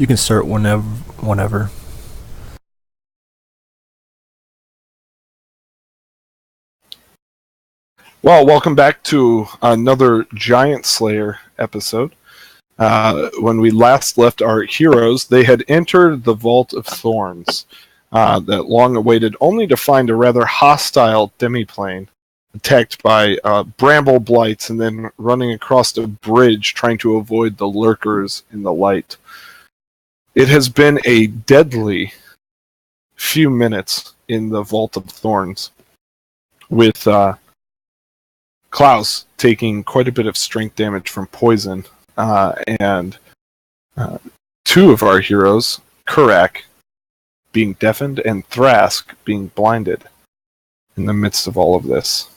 You can start whenever. Well, welcome back to another Giant Slayer episode. When we last left our heroes, they had entered the Vault of Thorns that long awaited, only to find a rather hostile demiplane attacked by bramble blights and then running across a bridge trying to avoid the lurkers in the light. It has been a deadly few minutes in the Vault of Thorns, with Klaus taking quite a bit of strength damage from poison, and two of our heroes, Kurak, being deafened, and Thrask being blinded in the midst of all of this.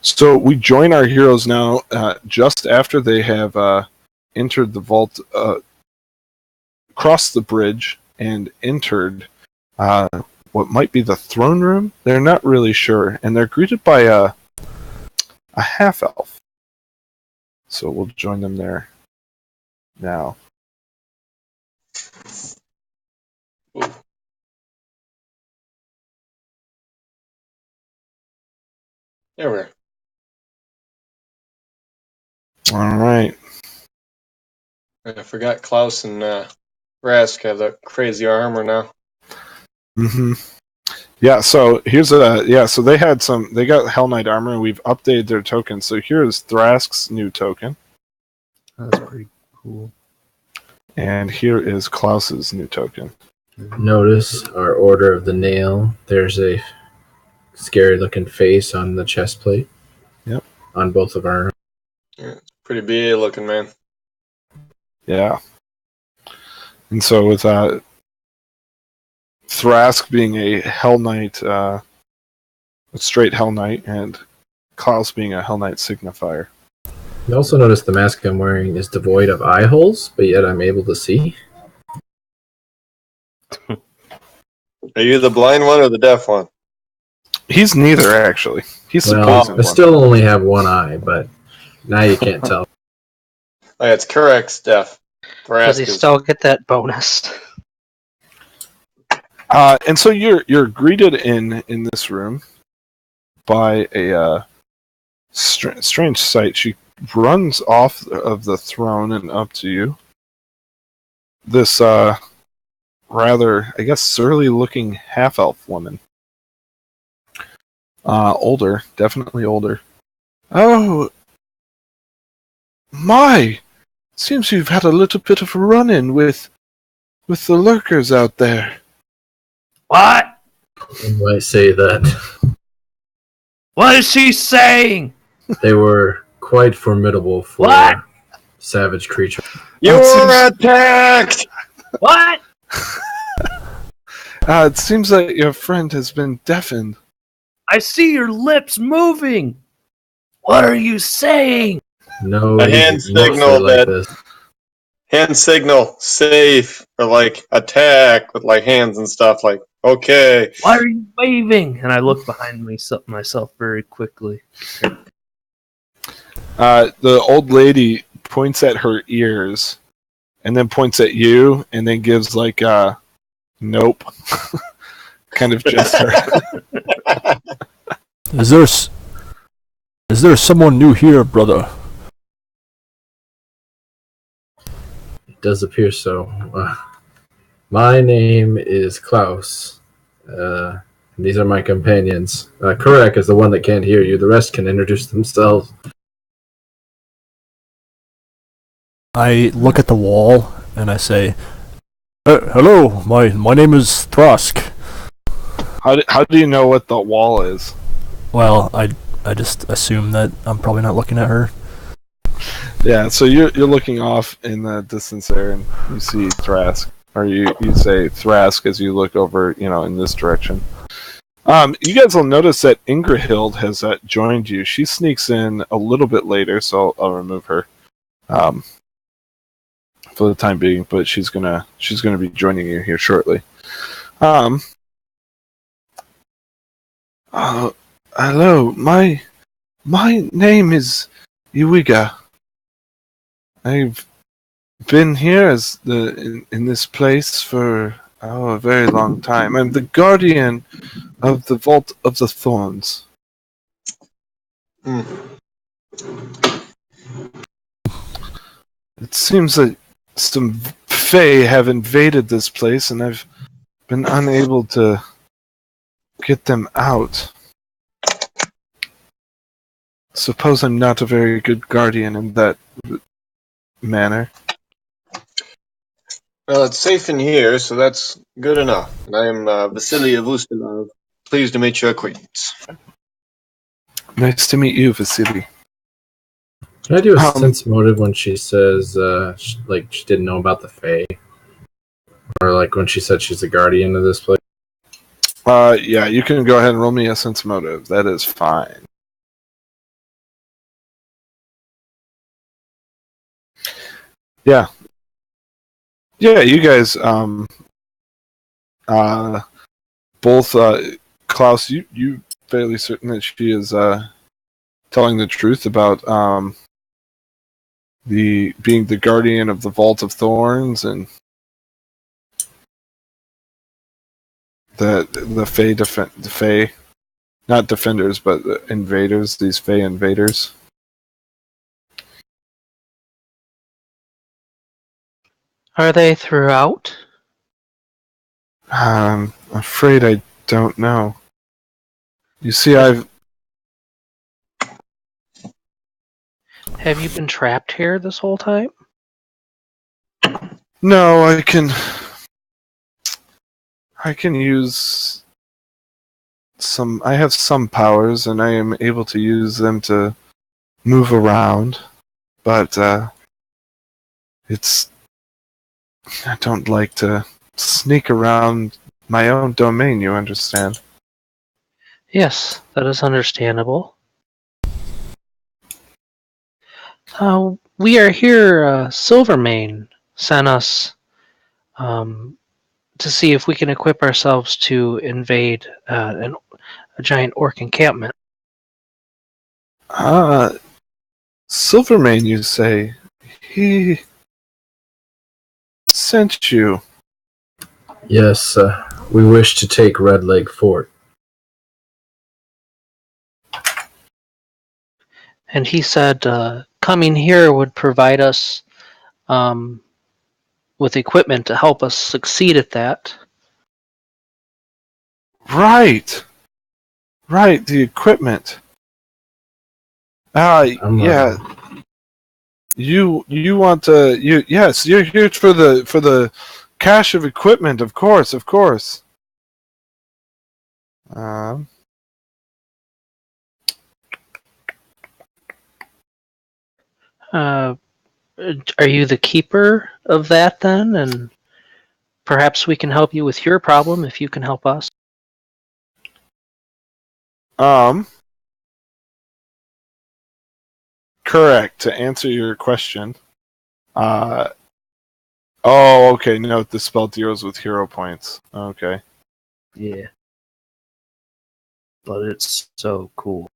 So we join our heroes now just after they have entered the vault, crossed the bridge, and entered what might be the throne room. They're not really sure, and they're greeted by a half-elf. So we'll join them there now. There we are. All right. I forgot Klaus and Rask have that crazy armor now. Mm-hmm. Yeah, so here's so they got Hell Knight armor, and we've updated their tokens. So here's Thrask's new token. That's pretty cool. And here is Klaus's new token. Notice our Order of the Nail. There's a scary looking face on the chest plate. Yep. On both of our. Yeah, it's pretty BA looking, man. Yeah. And so with Thrask being a Hell Knight, a straight Hell Knight, and Klaus being a Hell Knight signifier. You also notice the mask I'm wearing is devoid of eye holes, but yet I'm able to see. Are you the blind one or the deaf one? He's neither, actually. He's Well, supposed I one. still only have one eye, but now you can't tell. Oh, yeah, it's Kurak's deaf. Does he still get that bonus? And so you're greeted in this room by a strange sight. She runs off of the throne and up to you. This rather, I guess, surly-looking half-elf woman. Older, definitely older. Oh, my! Seems you've had a little bit of a run-in with the lurkers out there. What? You might say that. What is she saying? They were quite formidable for What? savage creatures. You were attacked! What? It seems that your friend has been deafened. I see your lips moving. What are you saying? No, A hand he's mostly signal like that- this. Hand signal, safe, or like attack with like hands and stuff. Like, okay. Why are you waving? And I look behind myself very quickly. The old lady points at her ears, and then points at you, and then gives like a nope kind of gesture. Is there someone new here, brother? It does appear so. My name is Klaus. These are my companions. Kurak is the one that can't hear you. The rest can introduce themselves. I look at the wall and I say, "Hello, my name is Thrask." How do you know what the wall is? Well, I just assume that I'm probably not looking at her. Yeah, so you're looking off in the distance there, and you see Thrask, or you say Thrask as you look over, in this direction. You guys will notice that Ingrahild has joined you. She sneaks in a little bit later, so I'll remove her for the time being. But she's gonna be joining you here shortly. Hello, my name is Iwiga. I've been here in this place for a very long time. I'm the guardian of the Vault of the Thorns. Hmm. It seems that some Fae have invaded this place, and I've been unable to get them out. Suppose I'm not a very good guardian in that manner. Well, it's safe in here, so that's good enough. And I am Vasily Avustilov. Pleased to meet your acquaintance. Nice to meet you, Vasily. Can I do a sense motive when she says, she didn't know about the Fae? Or like when she said she's the guardian of this place? Yeah, you can go ahead and roll me a sense motive. That is fine. Yeah. Yeah, you guys, both, Klaus, you fairly certain that she is, telling the truth about, being the guardian of the Vault of Thorns and the Fae, not defenders, but the invaders, these Fae invaders. Are they throughout? I'm afraid I don't know. You see, Have you been trapped here this whole time? No, I can use I have some powers, and I am able to use them to move around, but, I don't like to sneak around my own domain, you understand? Yes, that is understandable. We are here, Silvermane sent us to see if we can equip ourselves to invade a giant orc encampment. Silvermane, you say? He sent you. Yes, we wish to take Red Lake Fort. And he said coming here would provide us with equipment to help us succeed at that. Right, the equipment. Yeah. You want to? Yes, you're here for the cache of equipment, of course. Are you the keeper of that then? And perhaps we can help you with your problem if you can help us. Correct. To answer your question, okay. No, the spell deals with hero points. Okay. Yeah. But it's so cool.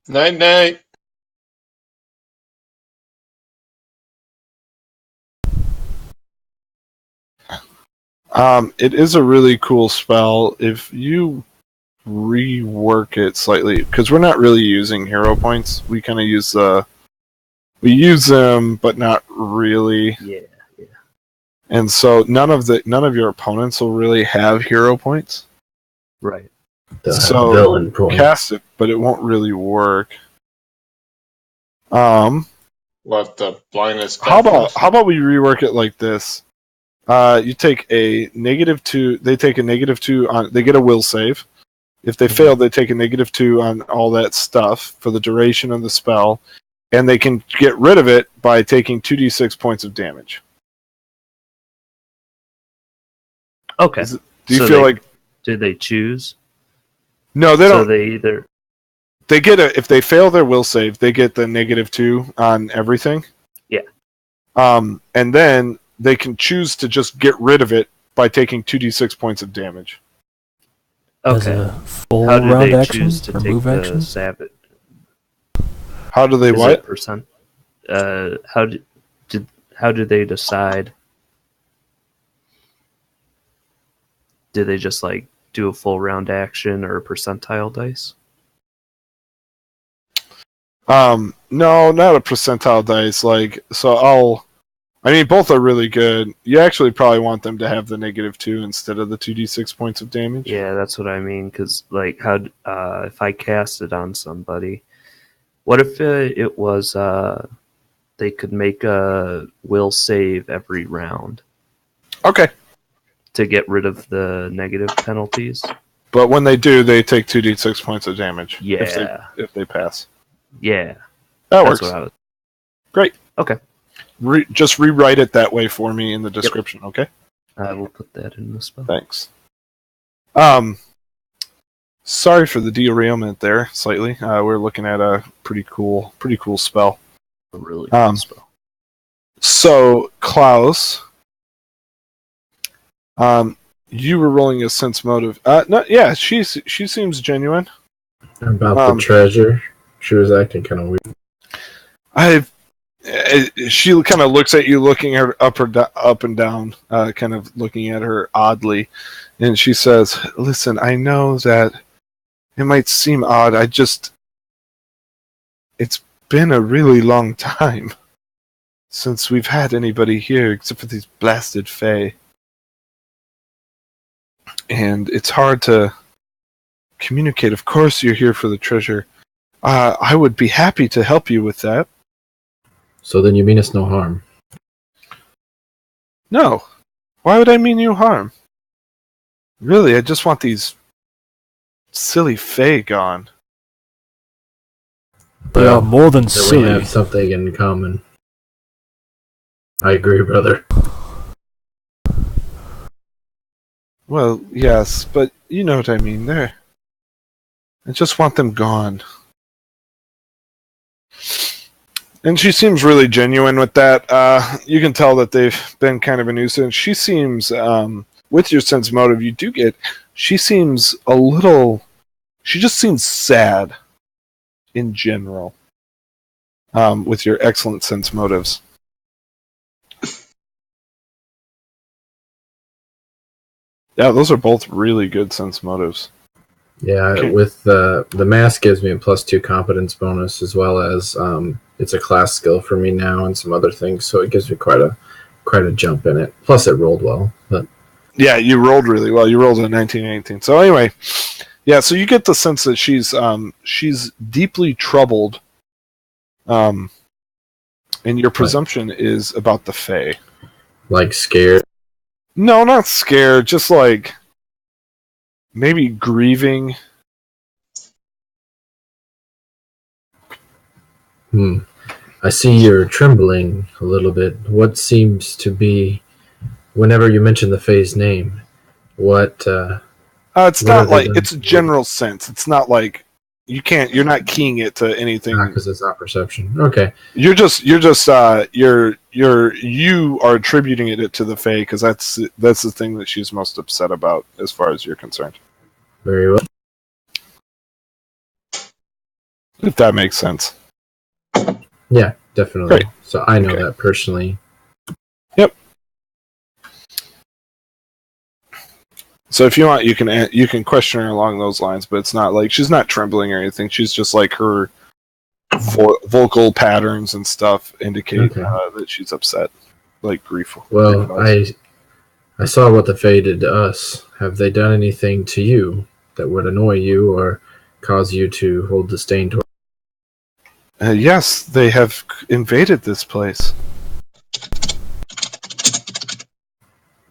Night night. It is a really cool spell if you rework it slightly, because we're not really using hero points. We kind of use we use them, but not really. Yeah. And so none of your opponents will really have hero points. Right. So villain point. cast it, but it won't really work. What, the blindness? How about we rework it like this? You take a -2. They take a -2 on. They get a will save. If they fail, they take a -2 on all that stuff for the duration of the spell, and they can get rid of it by taking 2d6 points of damage. Okay. Do you feel like? Did they choose? No, they don't. So they either. They get if they fail their will save, they get the -2 on everything. Yeah. And then they can choose to just get rid of it by taking 2d6 points of damage. Okay. As a full How do round they action choose to or take move the action? Sabbath? How do they Is what? it percent? how did they decide? Did they just like do a full round action or percentile dice? No, not a percentile dice. I mean, both are really good. You actually probably want them to have the -2 instead of the 2d6 points of damage. Yeah, that's what I mean. Because like, how if I cast it on somebody, what if it was they could make a will save every round Okay. to get rid of the negative penalties? But when they do, they take 2d6 points of damage. Yeah. If they pass. Yeah, That that's works. what I was. Great. Okay, Just rewrite it that way for me in the description, okay? I will put that in the spell. Thanks. Sorry for the derailment there, slightly. We're looking at a pretty cool spell. A really good spell. So, Klaus, you were rolling a sense motive. She seems genuine. About the treasure, she was acting kind of weird. She kind of looks at you, looking at her up and down, kind of looking at her oddly, and she says, "Listen, I know that it might seem odd. It's been a really long time since we've had anybody here except for these blasted fae, and it's hard to communicate. Of course, you're here for the treasure. I would be happy to help you with that." So then you mean us no harm? No. Why would I mean you harm? Really, I just want these silly fae gone. They are more than Then we silly. have something in common. I agree, brother. Well, yes, but you know what I mean. I just want them gone. And she seems really genuine with that. You can tell that they've been kind of a nuisance. She seems, with your sense motive, she seems she just seems sad in general, with your excellent sense motives. Yeah, those are both really good sense motives. Yeah, Okay. with the mask gives me a +2 competence bonus, as well as it's a class skill for me now and some other things, so it gives me quite a jump in it. Plus, it rolled well. But Yeah, you rolled really well. You rolled a 19 and 18. So anyway, yeah. So you get the sense that she's deeply troubled, and your presumption is about the fae. like scared. No, not scared. Just like maybe grieving. I see you're trembling a little bit. What seems to be, whenever you mention the Fae's name, what? It's What not are they like gonna it's a do? general sense. It's not like you're not keying it to anything. Because it's not perception. Okay. You are attributing it to the fae because that's the thing that she's most upset about as far as you're concerned. Very well. If that makes sense. Yeah, definitely. Great. So I know Okay. that personally. Yep. So if you want, you can question her along those lines, but it's not like she's not trembling or anything. She's just like her vocal patterns and stuff indicate that she's upset, like grief. Well, I saw what the Fae did to us. Have they done anything to you that would annoy you or cause you to hold disdain toward? Yes, they have invaded this place.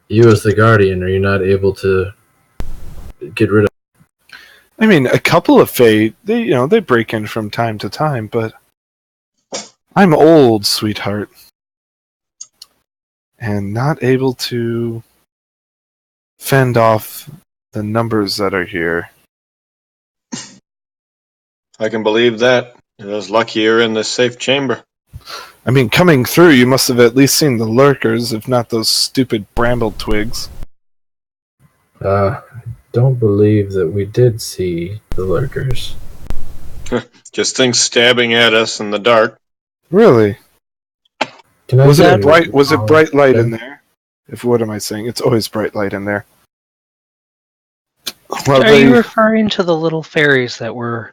You, as the Guardian, are you not able to get rid of? I mean, a couple of fae, they break in from time to time, but I'm old, sweetheart, and not able to fend off the numbers that are here. I can believe that. It was lucky you're in this safe chamber. I mean, coming through, you must have at least seen the lurkers, if not those stupid bramble twigs. Don't believe that we did see the lurkers. Just things stabbing at us in the dark. Really? Can I Was say it bright? Was it bright light Okay. in there? What am I saying? It's always bright light in there. Well, Are you referring to the little fairies that were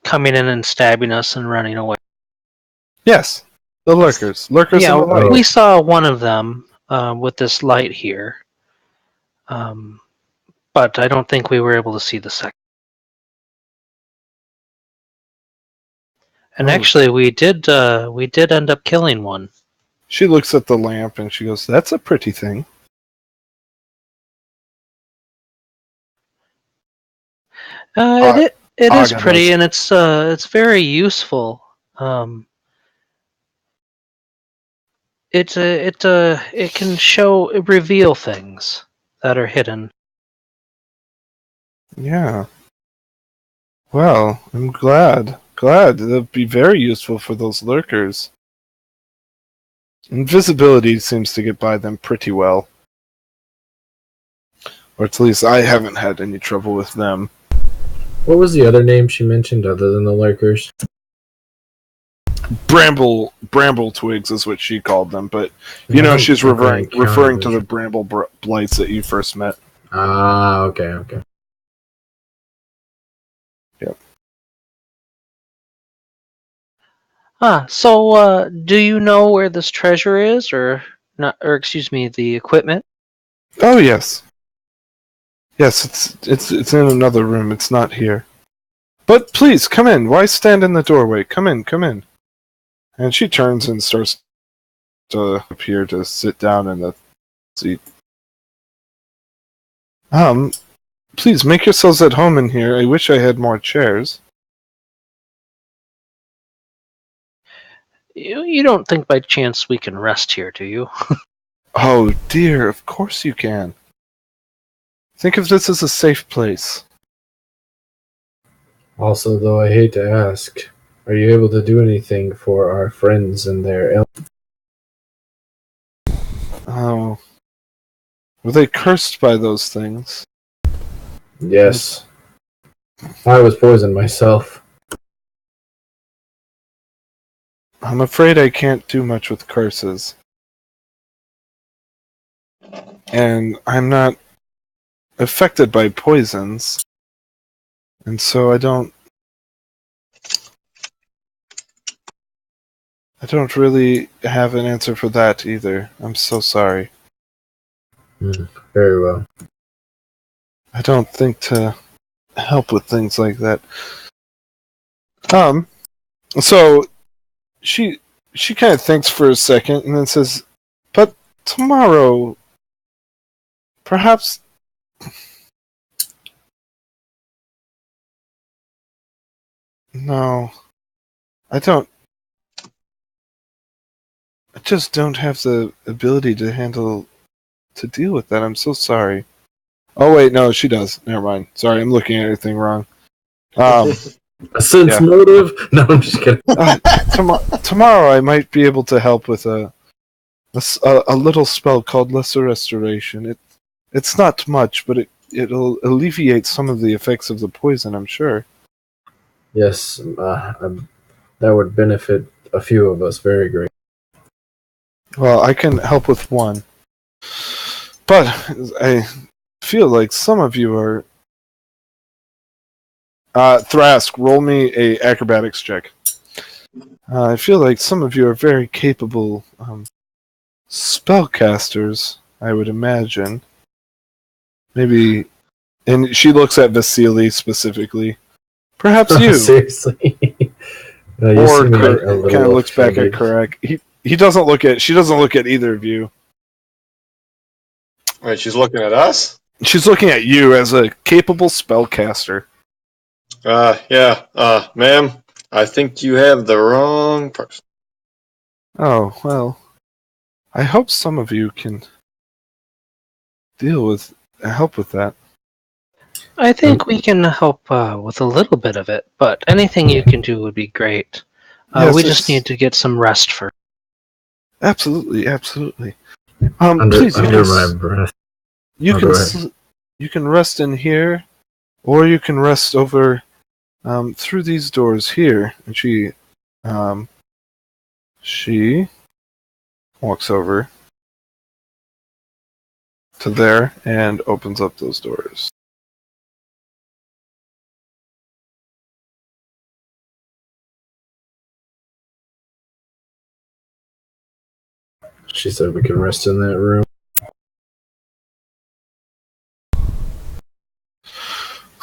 coming in and stabbing us and running away? yes, the lurkers in Yeah, the light. we saw one of them with this light here, but I don't think we were able to see the second. And Oh. actually, we did end up killing one. She looks at the lamp and she goes, "That's a pretty thing." It is Aga pretty, knows. and it's very useful. It can reveal things that are hidden. Yeah. Well, I'm glad. Glad. That'd be very useful for those lurkers. Invisibility seems to get by them pretty well. Or at least I haven't had any trouble with them. What was the other name she mentioned other than the lurkers? Bramble twigs is what she called them, but she's Okay, referring to the bramble blights that you first met. Ah, okay. Yep. So do you know where this treasure is, or not? Or excuse me, the equipment? Oh yes. Yes, it's in another room. It's not here. But please come in. Why stand in the doorway? Come in, come in. And she turns and starts to appear to sit down in the seat. Please make yourselves at home in here. I wish I had more chairs. You don't think by chance we can rest here, do you? Oh dear, of course you can. Think of this as a safe place. Also, though, I hate to ask, are you able to do anything for our friends and their illness? Oh. Were they cursed by those things? Yes. I was poisoned myself. I'm afraid I can't do much with curses. And I'm not affected by poisons. And so I don't really have an answer for that either. I'm so sorry. Very well. I don't think to help with things like that. So she kind of thinks for a second and then says, "But tomorrow, perhaps." No, I don't. I just don't have the ability to deal with that. I'm so sorry. Oh wait, no, she does. Never mind. Sorry, I'm looking at everything wrong. A sense Yeah. motive? No, I'm just kidding. Tomorrow I might be able to help with a little spell called Lesser Restoration. It's not much, but it'll alleviate some of the effects of the poison, I'm sure. Yes, that would benefit a few of us very great. Well, I can help with one. But I feel like some of you are... Thrask, roll me a acrobatics check. I feel like some of you are very capable spellcasters, I would imagine. Maybe... And she looks at Vasily specifically. Perhaps you. Seriously? You Or seem like a little kind of looks back at offended. Karek. He doesn't look at. She doesn't look at either of you. Wait, she's looking at us? She's looking at you as a capable spellcaster. Ma'am, I think you have the wrong person. Oh well, I hope some of you can help with that. I think we can help with a little bit of it, but anything you can do would be great. Yes, We just need to get some rest first. Absolutely. Under Please, my breath. you Oh, can go ahead. you can rest in here, or you can rest over through these doors here. And she walks over to there and opens up those doors. She said we can rest in that room.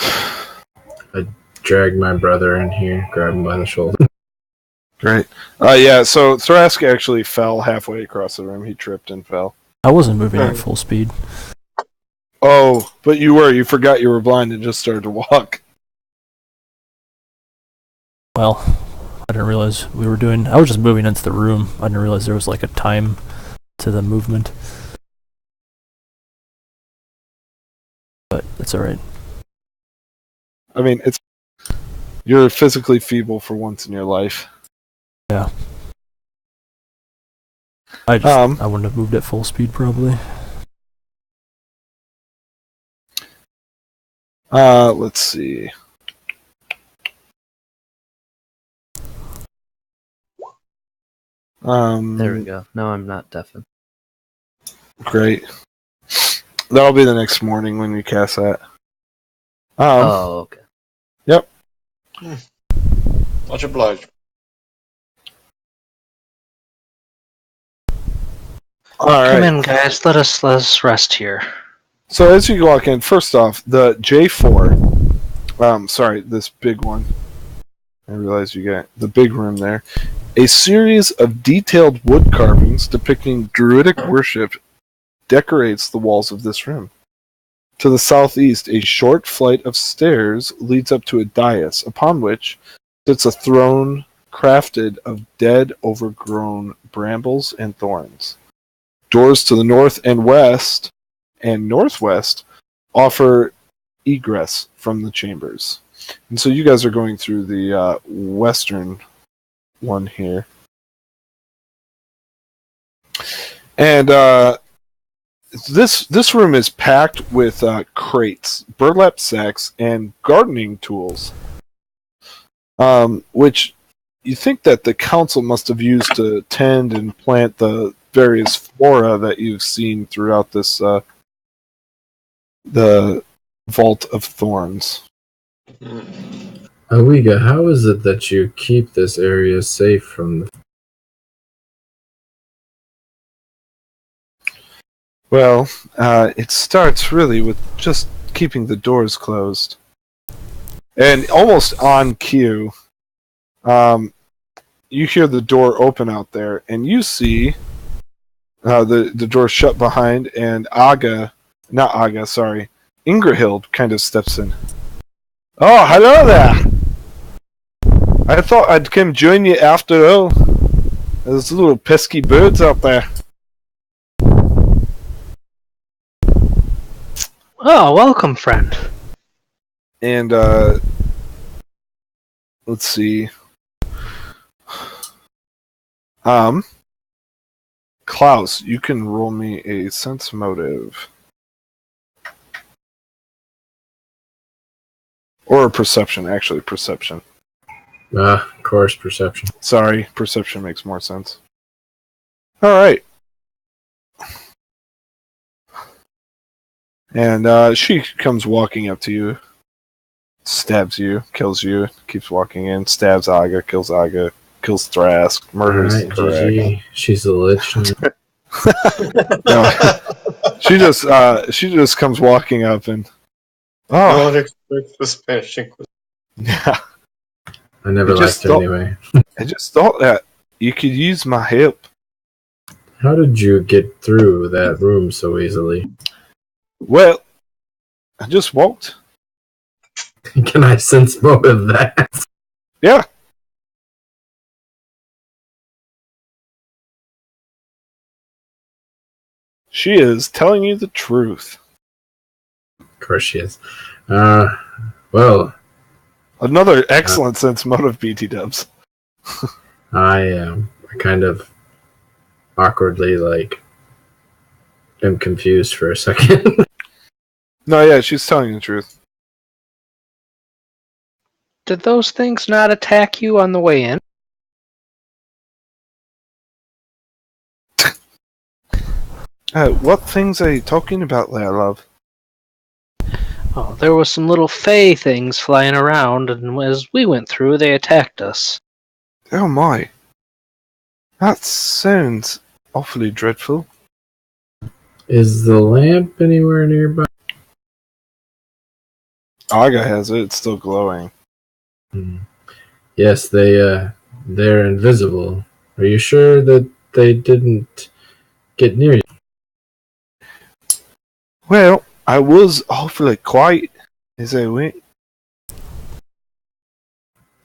I dragged my brother in here, grabbed him by the shoulder. Great. Yeah, so Thrask actually fell halfway across the room. He tripped and fell. I wasn't moving at full speed. Oh, but you were. You forgot you were blind and just started to walk. Well, I didn't realize we were doing... I was just moving into the room. I didn't realize there was like a time to the movement. But it's alright. I mean, you're physically feeble for once in your life. Yeah. I wouldn't have moved at full speed probably. Let's see. There we go. No, I'm not deafened. Great. That'll be the next morning when we cast that. Oh, okay. Yep. Much obliged. All Come right. in, guys. Let us rest here. So as you walk in, first off, the J4. Sorry, this big one. I realize you got the big room there. A series of detailed wood carvings depicting druidic worship decorates the walls of this room. To the southeast, a short flight of stairs leads up to a dais, upon which sits a throne crafted of dead, overgrown brambles and thorns. Doors to the north and west and northwest offer egress from the chambers. And so you guys are going through the western one here. And this room is packed with crates, burlap sacks, and gardening tools, which you think that the council must have used to tend and plant the various flora that you've seen throughout this the Vault of Thorns. Awiga, how is it that you keep this area safe from the... Well, it starts really with just keeping the doors closed. And almost on cue, you hear the door open out there, and you see the door shut behind, and Ingrahild kind of steps in. Oh, hello there! I thought I'd come join you after all. There's little pesky birds out there. Oh, welcome, friend. And, let's see. Klaus, you can roll me a sense motive. Or a perception, actually, perception. of course, perception. Sorry, perception makes more sense. Alright. And she comes walking up to you, stabs you, kills you, keeps walking in, stabs Aga, kills Thrask, murders Alright, Correct. GG. She's a lich. No, she just comes walking up and I oh don't expect the Spanish Inquisition. yeah. I never I just liked her anyway. I just thought that you could use my help. How did you get through that room so easily? Well, I just walked. Can I sense motive that? Yeah. She is telling you the truth. Of course she is. Well, Another excellent sense motive, BT Dubs. I kind of awkwardly, am confused for a second. No, yeah, she's telling you the truth. Did those things not attack you on the way in? What things are you talking about there, love? Oh, there was some little fey things flying around, and as we went through, they attacked us. Oh my. That sounds awfully dreadful. Is the lamp anywhere nearby? Aga has it. It's still glowing. Yes, they're invisible. Are you sure that they didn't get near you? Well, I was awfully quiet as I went.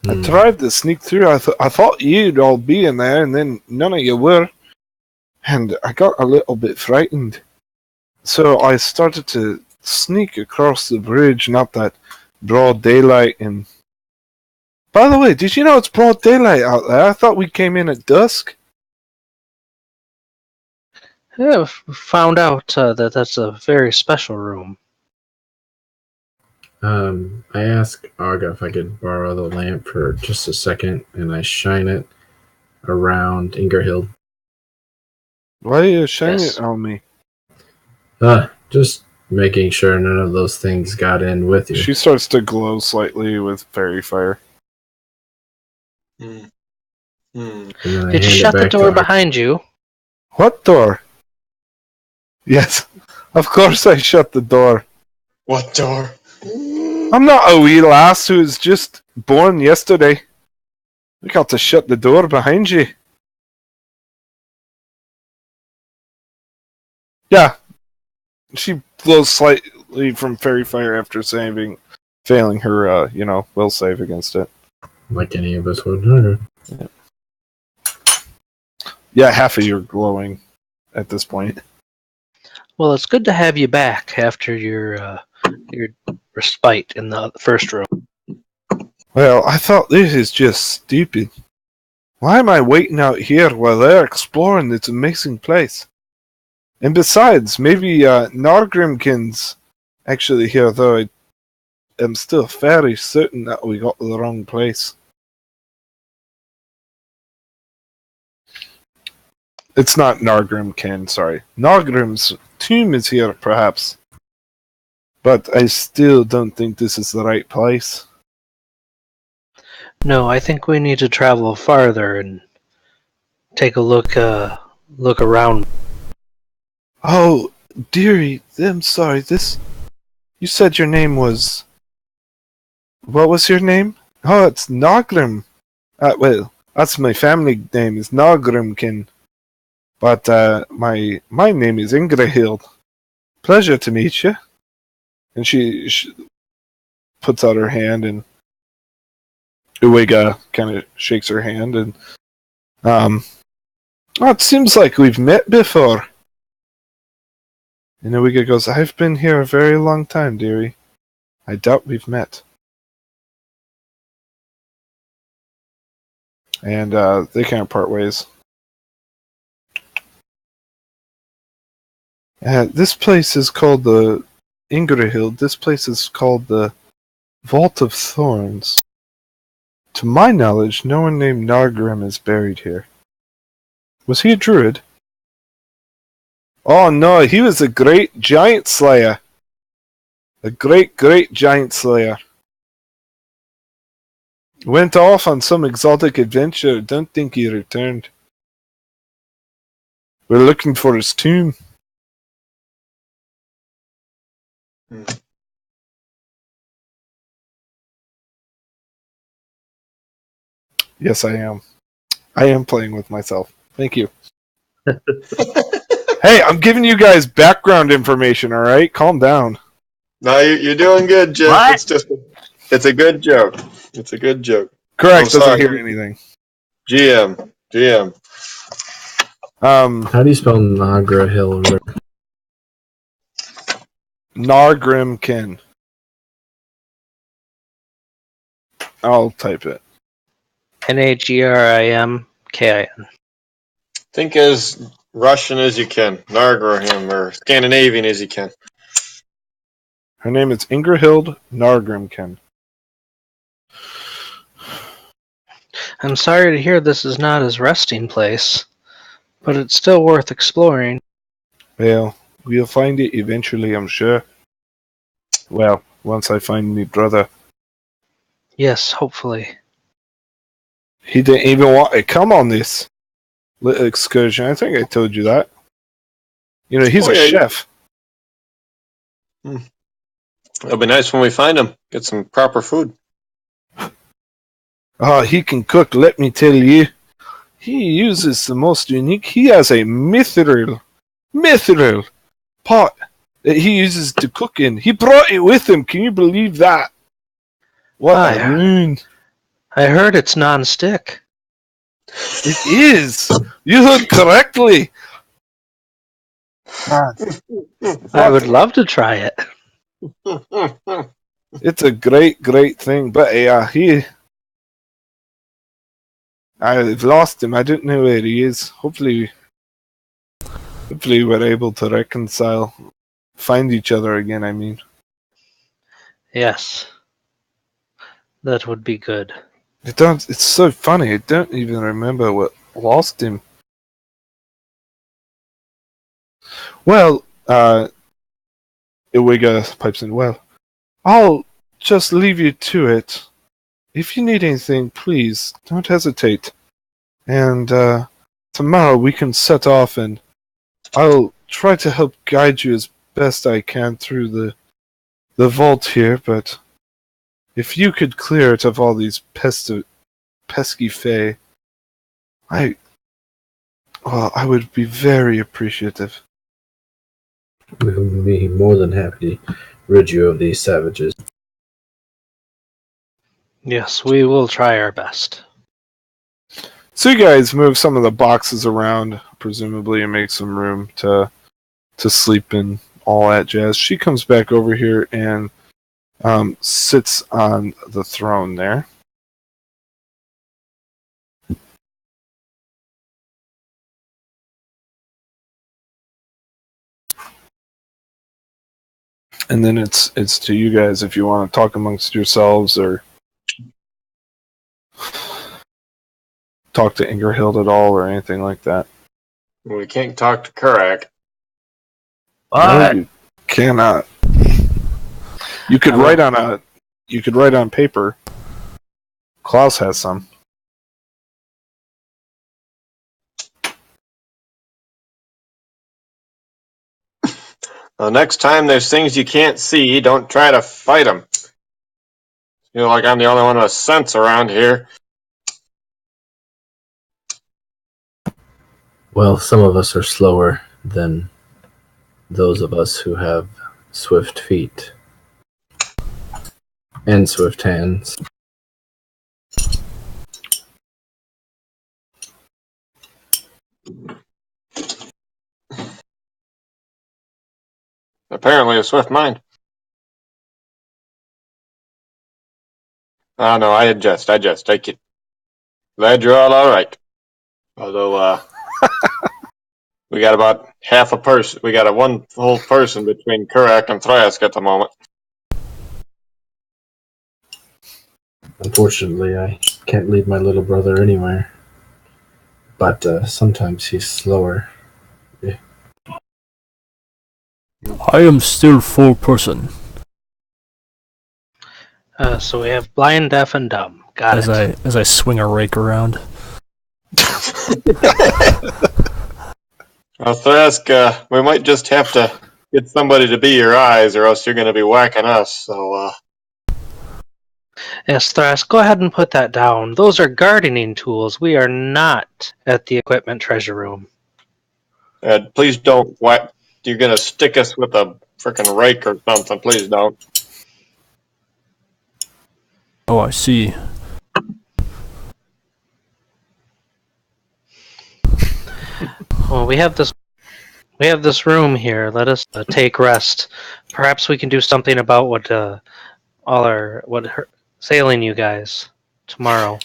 I tried to sneak through. I thought you'd all be in there, and then none of you were. And I got a little bit frightened. So I started to sneak across the bridge, not that broad daylight. And by the way, did you know it's broad daylight out there? I thought we came in at dusk. Yeah, found out that that's a very special room. I asked Aga if I could borrow the lamp for just a second, and I shine it around Ingerhild. Why are you shining Yes. it on me? Just making sure none of those things got in with you. She starts to glow slightly with fairy fire. Hmm. And then I Did you hand it shut the back to door Aga. behind you? What door? Yes, of course I shut the door. What door? I'm not a wee lass who was just born yesterday. I got to shut the door behind you. Yeah. She glows slightly from fairy fire after failing her, will save against it. Like any of us would. Okay. Yeah, half of you are glowing at this point. Well, it's good to have you back after your respite in the first room. Well, I thought this is just stupid. Why am I waiting out here while they're exploring this amazing place? And besides, maybe Nargrimkin's actually here, though I am still very certain that we got to the wrong place. It's not Nargrimkin, sorry. Nargrim's tomb is here, perhaps. But I still don't think this is the right place. No, I think we need to travel farther and take a look around. Oh, dearie, I'm sorry, You said your name was... What was your name? Oh, it's Nogrim. Well, that's my family name, is Nogrimkin. But my name is Ingrahild. Pleasure to meet you. And she puts out her hand, and Uwega kind of shakes her hand, and it seems like we've met before. And Uwega goes, I've been here a very long time, dearie. I doubt we've met. And they kind of part ways. This place is called the Ingrahild. This place is called the Vault of Thorns. To my knowledge, no one named Nargrim is buried here. Was he a druid? Oh no, he was a great giant slayer. A great giant slayer. Went off on some exotic adventure. Don't think he returned. We're looking for his tomb. Yes, I am. I am playing with myself. Thank you. Hey, I'm giving you guys background information, alright? Calm down. No, you're doing good, Jeff. What? It's a good joke. It's a good joke. Correct, I'm doesn't sorry. hear anything. GM. How do you spell Nagra Hill? Nargrimkin. I'll type it. Nagrimkin. Think as Russian as you can. Nargrahim, or Scandinavian as you can. Her name is Ingrahild Nargrimkin. I'm sorry to hear this is not his resting place, but it's still worth exploring. Well, we'll find it eventually, I'm sure. Well, once I find me brother. Yes, hopefully. He didn't even want to come on this little excursion. I think I told you that. You know, he's Oh, a yeah. chef. It'll be nice when we find him. Get some proper food. Oh, he can cook, let me tell you. He uses the most unique. He has a mithril pot that he uses to cook in. He brought it with him. Can you believe that? What I- a loon. I heard it's non-stick. It is. You heard correctly. I would love to try it. It's a great, great thing. But yeah, I've lost him. I don't know where he is. Hopefully we're able to reconcile, find each other again. I mean, Yes. That would be good. it's so funny. I don't even remember what lost him. Well, Iwiga pipes in. Well, I'll just leave you to it. If you need anything, please don't hesitate. And tomorrow we can set off, and I'll try to help guide you as best I can through the vault here. But if you could clear it of all these pesky fae, I would be very appreciative. We will be more than happy to rid you of these savages. Yes, we will try our best. So you guys move some of the boxes around, presumably, and make some room to sleep in, all that jazz. She comes back over here and sits on the throne there. And then it's to you guys if you want to talk amongst yourselves or talk to Ingerhild at all or anything like that. We can't talk to Kurak. No, you cannot. You could write on paper. Klaus has some. Well, next time there's things you can't see, don't try to fight them. Feel like I'm the only one with sense around here. Well, some of us are slower than those of us who have swift feet and swift hands. Apparently a swift mind. Oh, no, I adjust. I kid. Glad you're all right. Although, we got about half a person. We got one whole person between Kurak and Thrask at the moment. Unfortunately, I can't lead my little brother anywhere. But sometimes he's slower. I am still full person. So we have blind, deaf, and dumb. Got it. As I swing a rake around. Well, Thrask, we might just have to get somebody to be your eyes, or else you're going to be whacking us. So, Yes, Thras, go ahead and put that down. Those are gardening tools. We are not at the equipment treasure room. please don't whack. You're going to stick us with a freaking rake or something. Please don't. Oh, I see. Well, we have this room here. Let us take rest. Perhaps we can do something about what sailing you guys tomorrow.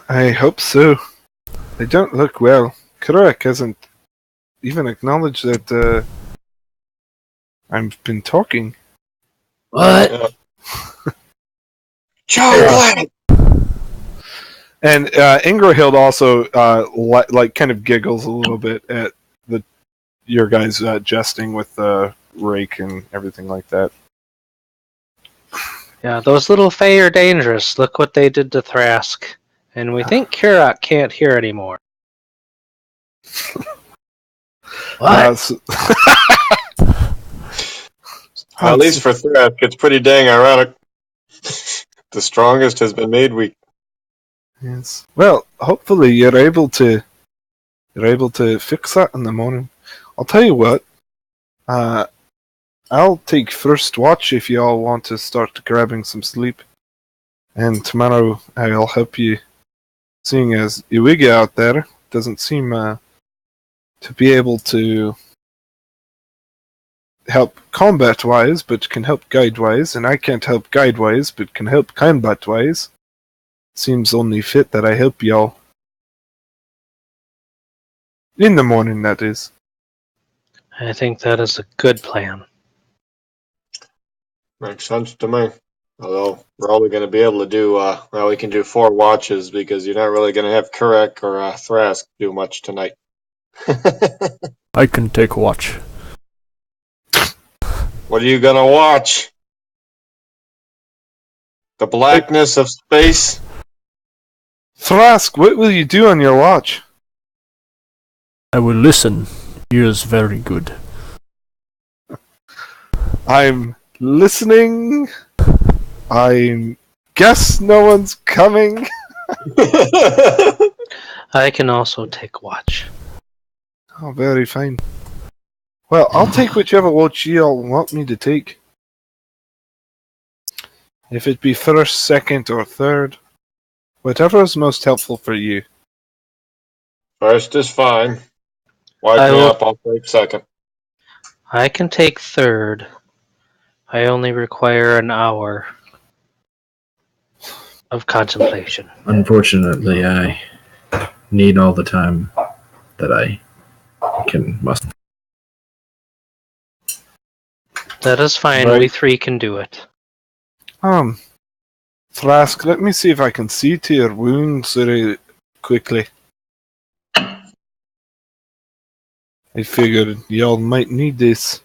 I hope so. They don't look well. Kurak hasn't even acknowledged that I've been talking. What? Chocolate! And Ingerhild also kind of giggles a little bit at your guys jesting with the rake and everything like that. Yeah, those little Fae are dangerous. Look what they did to Thrask. And we think Kirak can't hear anymore. Uh, so- At least for Thrask, it's pretty dang ironic. The strongest has been made weak. Yes. Well, hopefully you're able to fix that in the morning. I'll tell you what. I'll take first watch if you all want to start grabbing some sleep. And tomorrow I'll help you. Seeing as Iwiga out there doesn't seem to be able to help combat-wise, but can help guide-wise, and I can't help guide-wise, but can help combat-wise. Seems only fit that I help y'all. In the morning, that is. I think that is a good plan. Makes sense to me. Although we're only going to be able to do, we can do 4 watches because you're not really going to have Kurek or Thrask do much tonight. I can take watch. What are you going to watch? The blackness of space? Thrask, what will you do on your watch? I will listen. Ears very good. I'm listening. I guess no one's coming. I can also take watch. Oh, very fine. Well, I'll take whichever watch y'all want me to take. If it be first, second, or third. Whatever is most helpful for you. First is fine. Wipe I me will- up, I'll take second. I can take third. I only require an hour of contemplation. Unfortunately, I need all the time that I can muster. That is fine. Right. We 3 can do it. Flask, let me see if I can see to your wounds very quickly. I figured y'all might need this.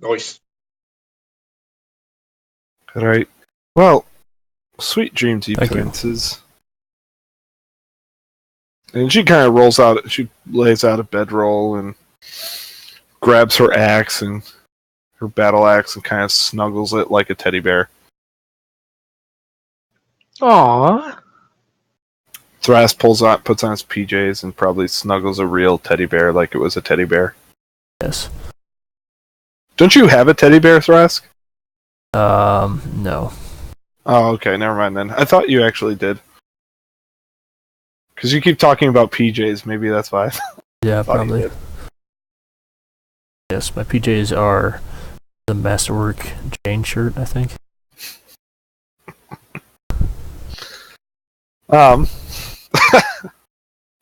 Nice. Right. Well, sweet dreams, you Thank you. princes. And she kind of rolls out, she lays out a bedroll and grabs her axe and her battle axe and kind of snuggles it like a teddy bear. Aww. Thras puts on his PJs and probably snuggles a real teddy bear like it was a teddy bear. Yes. Don't you have a teddy bear, Thrask? No. Oh, okay, never mind then. I thought you actually did. Because you keep talking about PJs, maybe that's why. Yeah, Thought you probably. did. Yes, my PJs are the Masterwork chain shirt, I think.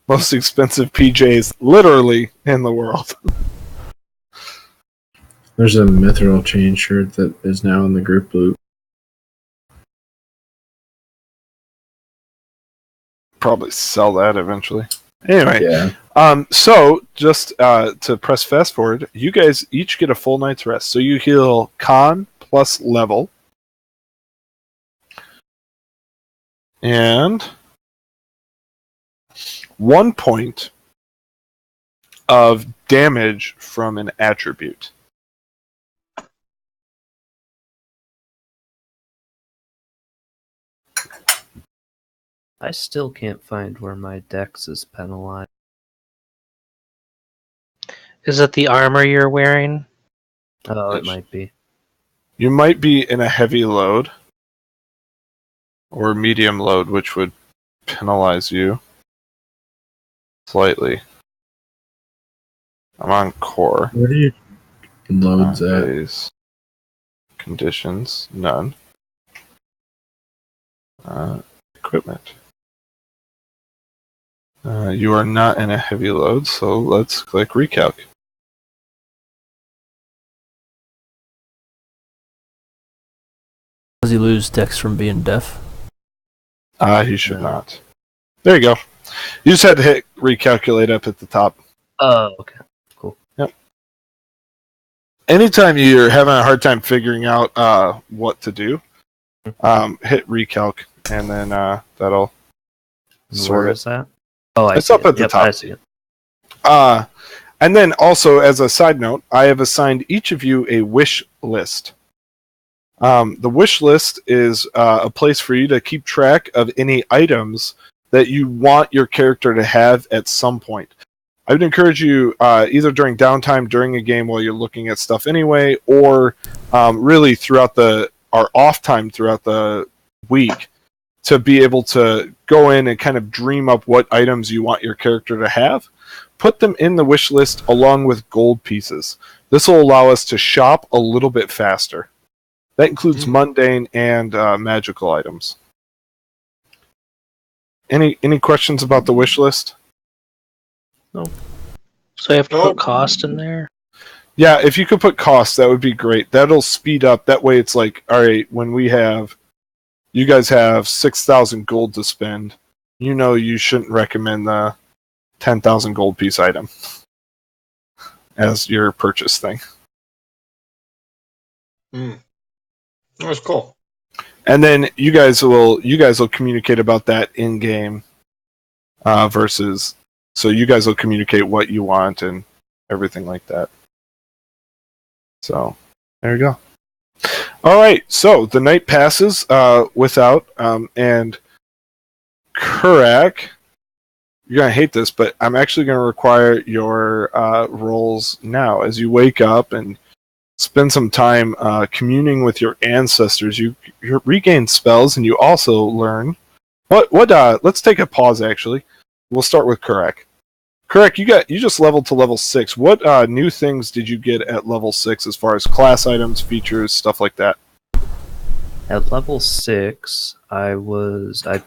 Most expensive PJs literally in the world. There's a Mithril chain shirt that is now in the group loot. Probably sell that eventually. Anyway, Yeah. so just to press fast forward, you guys each get a full night's rest. So you heal con plus level. And 1 point of damage from an attribute. I still can't find where my dex is penalized. Is it the armor you're wearing? Oh, it might be. You might be in a heavy load or medium load, which would penalize you slightly. I'm on core. Where do you loads at? Base. Conditions, none. Equipment. You are not in a heavy load, so let's click recalc. Does he lose dex from being deaf? He should No. not. There you go. You just had to hit recalculate up at the top. Oh, okay. Anytime you're having a hard time figuring out what to do, hit recalc, and then that'll sort Where it. is that? Oh, I It's see up it. at the Yep, top. I see it. And then also, as a side note, I have assigned each of you a wish list. The wish list is a place for you to keep track of any items that you want your character to have at some point. I would encourage you either during downtime during a game while you're looking at stuff anyway, or really throughout our off time throughout the week to be able to go in and kind of dream up what items you want your character to have. Put them in the wish list along with gold pieces. This will allow us to shop a little bit faster. That includes mundane and magical items. Any questions about the wish list? So I have to put cost in there. Yeah, if you could put cost, that would be great. That'll speed up. That way it's like, all right, when you guys have 6,000 gold to spend, you shouldn't recommend the 10,000 gold piece item as your purchase thing. That's cool. And then you guys will communicate about that in game versus so you guys will communicate what you want and everything like that. So there you go. All right, so the night passes without and Kurak, you're gonna hate this, but I'm actually gonna require your rolls now as you wake up and spend some time communing with your ancestors. You regain spells, and you also learn what. Let's take a pause. Actually, we'll start with Kurak. Kurak, you just leveled to level 6. What new things did you get at level 6 as far as class items, features, stuff like that? At level 6, I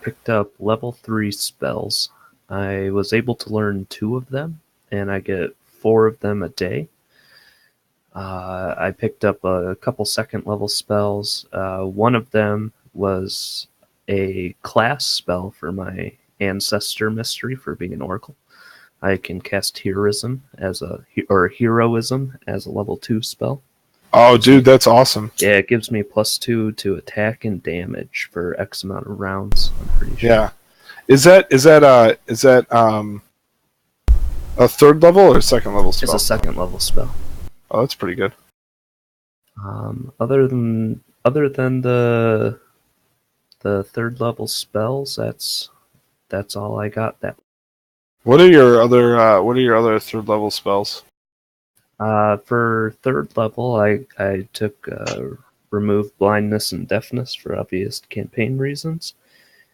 picked up level 3 spells. I was able to learn 2 of them, and I get 4 of them a day. I picked up a couple second level spells. One of them was a class spell for my ancestor mystery for being an oracle. I can cast heroism as a level 2 spell. Oh, dude, that's awesome. Yeah, it gives me +2 to attack and damage for X amount of rounds. I'm pretty sure. Yeah, is that a third level or a second level spell? It's a second level spell. Oh, that's pretty good. Other than the third level spells, that's all I got. What are your other third level spells? For third level, I took remove blindness and deafness for obvious campaign reasons,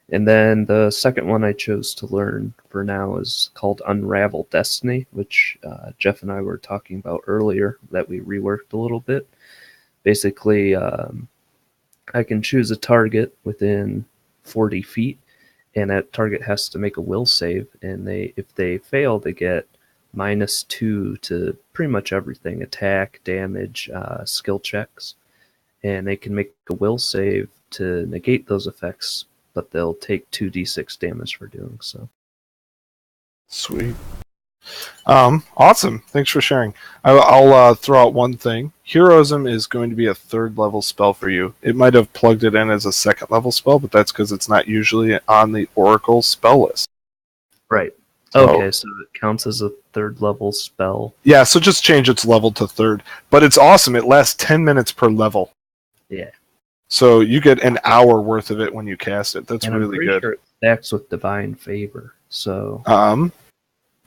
and then the second one I chose to learn for now is called Unravel Destiny, which Jeff and I were talking about earlier that we reworked a little bit. Basically, I can choose a target within 40 feet, and that target has to make a will save, and if they fail, they get -2 to pretty much everything: attack, damage, skill checks, and they can make a will save to negate those effects, but they'll take 2d6 damage for doing so. Sweet. Awesome. Thanks for sharing. I'll throw out one thing. Heroism is going to be a third level spell for you. It might have plugged it in as a second level spell, but that's because it's not usually on the Oracle spell list. Right. Okay, so it counts as a third level spell. Yeah, so just change its level to third. But it's awesome. It lasts 10 minutes per level. Yeah. So you get an hour worth of it when you cast it. That's And really I'm pretty good. sure it stacks with Divine Favor. So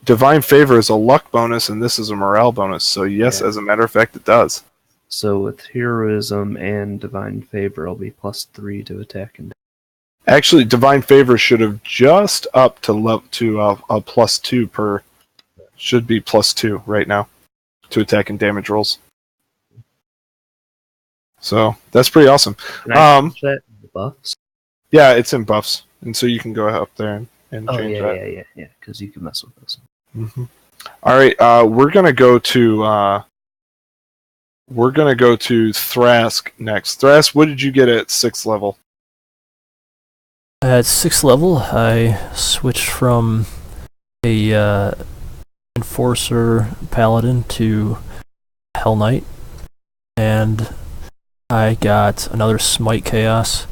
Divine Favor is a luck bonus, and this is a morale bonus. So yes, as a matter of fact, it does. So with Heroism and Divine Favor, I'll be +3 to attack and. Actually, Divine Favor should have just up to a +2 per. Should be +2 right now to attack and damage rolls. So that's pretty awesome. Can I change that in the buffs? Yeah, it's in buffs, and so you can go up there and change that. Yeah, because you can mess with those. Mm-hmm. All right, we're gonna go to Thrask next. Thrask, what did you get at 6th level? At 6th level, I switched from a Enforcer Paladin to Hell Knight, and I got another Smite Chaos,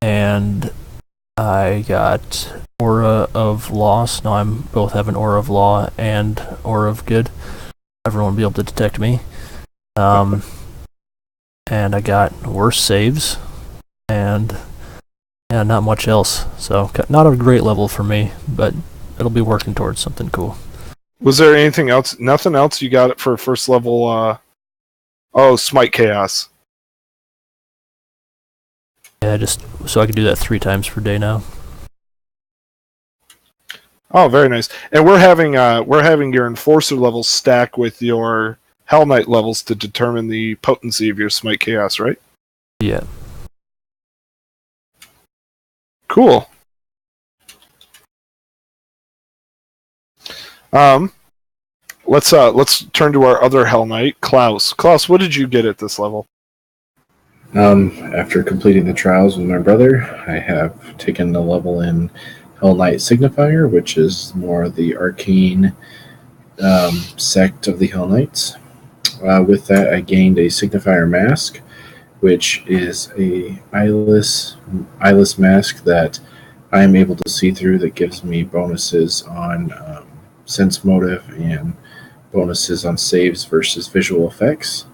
and I got Aura of Loss. Now I'm both have an Aura of Law and Aura of Good. Everyone will be able to detect me. And I got worse saves, and yeah, not much else. So not a great level for me, but it'll be working towards something cool. Was there anything else? Nothing else you got it for first level? Smite Chaos. Yeah, just so I can do that 3 times per day now. Oh, very nice. And we're having your Enforcer levels stack with your Hell Knight levels to determine the potency of your Smite Chaos, right? Yeah. Cool. Let's turn to our other Hell Knight, Klaus. Klaus, what did you get at this level? After completing the trials with my brother, I have taken the level in Hell Knight Signifier, which is more the arcane sect of the Hell Knights. With that, I gained a Signifier mask, which is a eyeless mask that I am able to see through that gives me bonuses on sense motive and bonuses on saves versus visual effects.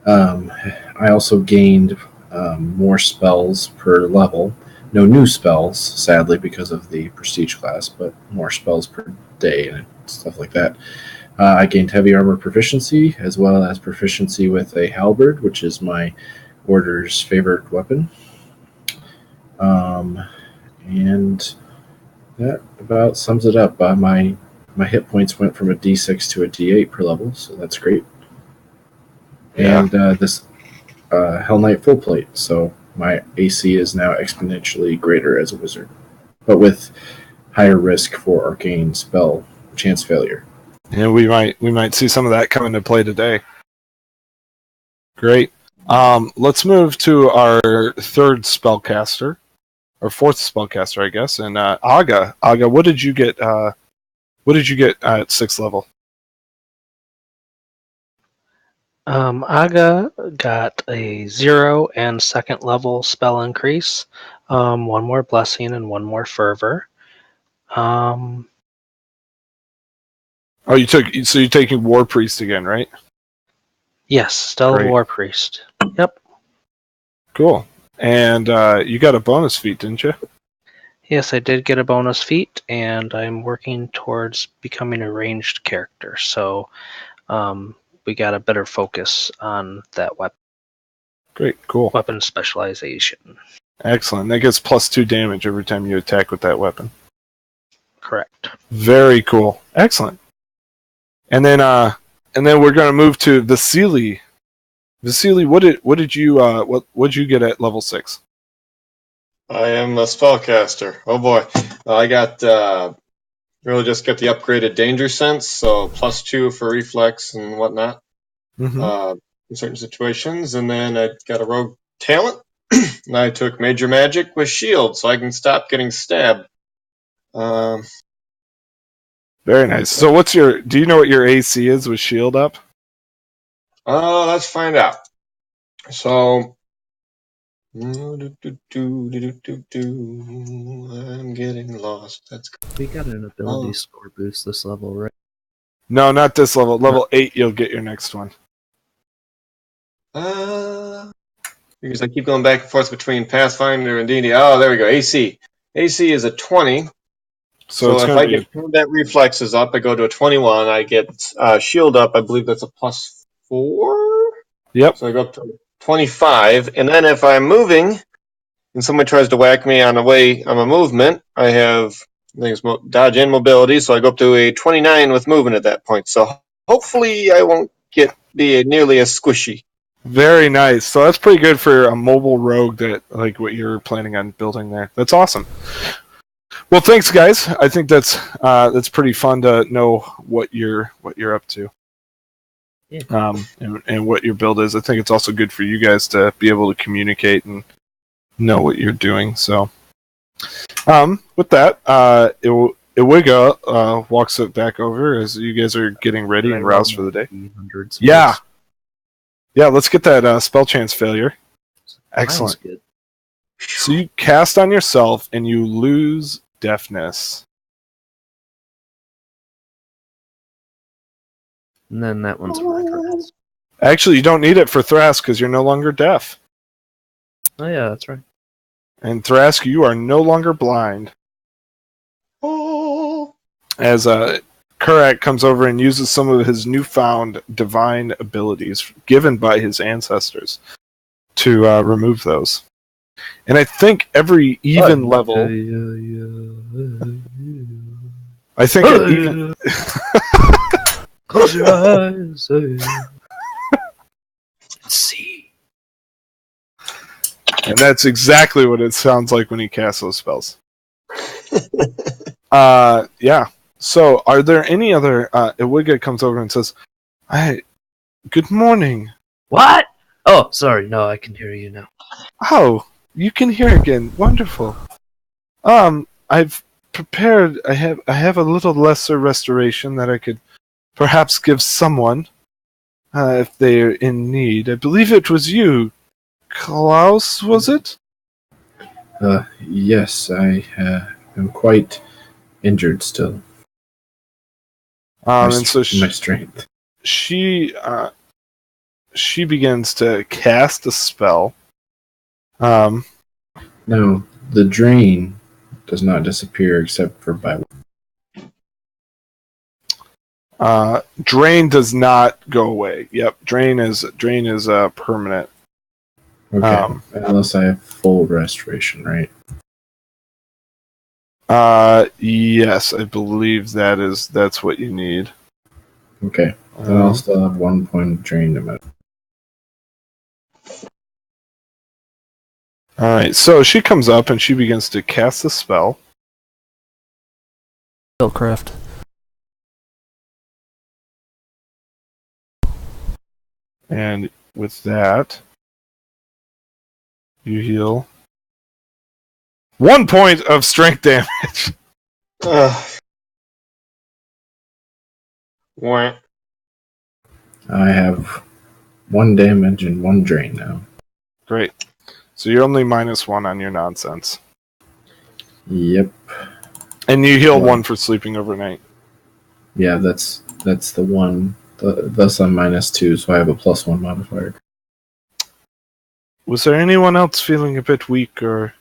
I also gained more spells per level. No new spells, sadly, because of the prestige class, but more spells per day and stuff like that. I gained heavy armor proficiency, as well as proficiency with a halberd, which is my order's favorite weapon. And that about sums it up. My hit points went from a D6 to a D8 per level, so that's great. Yeah. And this Hell Knight full plate, so my AC is now exponentially greater as a wizard, but with higher risk for arcane spell chance failure. And we might see some of that come into play today. Great. Let's move to our third spellcaster, or fourth spellcaster, I guess. And Aga, what did you get? What did you get at 6th level? Aga got a 0 and 2nd level spell increase, 1 more blessing and 1 more fervor. You're taking War Priest again, right? Yes, still Great. War Priest. Yep. Cool. And you got a bonus feat, didn't you? Yes, I did get a bonus feat, and I'm working towards becoming a ranged character. So we got a better focus on that Great. Cool. weapon specialization. Excellent. That gets +2 damage every time you attack with that weapon. Correct. Very cool. Excellent. And then we're going to move to Vasily. Vasily, what did you get at level 6? I am a spellcaster. Oh boy, I got really just got the upgraded danger sense, so +2 for reflex and whatnot in certain situations, and then I got a rogue talent, and I took major magic with shield, so I can stop getting stabbed. Very nice. So do you know what your AC is with shield up? Let's find out. So, I'm getting lost. That's We got an ability score boost this level, right? No, not this level. Level 8, you'll get your next one. Because I keep going back and forth between Pathfinder and D&D. Oh, there we go. AC. AC is a 20. So if I get combat reflexes up, I go to a 21. I get shield up. I believe that's a +4. Yep. So I go up to 25. And then if I'm moving and someone tries to whack me on a movement, I have dodge and mobility. So I go up to a 29 with movement at that point. So hopefully I won't be nearly as squishy. Very nice. So that's pretty good for a mobile rogue that like what you're planning on building there. That's awesome. Well, thanks, guys. I think that's pretty fun to know what you're up to, Yeah. and what your build is. I think it's also good for you guys to be able to communicate and know what you're doing. So, With that, Iwiga walks it back over as you guys are getting ready and roused for the day. Yeah. Yeah, let's get that spell chance failure. Excellent. Good. So you cast on yourself and you lose deafness. And then that one's for Thras. Actually, you don't need it for Thrask because you're no longer deaf. Oh yeah, that's right. And Thrask, you are no longer blind. As Kurak comes over and uses some of his newfound divine abilities given by his ancestors to remove those. And I think every even level... I think at even... Close your eyes. See. And that's exactly what it sounds like when he casts those spells. Yeah. So, are there any other... Iwiga comes over and says, good morning. What? Oh, sorry. No, I can hear you now. Oh, you can hear again. Wonderful. I've prepared... I have a little lesser restoration that I could perhaps give someone if they're in need. I believe it was you. Klaus, was it? Yes, I am quite injured still. And so my strength. She begins to cast a spell. No, the drain does not disappear except for by. Drain does not go away. Yep, drain is permanent. Okay, unless I have full restoration, right? Yes, I believe that's what you need. Okay, then I'll still have 1 point of drain no matter. All right, so she comes up and she begins to cast the spell. Spellcraft. And with that, you heal 1 point of strength damage. Wah. I have 1 damage and 1 drain now. Great. So you're only -1 on your nonsense. Yep. And you heal 1 for sleeping overnight. Yeah, that's the one. Thus I'm -2, so I have a +1 modifier. Was there anyone else feeling a bit weak or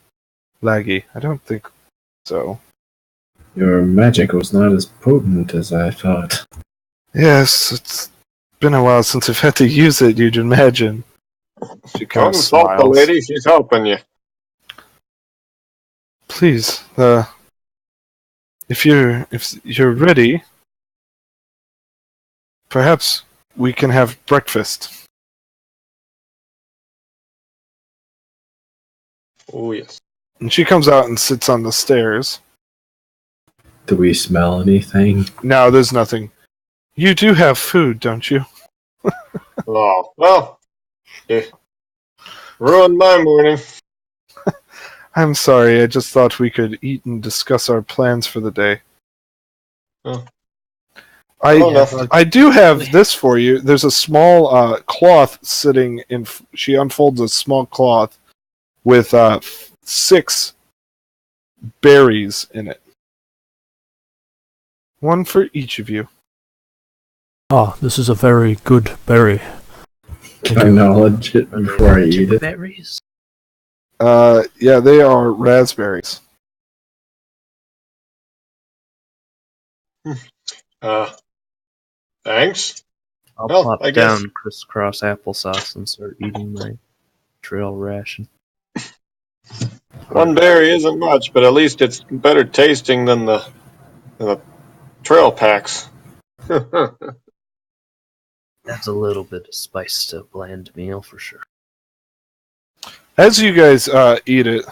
laggy? I don't think so. Your magic was not as potent as I thought. Yes, it's been a while since I've had to use it, you'd imagine. She kind Don't of insult the smiles. lady, she's helping you. Please, if you're ready, perhaps we can have breakfast. Oh, yes. And she comes out and sits on the stairs. Do we smell anything? No, there's nothing. You do have food, don't you? Oh, well, you ruined my morning. I'm sorry, I just thought we could eat and discuss our plans for the day. Oh. Oh, I do have this for you. There's a small cloth sitting in... She unfolds a small cloth with 6 berries in it. 1 for each of you. Ah, this is a very good berry. Can I acknowledge it before I eat it? Berries. Yeah, they are raspberries. Thanks. I'll Well, plop I guess- down crisscross applesauce and start eating my trail ration. 1 berry isn't much, but at least it's better tasting than the trail packs. Adds a little bit of spice to a bland meal for sure. As you guys eat it,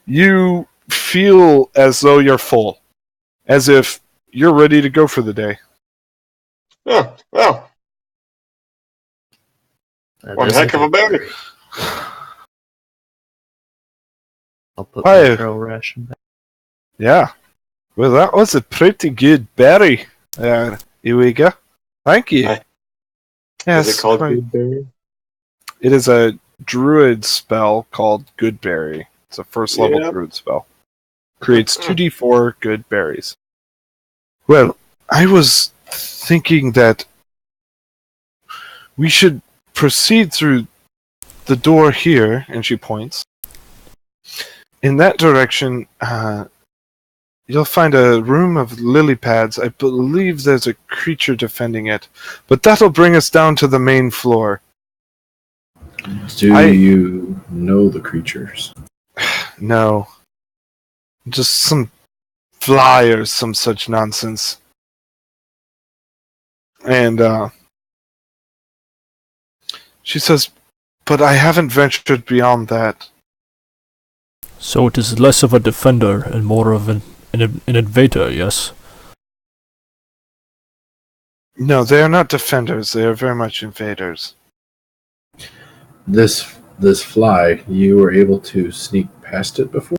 you feel as though you're full, as if you're ready to go for the day. Yeah, well, That one is heck of a good berry. I'll put Wow. my trail ration back. Yeah. Well, that was a pretty good berry there, Iwiga. Thank you. Aye. Yes, Is it called quite. Goodberry? It is a druid spell called Goodberry. It's a first level Yep. druid spell. Creates 2d4 good berries. Well, I was thinking that we should proceed through the door here, and she points. In that direction, you'll find a room of lily pads. I believe there's a creature defending it, but that'll bring us down to the main floor. Do you know the creatures? No. Just some fly or some such nonsense. And, she says, but I haven't ventured beyond that. So it is less of a defender and more of an invader, yes? No, they are not defenders. They are very much invaders. This fly, you were able to sneak past it before?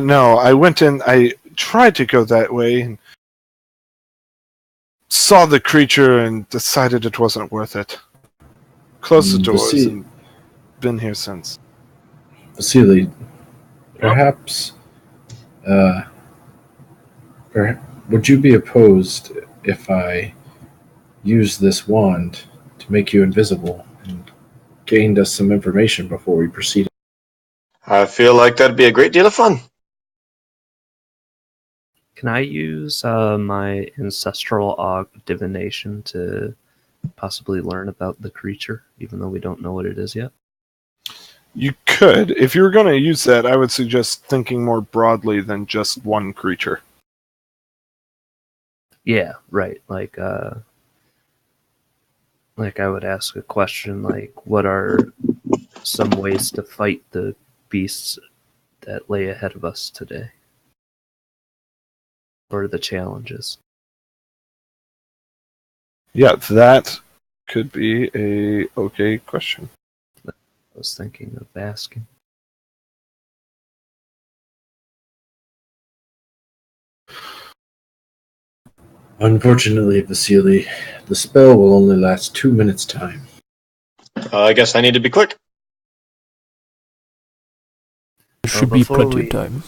No, I went in, I tried to go that way and saw the creature and decided it wasn't worth it. Closed the doors and been here since. Vasily, perhaps, would you be opposed if I used this wand to make you invisible and gained us some information before we proceed? I feel like that'd be a great deal of fun. Can I use my ancestral aug of divination to possibly learn about the creature, even though we don't know what it is yet? You could. If you were going to use that, I would suggest thinking more broadly than just one creature. Yeah, right. Like I would ask a question like, what are some ways to fight the beasts that lay ahead of us today? Or the challenges? Yeah, that could be a okay question. I was thinking of asking. Unfortunately, Vasily, the spell will only last 2 minutes' time. I guess I need to be quick. There should be plenty of time.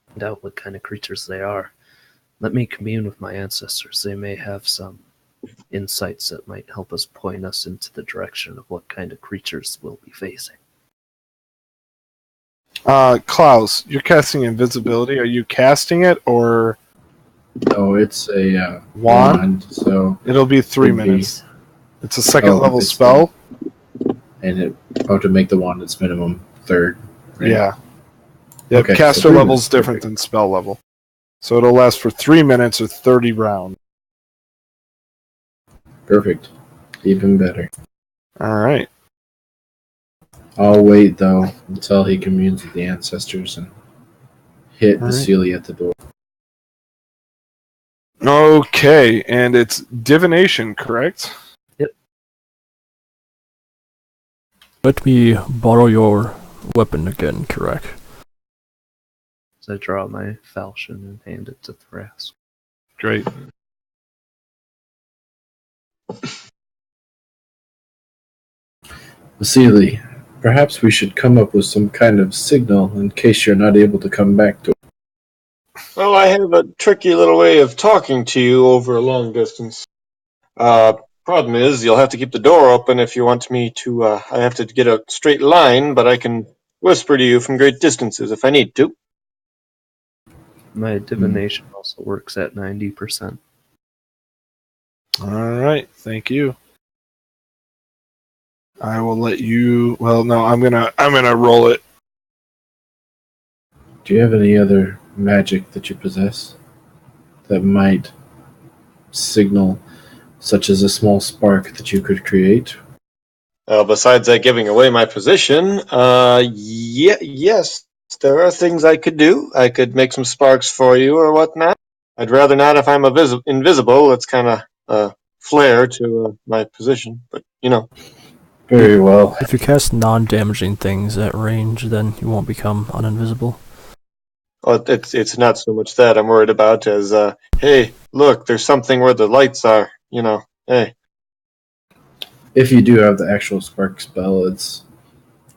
Find out what kind of creatures they are. Let me commune with my ancestors. They may have some insights that might help us point us into the direction of what kind of creatures we'll be facing. Klaus, you're casting invisibility. Are you casting it or No, it's a wand? so It'll be 3 It'd be- minutes. It's a second level it's spell. and to make the wand its minimum third. Right? Yeah. Yeah, Okay, so caster 3 level's minutes, different perfect. than spell level. So it'll last for 3 minutes or 30 rounds. Perfect. Even better. Alright. I'll wait though until he communes with the ancestors and hit All right. Vasily at the door. Okay, and it's divination, correct? Let me borrow your weapon again, correct? So I draw my falchion and hand it to Thrask. Great. Vasily, perhaps we should come up with some kind of signal in case you're not able to come back to. Well, I have a tricky little way of talking to you over a long distance. Problem is, you'll have to keep the door open if you want me to. I have to get a straight line, but I can whisper to you from great distances if I need to. My divination also works at 90%. Alright, thank you. I will let you I'm gonna roll it. Do you have any other magic that you possess that might signal, such as a small spark that you could create? Besides that giving away my position, yes, There are things I could do. I could make some sparks for you or whatnot. I'd rather not if I'm invisible. It's kind of a flare to my position, but Very well. If you cast non-damaging things at range, then you won't become uninvisible. well, it's not so much that I'm worried about as hey, look, there's something where the lights are. Hey. If you do have the actual spark spell, it's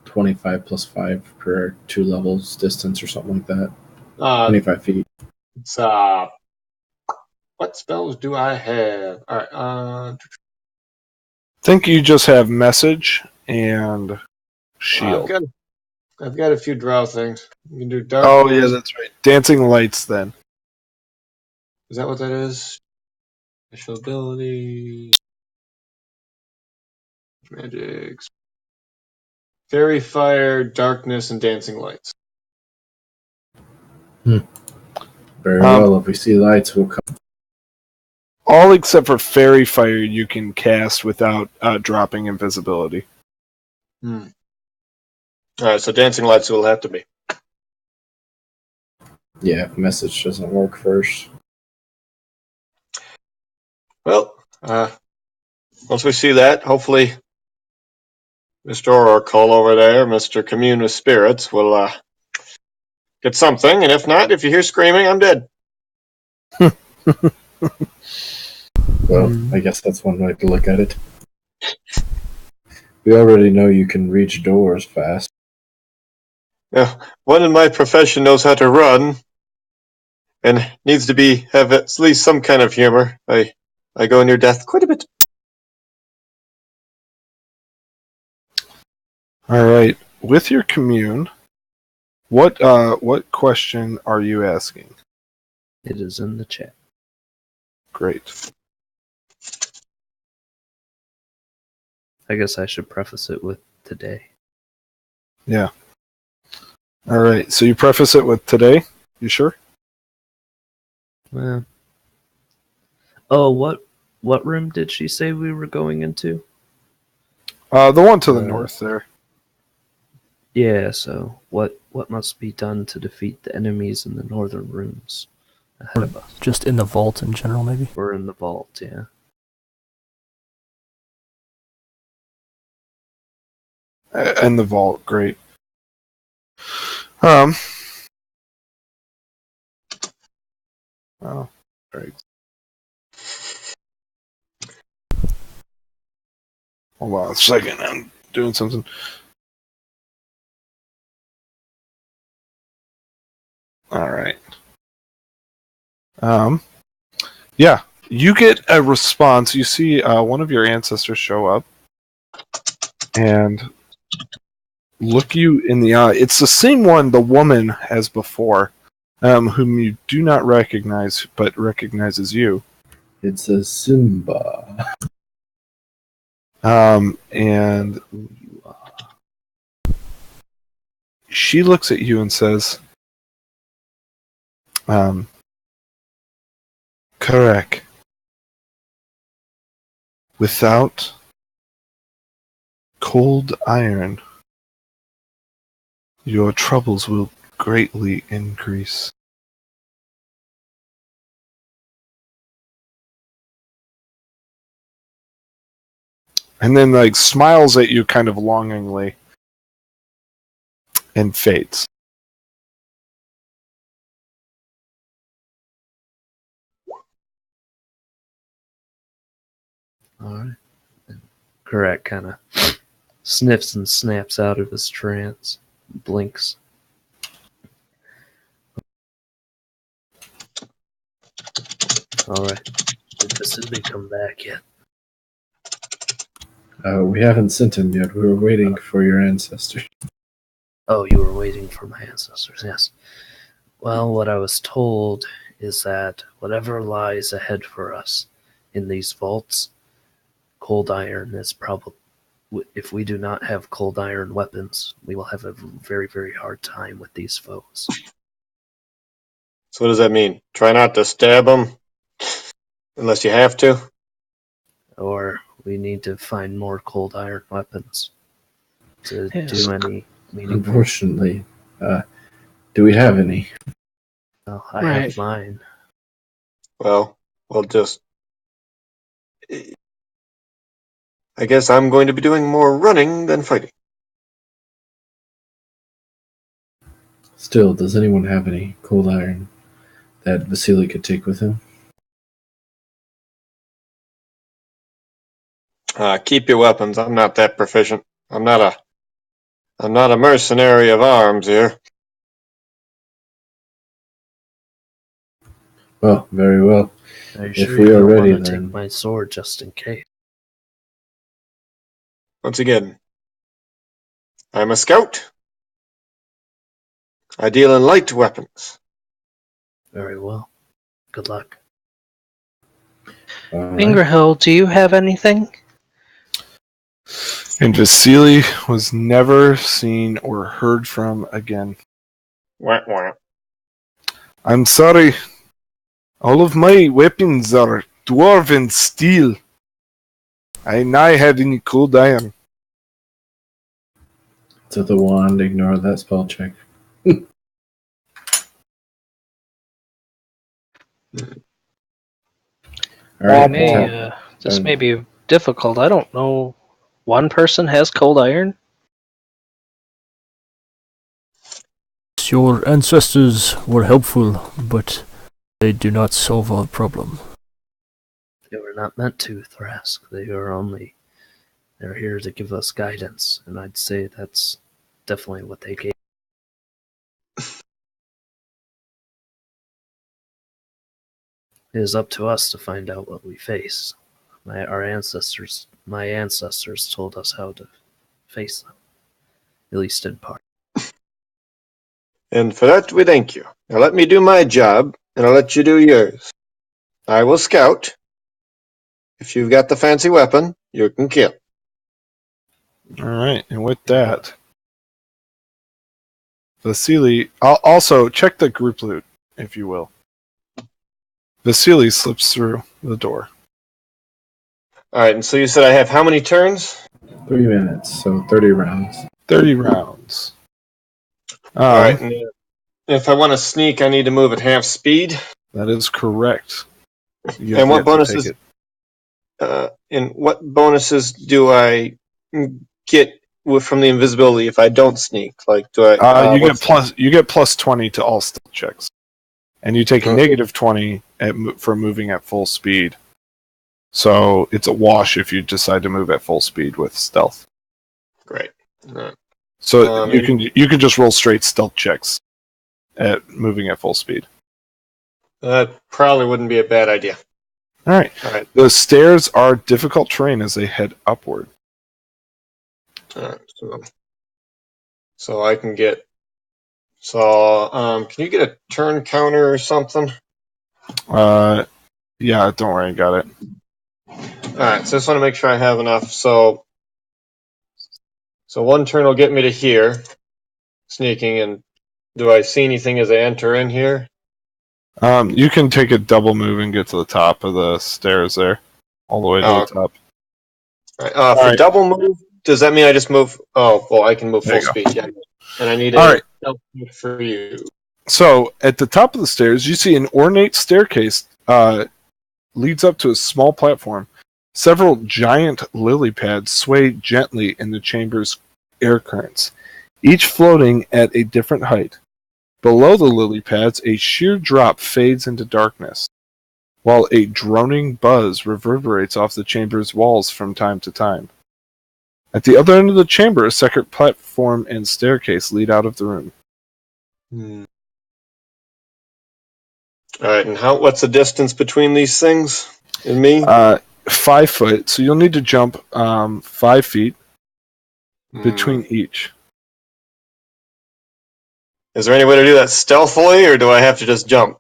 25 plus 5 per 2 levels distance or something like that. 25 feet. It's what spells do I have? All right. Think you just have message and shield. I've got a few draw things. You can do dark. Oh yeah, that's right. Dancing lights. Then Is that what that is? Special ability. Magics. Fairy fire, darkness, and dancing lights. Very well. If we see lights, we'll come. all except for fairy fire you can cast without dropping invisibility. All right, so dancing lights will have to be. Yeah, if message doesn't work first. Well, once we see that, hopefully Mr. Oracle over there, Mr. Commune with Spirits, will get something, and if not, if you hear screaming, I'm dead. Well, I guess that's one way to look at it. We already know you can reach doors fast. Yeah, one in my profession knows how to run, and needs to have at least some kind of humor. I go near death quite a bit. All right. With your commune, what question are you asking? It is in the chat. Great. I guess I should preface it with today. Yeah. All right. So you preface it with today? You sure? Well, oh, what room did she say we were going into? The one to the north there. Yeah, so what must be done to defeat the enemies in the northern rooms ahead of us? Just in the vault in general, maybe? We're in the vault, yeah. And the vault, great. Oh, great. Hold on a second, I'm doing something. All right. Yeah, you get a response. You see one of your ancestors show up and look you in the eye. It's the same one the woman has before, whom you do not recognize, but recognizes you. It's a Simba. And she looks at you and says, correct. Without cold iron, your troubles will greatly increase. And then, smiles at you kind of longingly and fades. Alright. Karak kind of sniffs and snaps out of his trance, blinks. Alright. Did Vasily come back yet? We haven't sent him yet. We were waiting for your ancestor. Oh, you were waiting for my ancestors, yes. Well, what I was told is that whatever lies ahead for us in these vaults, cold iron is probably... If we do not have cold iron weapons, we will have a very, very hard time with these foes. So what does that mean? Try not to stab them unless you have to? Or we need to find more cold iron weapons to Yes. do any meaningful... Unfortunately, Do we have any? Well, I Right. have mine. Well, we'll just. I guess I'm going to be doing more running than fighting. Still, does anyone have any cold iron that Vasily could take with him? Keep your weapons. I'm not that proficient. I'm not a mercenary of arms here. Well, very well. Are you If sure we you are don't ready, want to then. take my sword just in case? Once again, I'm a scout. I deal in light weapons. Very well. Good luck. All right. Ingrahill, do you have anything? And Vasily was never seen or heard from again. Wah, wah. I'm sorry. All of my weapons are dwarven steel. I never had any cold iron. To the wand, ignore that spell check. All right. This may be difficult. I don't know. One person has cold iron? Your ancestors were helpful, but they do not solve our problem. They were not meant to, Thrask. They're here to give us guidance, and I'd say that's definitely what they gave. It is up to us to find out what we face. My ancestors told us how to face them, at least in part. And for that, we thank you. Now let me do my job, and I'll let you do yours. I will scout. If you've got the fancy weapon, you can kill. All right, and with that, Vasily. Also, check the group loot, if you will. Vasily slips through the door. All right, and so you said I have how many turns? 3 minutes, so 30 rounds. 30 rounds. All right, and if I want to sneak, I need to move at half speed. That is correct. You And have what yet to bonuses? take it. And what bonuses do I get from the invisibility if I don't sneak? Like, do I? You get plus 20 to all stealth checks, and you take a negative 20 for moving at full speed. So it's a wash if you decide to move at full speed with stealth. Great. So you can just roll straight stealth checks at moving at full speed. That probably wouldn't be a bad idea. All right. All right. The stairs are difficult terrain as they head upward. All right. So I can get. So can you get a turn counter or something? Yeah, don't worry, I got it. All right. So I just want to make sure I have enough. So one turn will get me to here, sneaking. And do I see anything as I enter in here? You can take a double move and get to the top of the stairs there, all the way to the top. All right. For double move, does that mean I just move? Oh, well, I can move full speed. Yeah. And I need a for you. So at the top of the stairs, you see an ornate staircase leads up to a small platform. Several giant lily pads sway gently in the chamber's air currents, each floating at a different height. Below the lily pads, a sheer drop fades into darkness, while a droning buzz reverberates off the chamber's walls from time to time. At the other end of the chamber, a second platform and staircase lead out of the room. All right, and what's the distance between these things and me? 5 foot, so you'll need to jump 5 feet between each. Is there any way to do that stealthily, or do I have to just jump?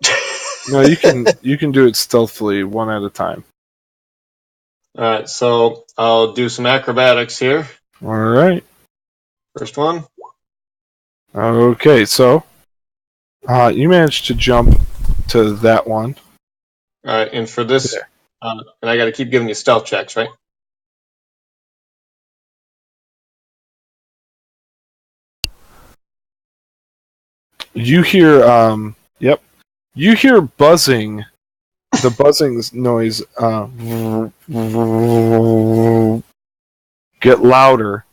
No, you can do it stealthily, one at a time. All right, so I'll do some acrobatics here. All right. First one. Okay, so you managed to jump to that one. All right, and for this, and I got to keep giving you stealth checks, right? You hear, yep. You hear buzzing. The buzzing noise get louder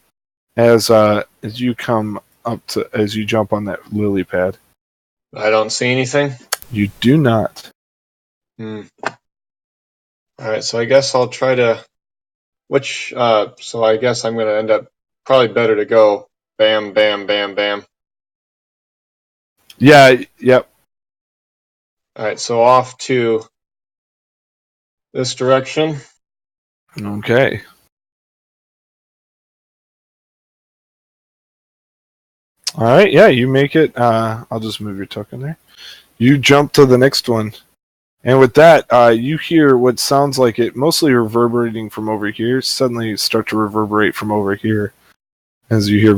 as you come up to as you jump on that lily pad. I don't see anything. You do not. Hmm. All right, so I guess I'll try to. So I guess I'm going to end up probably better to go. Bam, bam, bam, bam. Yeah. Yep. All right, so off to this direction. Okay. All right. Yeah, you make it. I'll just move your token there. You jump to the next one. And with that, you hear what sounds like it mostly reverberating from over here suddenly start to reverberate from over here as you hear.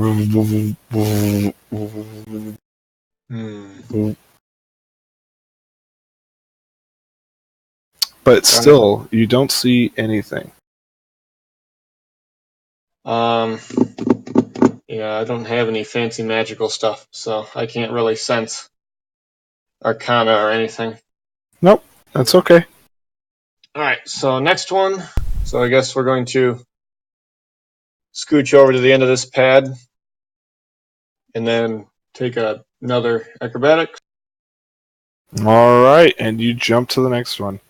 But still, you don't see anything. Yeah, I don't have any fancy magical stuff, so I can't really sense Arcana or anything. Nope, that's okay. All right, so next one. So I guess we're going to scooch over to the end of this pad and then take another acrobatic. All right, and you jump to the next one.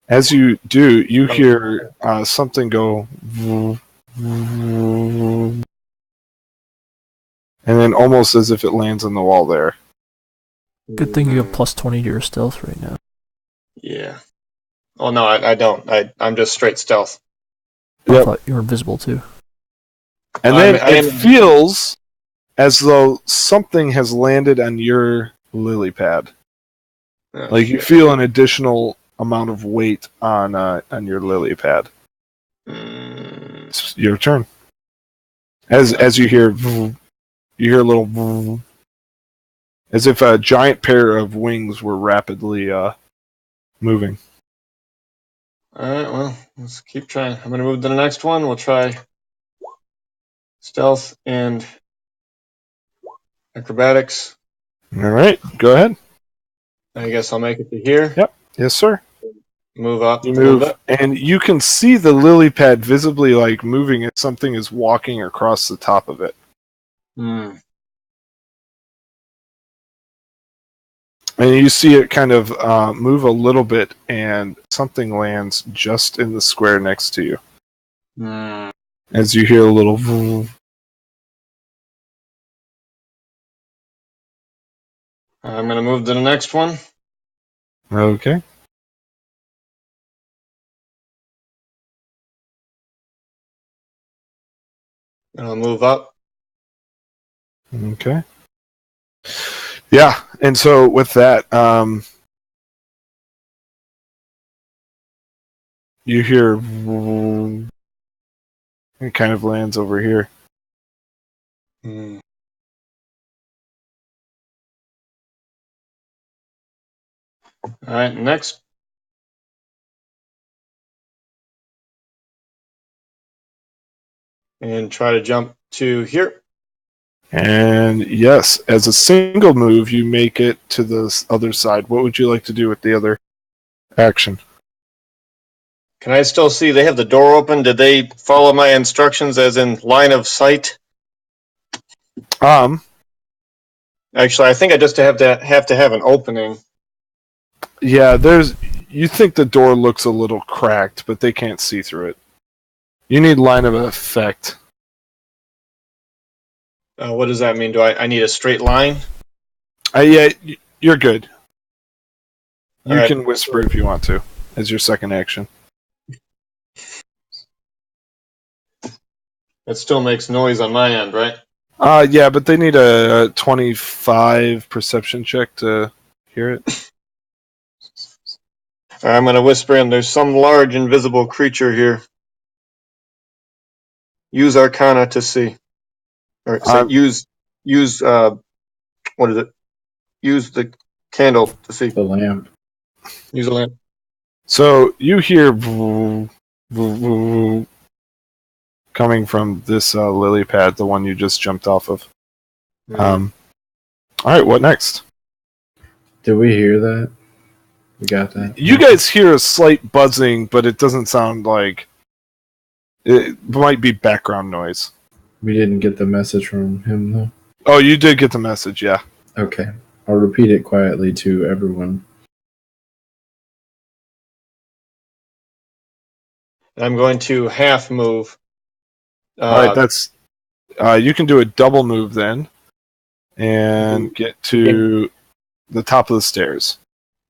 As you do, you hear something go, and then almost as if it lands on the wall there. Good thing you have plus 20 to your stealth right now. Yeah. Oh no, I don't. I'm just straight stealth. I thought you were invisible too. And then it feels as though something has landed on your lily pad. Oh, like you feel an additional amount of weight on your lily pad. It's your turn. As you hear a little as if a giant pair of wings were rapidly moving. All right, well, let's keep trying. I'm going to move to the next one. We'll try stealth and acrobatics. All right, go ahead. I guess I'll make it to here. Yep. Yes, sir. Move up You a little move, bit. and you can see the lily pad visibly like moving as something is walking across the top of it. Hmm. And you see it kind of move a little bit, and something lands just in the square next to you. Hmm. As you hear a little. I'm going to move to the next one. Okay. And I'll move up. Okay. Yeah, and so with that, you hear it kind of lands over here. Hmm. All right, next. And try to jump to here. And yes, as a single move, you make it to the other side. What would you like to do with the other action? Can I still see they have the door open? Did they follow my instructions as in line of sight? Actually, I think I just have to have an opening. Yeah, you think the door looks a little cracked, but they can't see through it. You need line of effect. What does that mean? Do I need a straight line? Yeah, you're good. You right. can whisper if you want to, as your second action. It still makes noise on my end, right? Yeah, but they need a 25 perception check to hear it. All right, I'm going to whisper in. There's some large invisible creature here. Use Arcana to see. Or say use what is it? Use the candle to see. The lamp. Use a lamp. So you hear coming from this lily pad, the one you just jumped off of. All right, what next? Did we hear that? We got that? You guys hear a slight buzzing, but it doesn't sound like... It might be background noise. We didn't get the message from him, though. Oh, you did get the message, yeah. Okay. I'll repeat it quietly to everyone. I'm going to half move. All right, that's... you can do a double move then, and get to the top of the stairs.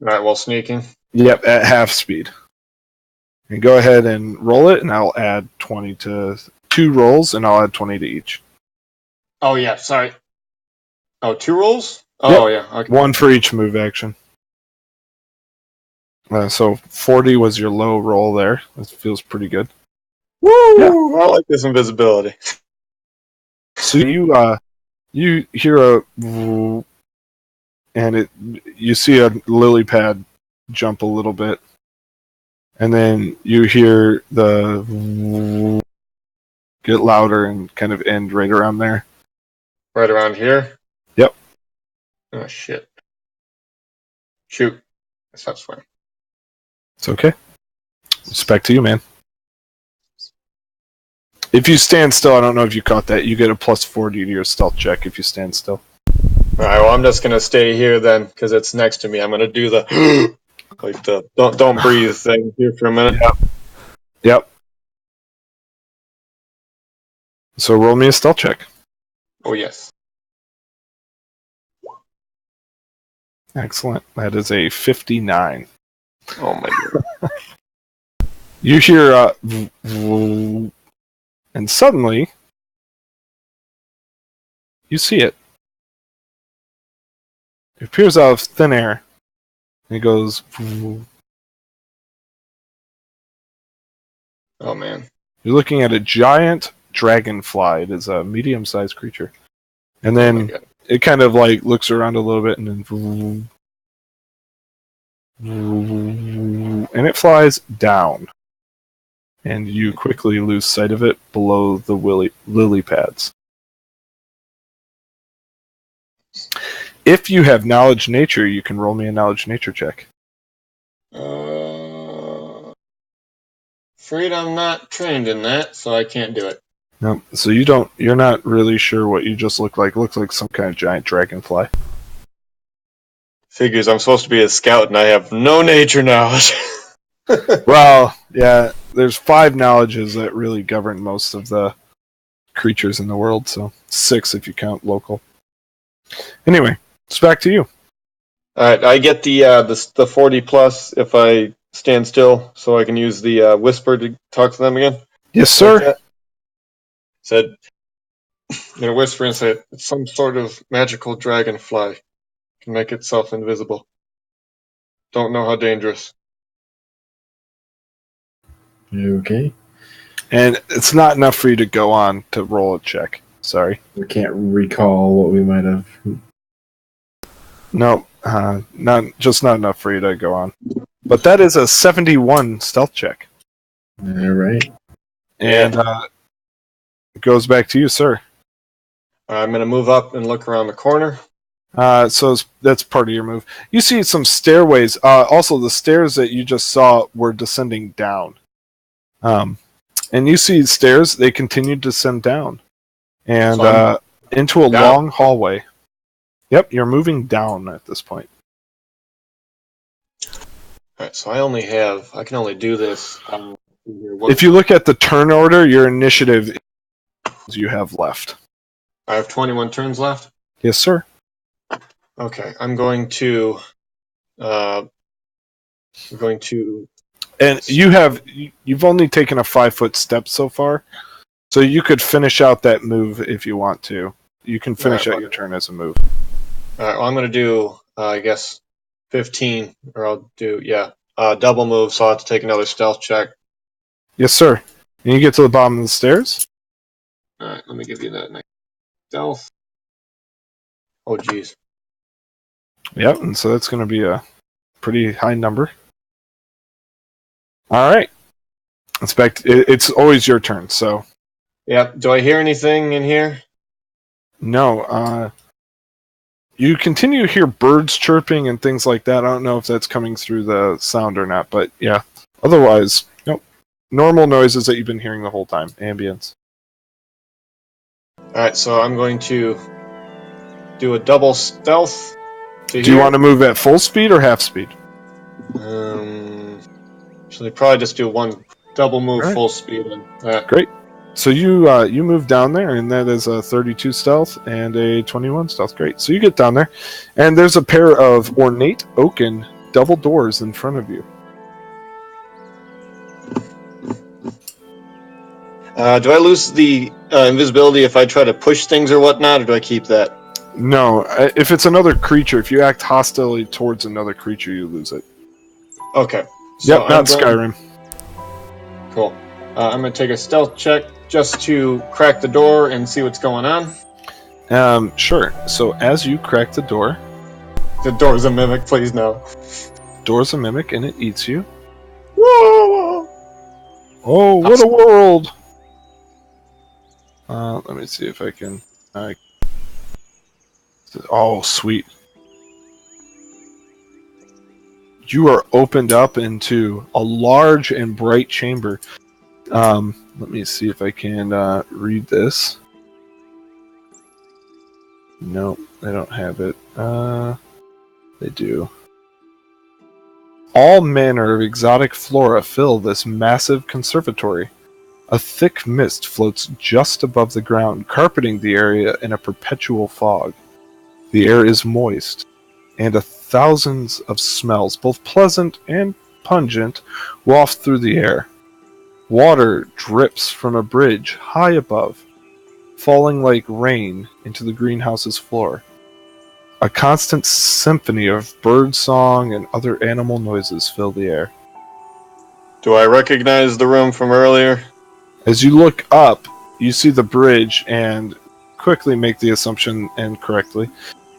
All right, while sneaking. Yep, at half speed. And go ahead and roll it, and I'll add 20 to... 2 rolls, and I'll add 20 to each. Oh, yeah, sorry. Oh, 2 rolls? Oh, Yep. yeah. Okay. 1 for each move action. So 40 was your low roll there. That feels pretty good. Woo! Yeah. I like this invisibility. So you hear a... And you see a lily pad jump a little bit. And then you hear the... get louder and kind of end right around there. Right around here? Yep. Oh, shit. Shoot. I stopped swearing. It's okay. It's back to you, man. If you stand still, I don't know if you caught that, you get a plus 40 to your stealth check if you stand still. Alright, well, I'm just gonna stay here then, because it's next to me. I'm gonna do the... like the don't breathe thing here for a minute. Yep. So roll me a stealth check. Oh, yes. Excellent. That is a 59. Oh, my God. You hear and suddenly you see it. It appears out of thin air. And it goes... Oh, man. You're looking at a giant dragonfly. It is a medium-sized creature. And Oh, my then God. it kind of like looks around a little bit and then... And it flies down. And you quickly lose sight of it below the lily pads. If you have knowledge nature, you can roll me a knowledge nature check. Afraid I'm not trained in that, so I can't do it. No, so you're not really sure what you just look like. It looks like some kind of giant dragonfly. Figures I'm supposed to be a scout and I have no nature knowledge. Well, yeah, there's 5 knowledges that really govern most of the creatures in the world, so 6 if you count local. Anyway, it's back to you. Alright, I get the 40 plus if I stand still, so I can use the whisper to talk to them again. Yes, sir. Like said, I'm gonna whisper and say, it's some sort of magical dragonfly. Can make itself invisible. Don't know how dangerous. Okay. And it's not enough for you to go on to roll a check. Sorry. We can't recall what we might have. No, not enough for you to go on. But that is a 71 stealth check. All right. And it goes back to you, sir. I'm gonna move up and look around the corner. So that's part of your move. You see some stairways. Also, the stairs that you just saw were descending down. And you see stairs, they continue to descend down. And So into a down. long hallway. Yep, you're moving down at this point. Alright, so I can only do this. If you look at the turn order, your initiative you have left. I have 21 turns left. Yes, sir. Okay, I'm going to. And you've only taken a 5-foot step so far, so you could finish out that move if you want to. You can finish out your turn as a move. Alright, well, I'm going to do, I guess, 15, or I'll do, double move, so I'll have to take another stealth check. Yes, sir. And you get to the bottom of the stairs. Alright, let me give you that next stealth. Oh, jeez. Yep, and so that's going to be a pretty high number. All right. It's always your turn, so. Yep, do I hear anything in here? No. You continue to hear birds chirping and things like that. I don't know if that's coming through the sound or not, but yeah. Otherwise, nope. Normal noises that you've been hearing the whole time. Ambience. Alright, so I'm going to do a double stealth to Do you want to move at full speed or half speed? Actually, probably just do one double move Alright. full speed. And that. Great. So you move down there, and that is a 32 stealth and a 21 stealth. Great. So you get down there, and there's a pair of ornate oaken double doors in front of you. Do I lose the invisibility if I try to push things or whatnot, or do I keep that? No, if it's another creature, if you act hostilely towards another creature, you lose it. Okay. So Yep, not Skyrim. Cool. I'm going to take a stealth check just to crack the door and see what's going on. Sure. So as you crack the door... The door's a mimic, please no. Door's a mimic, and it eats you. Whoa! Oh, what a world! Let me see if I can... Oh, sweet. You are opened up into a large and bright chamber. Let me see if I can read this. Nope, they don't have it. They do. All manner of exotic flora fill this massive conservatory. A thick mist floats just above the ground, carpeting the area in a perpetual fog. The air is moist, and thousands of smells, both pleasant and pungent, waft through the air. Water drips from a bridge high above, falling like rain into the greenhouse's floor. A constant symphony of bird song and other animal noises fill the air. Do I recognize the room from earlier? As you look up, you see the bridge and quickly make the assumption, and correctly,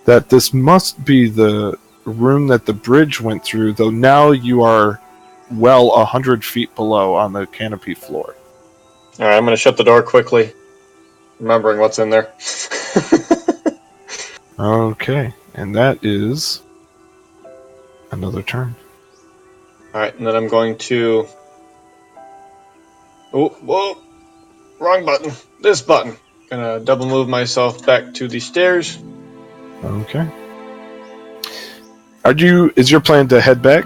that this must be the room that the bridge went through, though now you are well 100 feet below on the canopy floor. Alright, I'm going to shut the door quickly, remembering what's in there. Okay, and that is another turn. Alright, and then I'm going to... Oh, whoa! Wrong button. This button. Gonna double move myself back to the stairs. Okay. Is your plan to head back?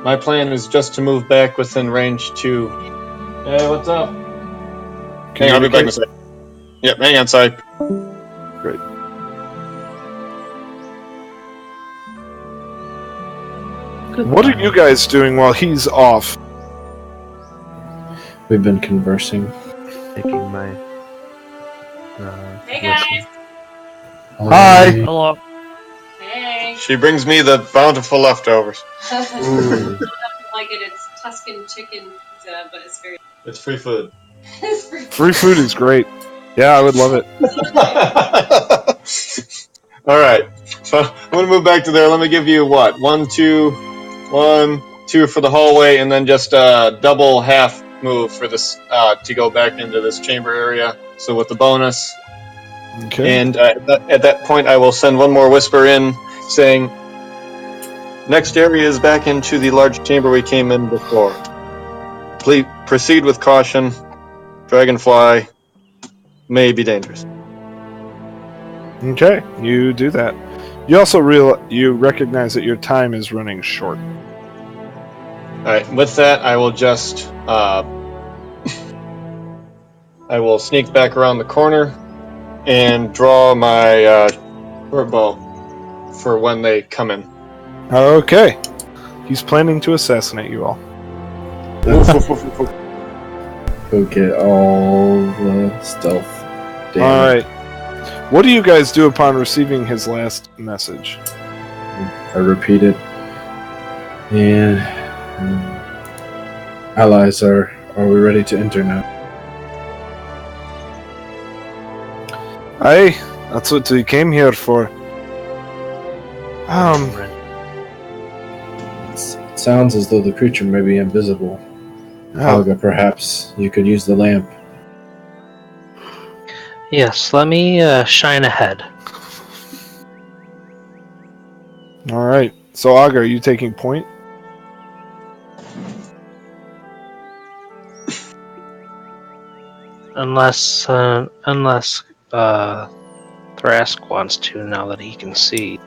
My plan is just to move back within range to... Hey, what's up? Hang on, I'll be back in a sec. Yep, hang on, sorry. Great. What are you guys doing while he's off? We've been conversing. Taking my. Hey guys! Hi. Hello. Hey! She brings me the bountiful leftovers. Nothing like it. It's Tuscan chicken pizza, but it's very. It's free food. It's free. Free food is great. Yeah, I would love it. Alright, so I'm gonna move back to there. Let me give you what? 1, 2 for the hallway, and then just a double half move for this to go back into this chamber area. So with the bonus. Okay. And at that point, I will send one more whisper in, saying, "Next area is back into the large chamber we came in before. Please proceed with caution. Dragonfly may be dangerous." Okay, you do that. You also you recognize that your time is running short. Alright, with that, I will just, I will sneak back around the corner and draw my short bow for when they come in. Okay. He's planning to assassinate you all. Go get all the stealth. Damn. Alright. What do you guys do upon receiving his last message? I repeat it. And allies, are we ready to enter now? Aye, that's what we came here for. It sounds as though the creature may be invisible. Helga, perhaps you could use the lamp. Yes, let me shine ahead. All right. So, Aga, are you taking point? Unless Thrask wants to now that he can see.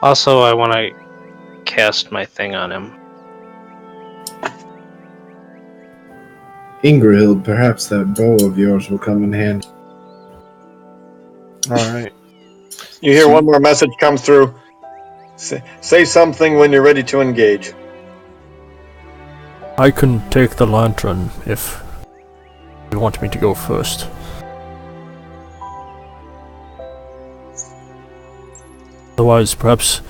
Also, I want to cast my thing on him. Ingrid, perhaps that bow of yours will come in handy. All right. You hear one more message come through. Say something when you're ready to engage. I can take the lantern if you want me to go first. Otherwise, perhaps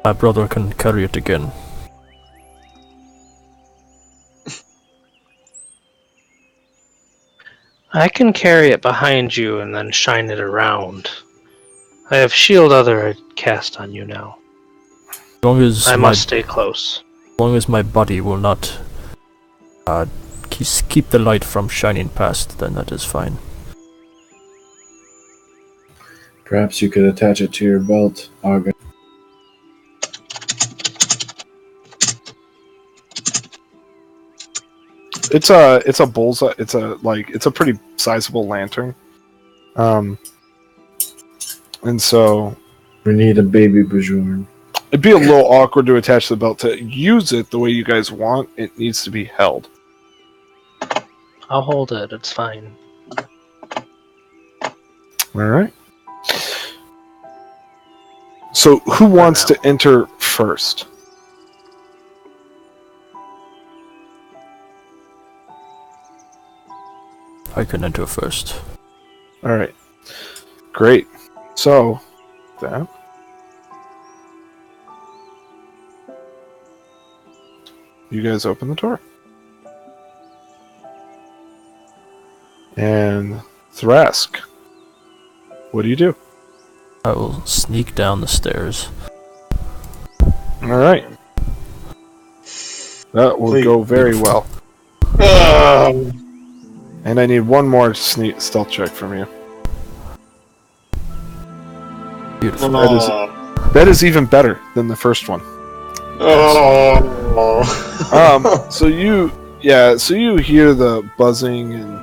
my brother can carry it again. I can carry it behind you and then shine it around. I have shield other cast on you now. As long as I must stay close. As long as my body will not keep the light from shining past, then that is fine. Perhaps you could attach it to your belt, Aga. It's a bullseye. It's a pretty sizable lantern. And so We need a baby Bajorn. it'd be a little awkward to attach the belt to use it the way you guys want. It needs to be held. I'll hold it, it's fine. All right. So who wants to enter first? I can enter first. All right. Great. So that you guys open the door. And Thrask, what do you do? I will sneak down the stairs. All right. That will go very well. And I need one more stealth check from you. Beautiful. That is even better than the first one. So you hear the buzzing and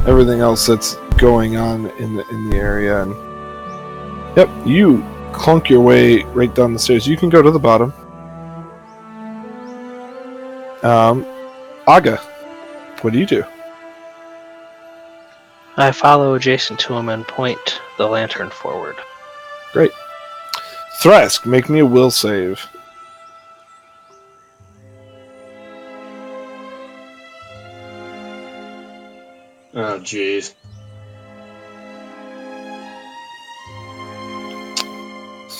everything else that's going on in the area, and yep, you clunk your way right down the stairs. You can go to the bottom. Aga, what do you do? I follow adjacent to him and point the lantern forward. Great. Thrask, make me a will save. Oh, jeez.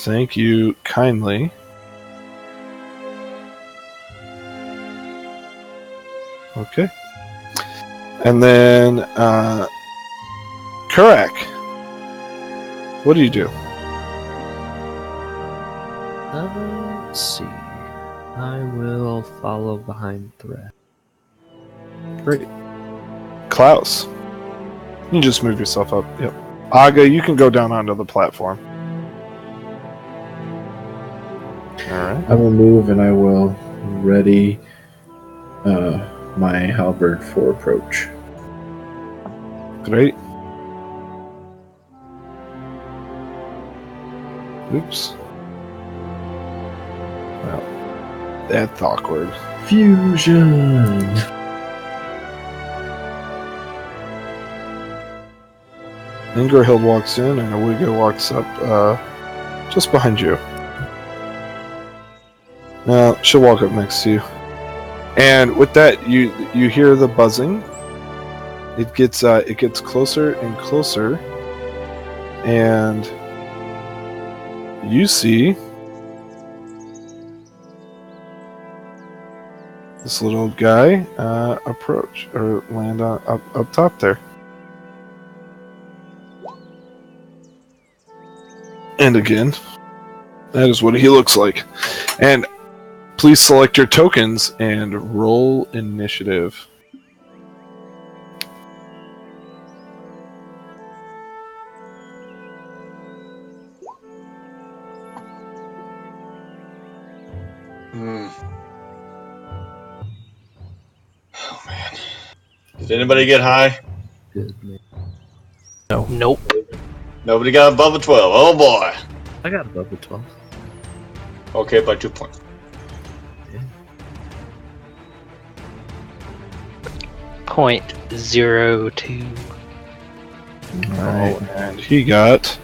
Thank you kindly. Okay. And then, Kurak, what do you do? Let's see. I will follow behind Threat. Great. Klaus, you can just move yourself up. Yep. Aga, you can go down onto the platform. Alright. I will move and I will ready my halberd for approach. Great. Oops. Well, that's awkward. Fusion! Ingerhild walks in and Awiga walks up just behind you. Now, she'll walk up next to you. And with that, you hear the buzzing. It gets closer and closer. And you see this little guy approach or land up top there. And again, that is what he looks like. And please select your tokens and roll initiative. Oh man. Did anybody get high? Good man. Nope. Nobody got above a 12. Oh boy. I got above the 12. Okay, by 2 points. .02. Oh, and he got.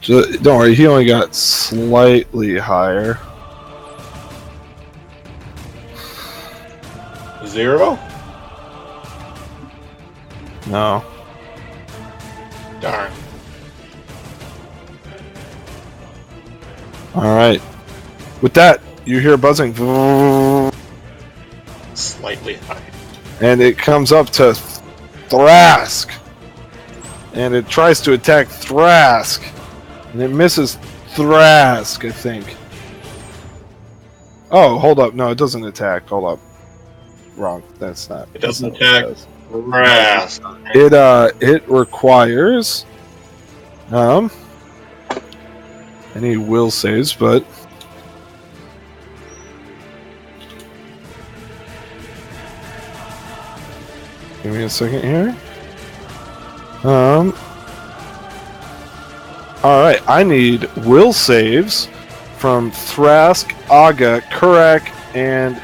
Don't worry, he only got slightly higher. 0? No. Darn. Alright. With that, you hear buzzing. Slightly high. And it comes up to Thrask. And it tries to attack Thrask. And it misses Thrask, I think. Oh, hold up. No, it doesn't attack. Hold up. Wrong. That's not. It doesn't that's not attack. what it Brass. it requires any will saves, but give me a second here. Alright, I need will saves from Thrask, Aga, Kurak, and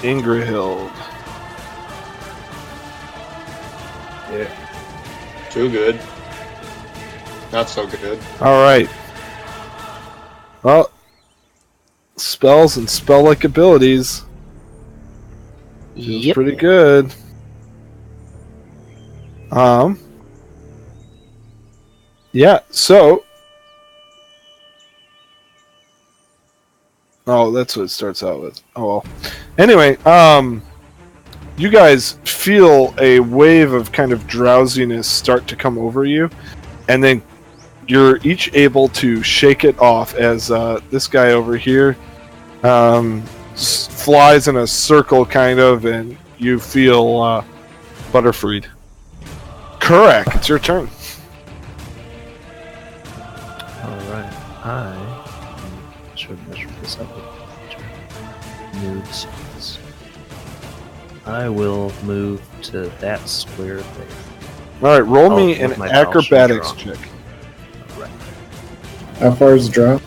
Ingrahild. Too good. Not so good. Alright. Well, spells and spell-like abilities. Feels Yep. pretty good. Yeah, so. Oh, that's what it starts out with. Oh well. Anyway, you guys feel a wave of kind of drowsiness start to come over you, and then you're each able to shake it off as this guy over here flies in a circle, kind of, and you feel butterfreed. Correct. It's your turn. Alright. I should measure this up. Moves. I will move to that square there. All right, roll Oh, me with an my Falchion acrobatics draw. check. How far is the drop?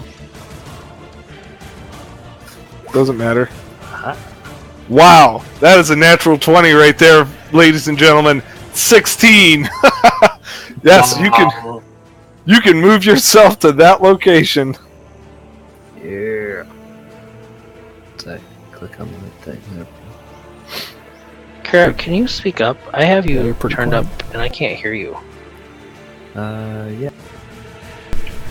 Doesn't matter. Aha. Wow, that is a natural 20 right there, ladies and gentlemen. 16. Yes, you can move yourself to that location. Yeah. So I click on the thing there. Kurt, can you speak up? I have Yeah, you you're pretty turned quiet. up and I can't hear you. Yeah.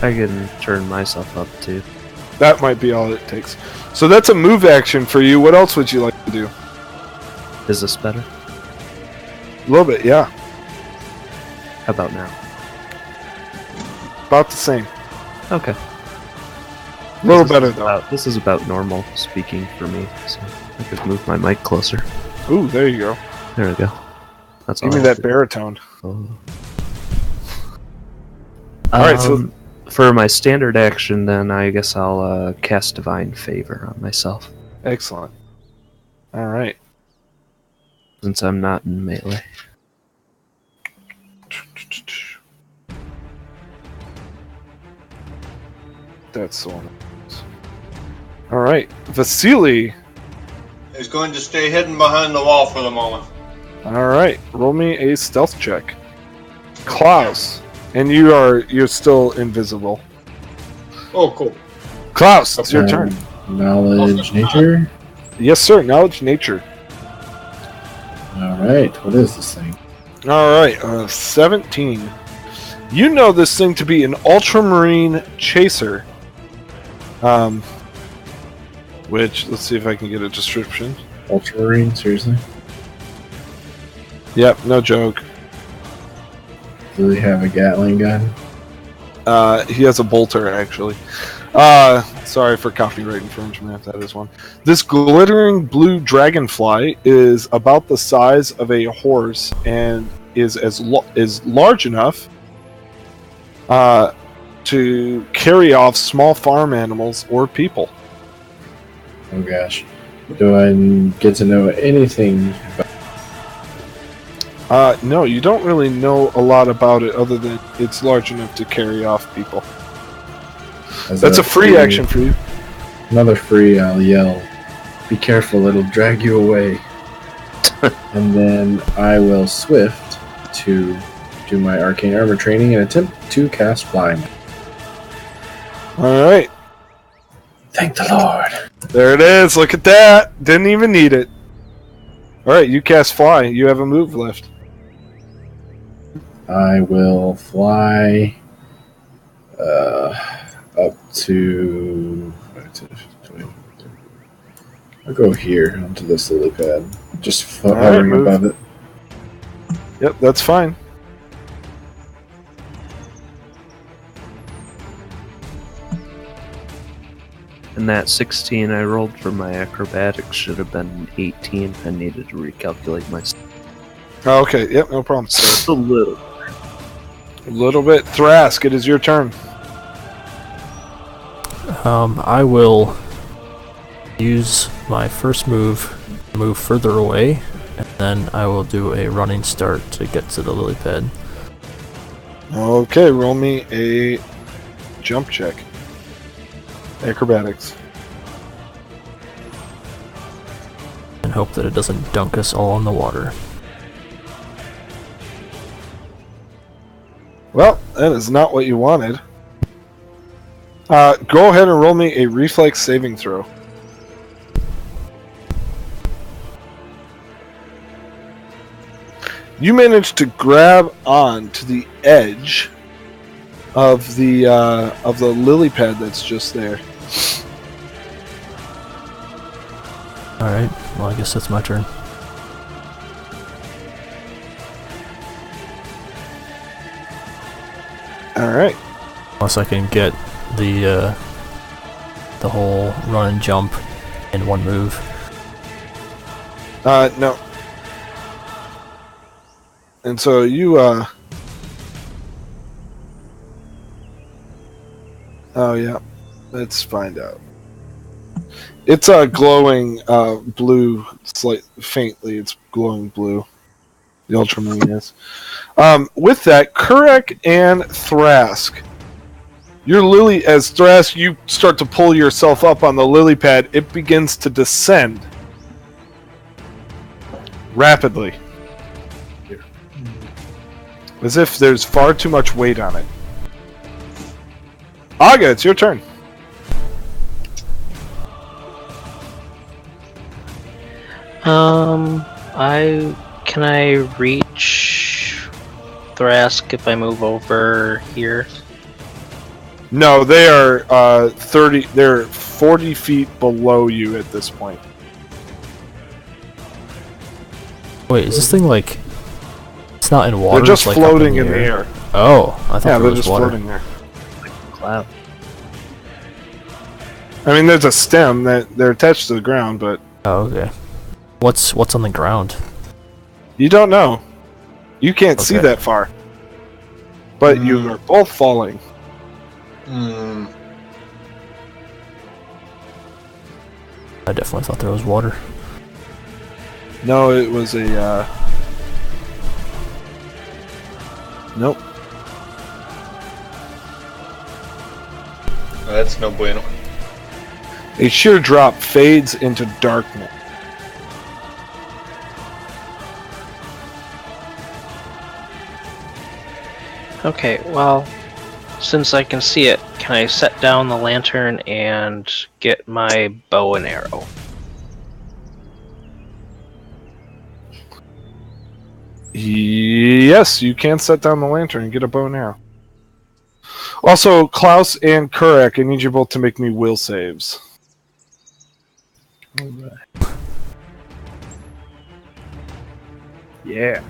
I can turn myself up too. That might be all it takes. So that's a move action for you. What else would you like to do? Is this better? A little bit, yeah. How about now? About the same. Okay. A little This is better, though. This is about normal speaking for me, so I could move my mic closer. Ooh, there you go. There we go. That's all. Give me I have that to do. baritone. Oh. Alright, so- for my standard action, then I guess I'll cast Divine Favor on myself, Excellent. All right. since I'm not in melee. That's the one. All right, Vasily. He's going to stay hidden behind the wall for the moment. All right, roll me a stealth check. Klaus, and you're still invisible. Oh, cool. Klaus, it's your turn. Knowledge, nature. Yes, sir. Knowledge, nature. All right. What is this thing? All right, 17. You know this thing to be an ultramarine chaser. Which, let's see if I can get a description. Ultramarine? Seriously? Yep, no joke. Do they have a Gatling gun? He has a bolter, actually. Sorry for copyright infringement, that is one. This glittering blue dragonfly is about the size of a horse and is large enough to carry off small farm animals or people. Oh gosh. Do I get to know anything about No, you don't really know a lot about it other than it's large enough to carry off people. That's a free action for you. Another free, I'll yell, "Be careful, it'll drag you away." And then I will swift to do my arcane armor training and attempt to cast flying. Alright. Thank the Lord. There it is. Look at that. Didn't even need it. Alright, you cast fly. You have a move left. I will fly up to. I'll go here onto this lily pad. Just hovering move. above it. Yep, that's fine. And that 16 I rolled for my acrobatics should have been 18. I needed to recalculate my. Oh, okay, yep, no problem. Just a little. A little bit. Thrask, it is your turn. I will use my first move further away, and then I will do a running start to get to the lily pad. Okay, roll me a jump check. Acrobatics. And hope that it doesn't dunk us all in the water. Well, that is not what you wanted. Go ahead and roll me a reflex saving throw. You managed to grab on to the edge of the lily pad that's just there. Alright, well I guess that's my turn. Alright. Unless I can get the whole run and jump in one move. No. And so you, oh yeah. Let's find out. It's glowing blue, faintly. It's glowing blue. The ultramarine is. With that, Kurek and Thrask. As Thrask, you start to pull yourself up on the lily pad, it begins to descend. Rapidly. As if there's far too much weight on it. Aga, it's your turn. Can I reach Thrask if I move over here? No, they are 30. They're 40 feet below you at this point. Wait, is this thing like? It's not in water. They're just it's like floating in the air. Oh, I thought Yeah, it they're was just water. floating there. Cloud. I mean, there's a stem that they're attached to the ground, but Oh, okay. What's on the ground? you don't know. You can't see Okay. that far. But you are both falling. I definitely thought there was water. No, it was a. Nope. That's no bueno. A sheer drop fades into darkness. Okay, well, since I can see it, can I set down the lantern and get my bow and arrow? Yes, you can set down the lantern and get a bow and arrow. Also, Klaus and Kurek, I need you both to make me will saves. Yeah.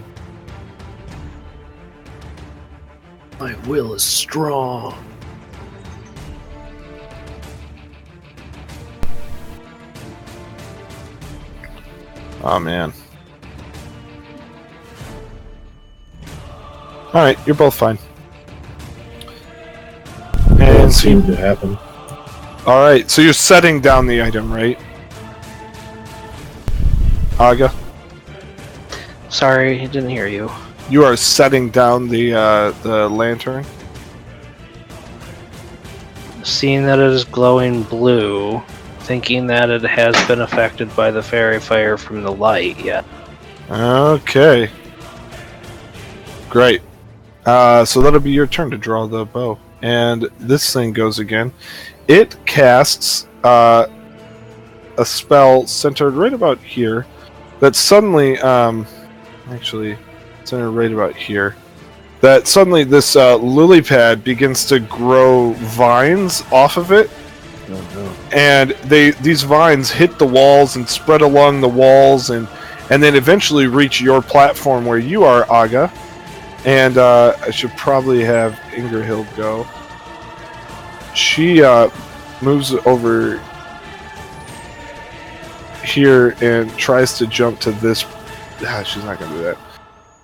My will is strong. Oh, man. Alright, you're both fine. That And seemed to happen. alright, so you're setting down the item, right? Aga? Sorry, I didn't hear you. You are setting down the lantern. Seeing that it is glowing blue, thinking that it has been affected by the fairy fire from the light yet. Okay. Great. So that'll be your turn to draw the bow. And this thing goes again. It casts a spell centered right about here that suddenly, actually, centered right about here, that suddenly this lily pad begins to grow vines off of it. Oh no. And these vines hit the walls and spread along the walls and then eventually reach your platform where you are, Aga. And I should probably have Ingerhild go. She moves over here and tries to jump to this. She's not going to do that.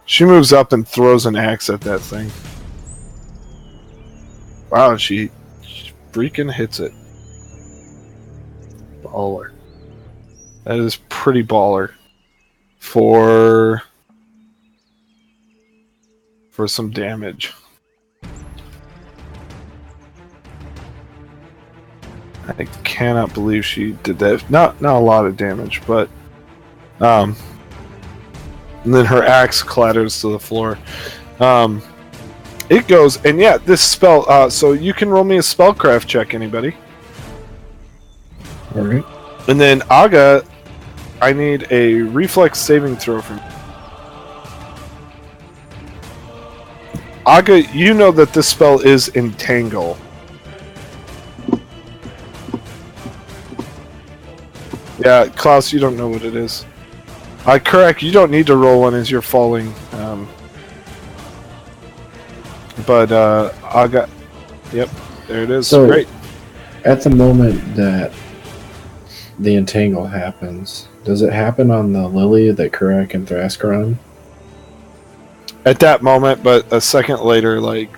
She moves up and throws an axe at that thing. Wow, she freaking hits it. Baller. That is pretty baller. For some damage. I cannot believe she did that. Not a lot of damage, but and then her axe clatters to the floor. It goes, and yeah, this spell. So you can roll me a spellcraft check, anybody. All right. And then Aga, I need a reflex saving throw from you. Aga, you know that this spell is Entangle. Yeah, Klaus, you don't know what it is. Correct, you don't need to roll one as you're falling. But Aga, yep, there it is. So, great. At the moment that the entangle happens, does it happen on the lily that Kurak and Thrask are on? At that moment, but a second later, like,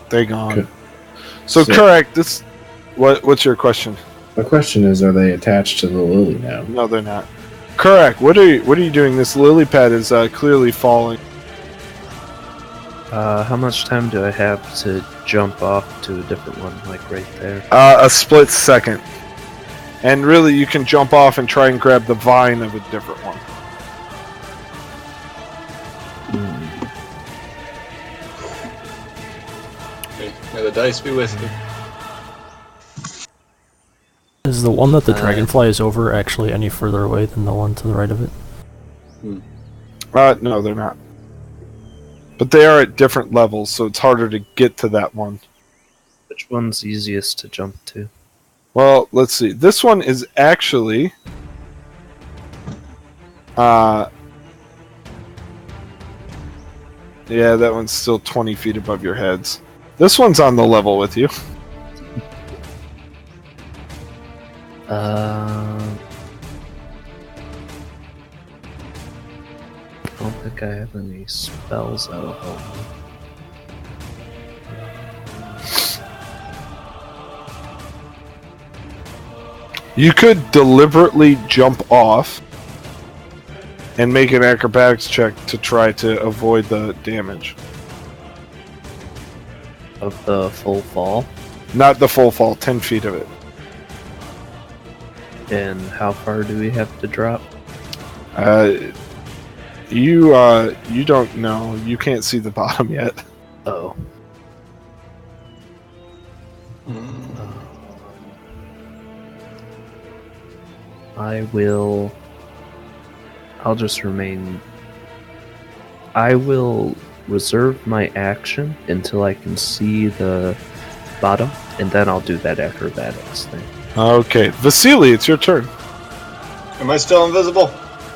they're gone. Okay. So correct. This, what's your question? The question is, are they attached to the lily now? No, they're not. Correct. What are you doing? This lily pad is clearly falling. How much time do I have to jump off to a different one, like right there? A split second. And really, you can jump off and try and grab the vine of a different one. Okay, may the dice be with you. Is the one that the dragonfly is over actually any further away than the one to the right of it? No, they're not. But they are at different levels, so it's harder to get to that one. Which one's easiest to jump to? Well, let's see. This one is actually... yeah, that one's still 20 feet above your heads. This one's on the level with you. I don't think I have any spells that'll help me. You could deliberately jump off and make an acrobatics check to try to avoid the damage. Of the full fall? Not the full fall, 10 feet of it. And how far do we have to drop? You don't know. You can't see the bottom yet. Oh. I'll just remain... I will reserve my action until I can see the bottom, and then I'll do that acrobatics thing. Okay. Vasily, it's your turn. Am I still invisible?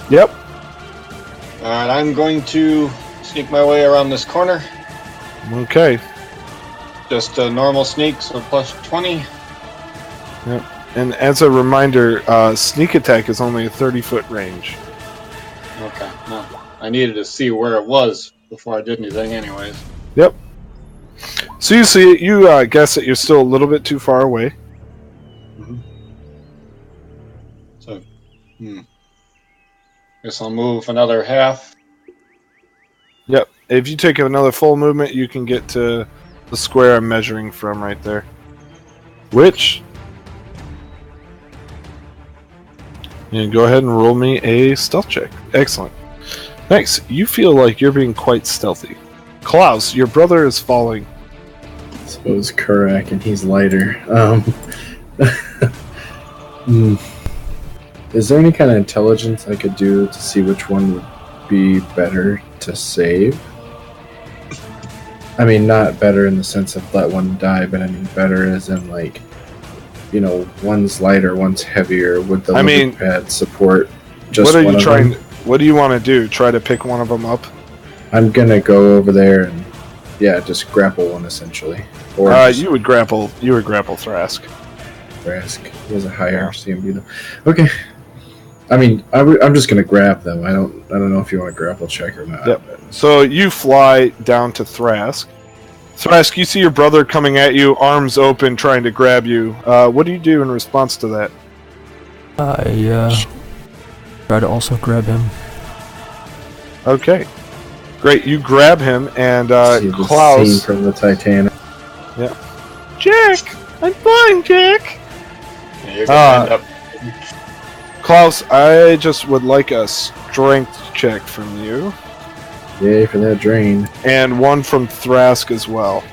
Yep. Alright, I'm going to sneak my way around this corner. Okay. Just a normal sneak, so plus 20. Yep. And as a reminder, sneak attack is only a 30-foot range. Okay, no. I needed to see where it was before I did anything anyways. Yep. So you see it, you guess that you're still a little bit too far away. So, Guess I'll move another half. Yep. If you take another full movement, you can get to the square I'm measuring from right there. Which... And go ahead and roll me a stealth check. Excellent. Thanks. You feel like you're being quite stealthy. Klaus, your brother is falling. So is Kurak, and he's lighter. Is there any kind of intelligence I could do to see which one would be better to save? I mean, not better in the sense of let one die, but I mean better as in like, you know, one's lighter, one's heavier. Would the lily pad support just what are one you of trying? them? What do you want to do? Try to pick one of them up? I'm gonna go over there and just grapple one essentially. Or you would grapple. You would grapple Thrask. Thrask. He has a higher CMB though. Okay. I mean, I'm just gonna grab them. I don't know if you want a grapple check or not. Yep. So you fly down to Thrask. Thrask, you see your brother coming at you, arms open, trying to grab you. What do you do in response to that? I try to also grab him. Okay. Great. You grab him, and See the Klaus... scene from the Titanic. Yeah. Jack! I'm fine, Jack! Yeah, you're gonna end up. Klaus, I just would like a strength check from you. Yay for that drain. And one from Thrask as well.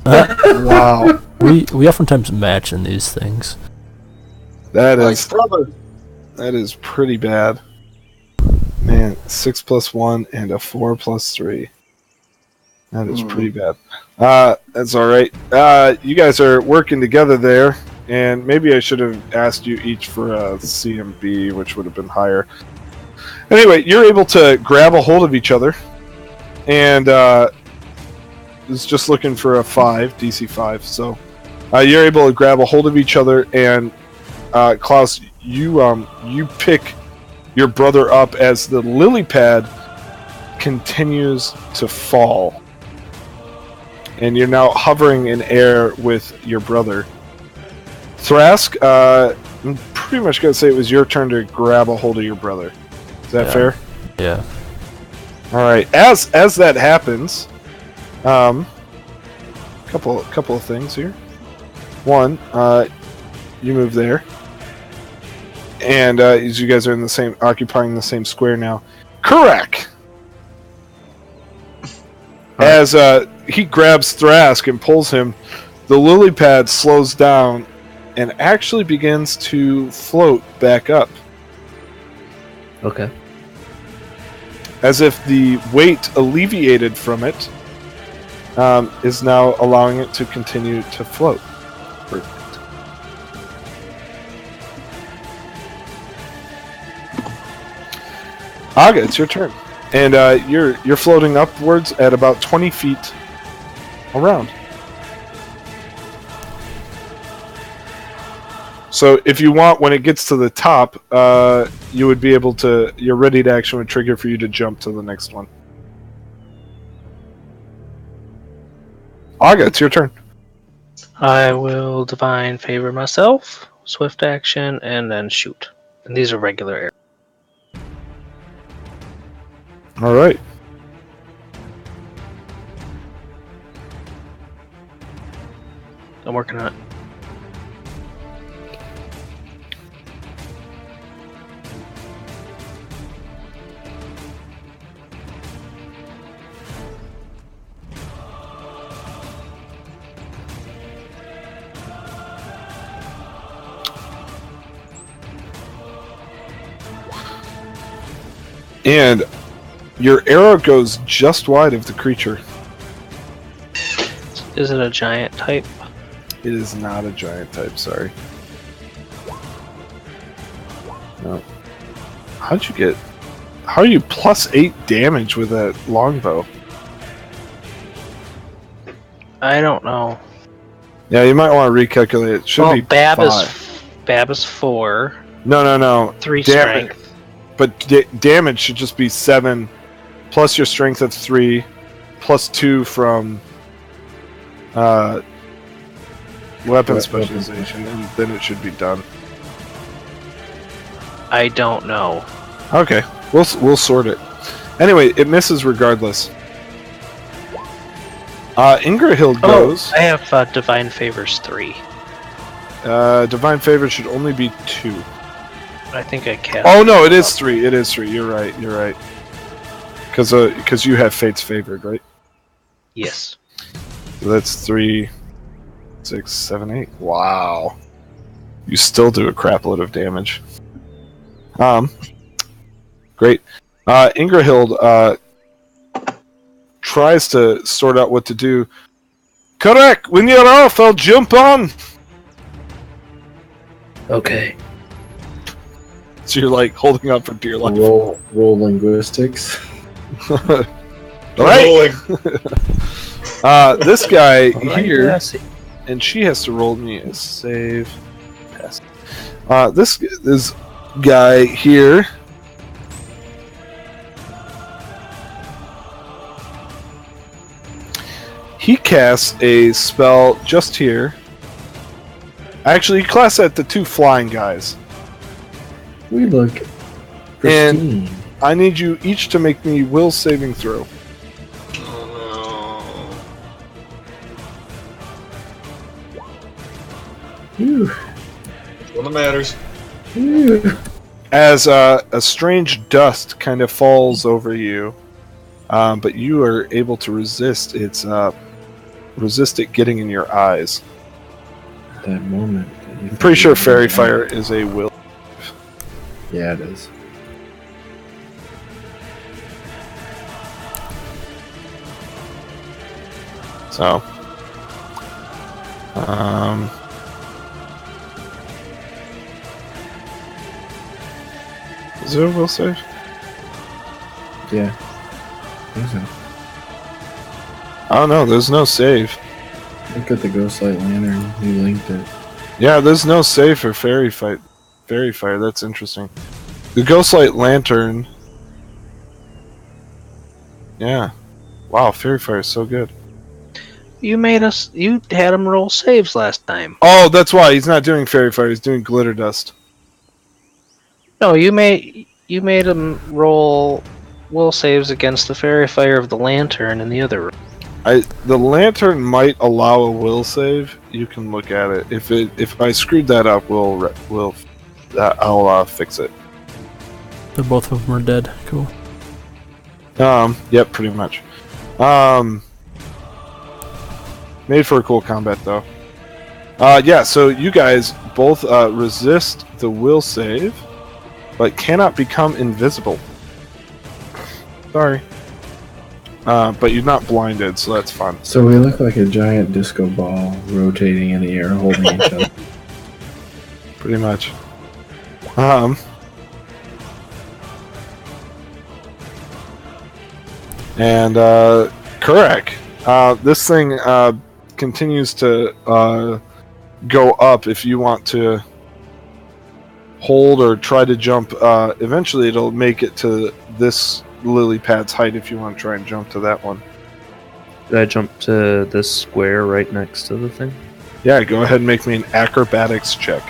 Wow. We oftentimes match in these things. That Like is brother. that is pretty bad. Man, 6 plus 1 and a 4 plus 3. That is pretty bad. That's alright. You guys are working together there, and maybe I should have asked you each for a CMB, which would have been higher. Anyway, you're able to grab a hold of each other, and is just looking for a 5, DC 5, so you're able to grab a hold of each other, and Klaus, you pick your brother up as the lily pad continues to fall. And you're now hovering in air with your brother. Thrask, I'm pretty much going to say it was your turn to grab a hold of your brother. Is that fair? Yeah. Alright, as that happens, couple of things here. One, you move there. And as you guys are occupying the same square now. Kurak! As he grabs Thrask and pulls him, the lily pad slows down and actually begins to float back up. Okay. As if the weight alleviated from it is now allowing it to continue to float. Perfect. Aga, it's your turn. And you're floating upwards at about 20 feet around. So if you want, when it gets to the top, you would be able to... Your ready to action would trigger for you to jump to the next one. Aga, it's your turn. I will divine favor myself, swift action, and then shoot. And these are regular arrows. All right. I'm working on it. And your arrow goes just wide of the creature. Is it a giant type? It is not a giant type, sorry. No. How are you plus 8 damage with that longbow? I don't know. Yeah, you might want to recalculate. It should be Bab 5. Bab is 4. No. 3 Damage. strength. But damage should just be 7, plus your strength of 3, plus 2 from Weapon specialization, and then it should be done. I don't know. Okay, we'll sort it. Anyway, it misses regardless. Ingrahild goes. I have Divine Favors 3. Divine Favor should only be 2. I think I cast. Oh no, it is 3. It is 3. You're right. You're right. Because you have Fate's Favored, right? Yes. So that's 3, 6, 7, 8. Wow. You still do a crap load of damage. Great. Ingrahild tries to sort out what to do. Correct! When you're off, I'll jump on! Okay. So you're like holding up for dear life. Roll linguistics. Alright! This guy here, Lassie. and she has to roll me a save. Pass. This guy here. He casts a spell just here. Actually, you class that to 2 flying guys. We look pristine. I need you each to make me will saving throw. Phew. What matters. Phew. As a strange dust kind of falls over you, but you are able to resist its resist it getting in your eyes. That moment. I'm pretty sure Fairy Fire is a will. Yeah, it is. So, is there a will save? Yeah. I think so. Oh no, there's no save. Look at the Ghost Light Lantern. We linked it. Yeah, there's no save for Fairy Fire. That's interesting. The Ghostlight Lantern. Yeah. Wow, Fairy Fire is so good. You had him roll saves last time. Oh, that's why he's not doing Fairy Fire. He's doing Glitter Dust. No, you made him roll will saves against the Fairy Fire of the Lantern in the other room. The lantern might allow a will save. You can look at it. If I screwed that up, I'll fix it. So both of them are dead. Cool. Yep, pretty much. Made for a cool combat though. Yeah. So you guys both resist the will save, but cannot become invisible. Sorry. But you're not blinded, so that's fun. So we look like a giant disco ball rotating in the air, holding each other. Pretty much. And correct. This thing continues to go up. If you want to hold or try to jump, eventually it'll make it to this lily pad's height if you want to try and jump to that one. Did I jump to this square right next to the thing? Yeah, go ahead and make me an acrobatics check.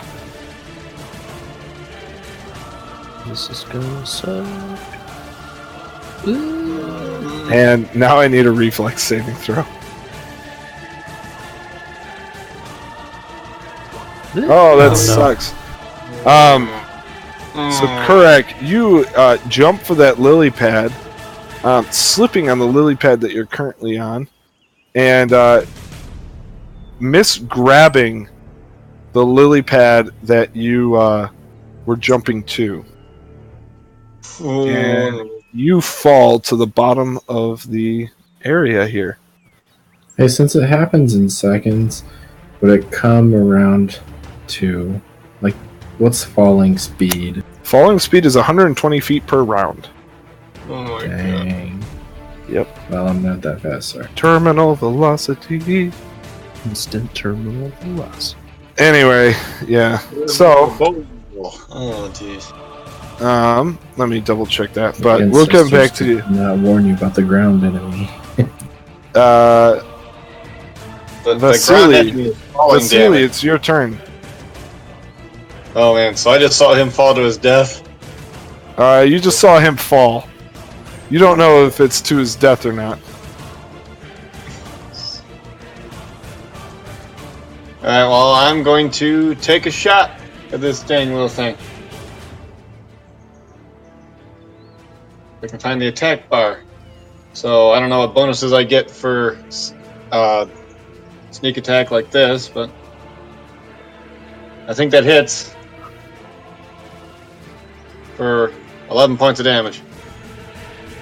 This is gonna suck. And now I need a reflex saving throw. Oh, that sucks. So correct, you jump for that lily pad, slipping on the lily pad that you're currently on, and miss grabbing the lily pad that you were jumping to. And you fall to the bottom of the area here. Hey, since it happens in seconds, would it come around to, like, what's falling speed? Falling speed is 120 feet per round. Oh my god. Dang. Yep. Well, I'm not that fast, sorry. Terminal velocity. Instant terminal velocity. Anyway, yeah. So, Oh jeez. let me double check that, but Against we'll come back sisters to you. did not warn you about the ground enemy. Vasily, falling damage. it's your turn. Oh man, so I just saw him fall to his death. You just saw him fall. You don't know if it's to his death or not. Alright, well, I'm going to take a shot at this dang little thing. I can find the attack bar. So, I don't know what bonuses I get for sneak attack like this, but I think that hits for 11 points of damage.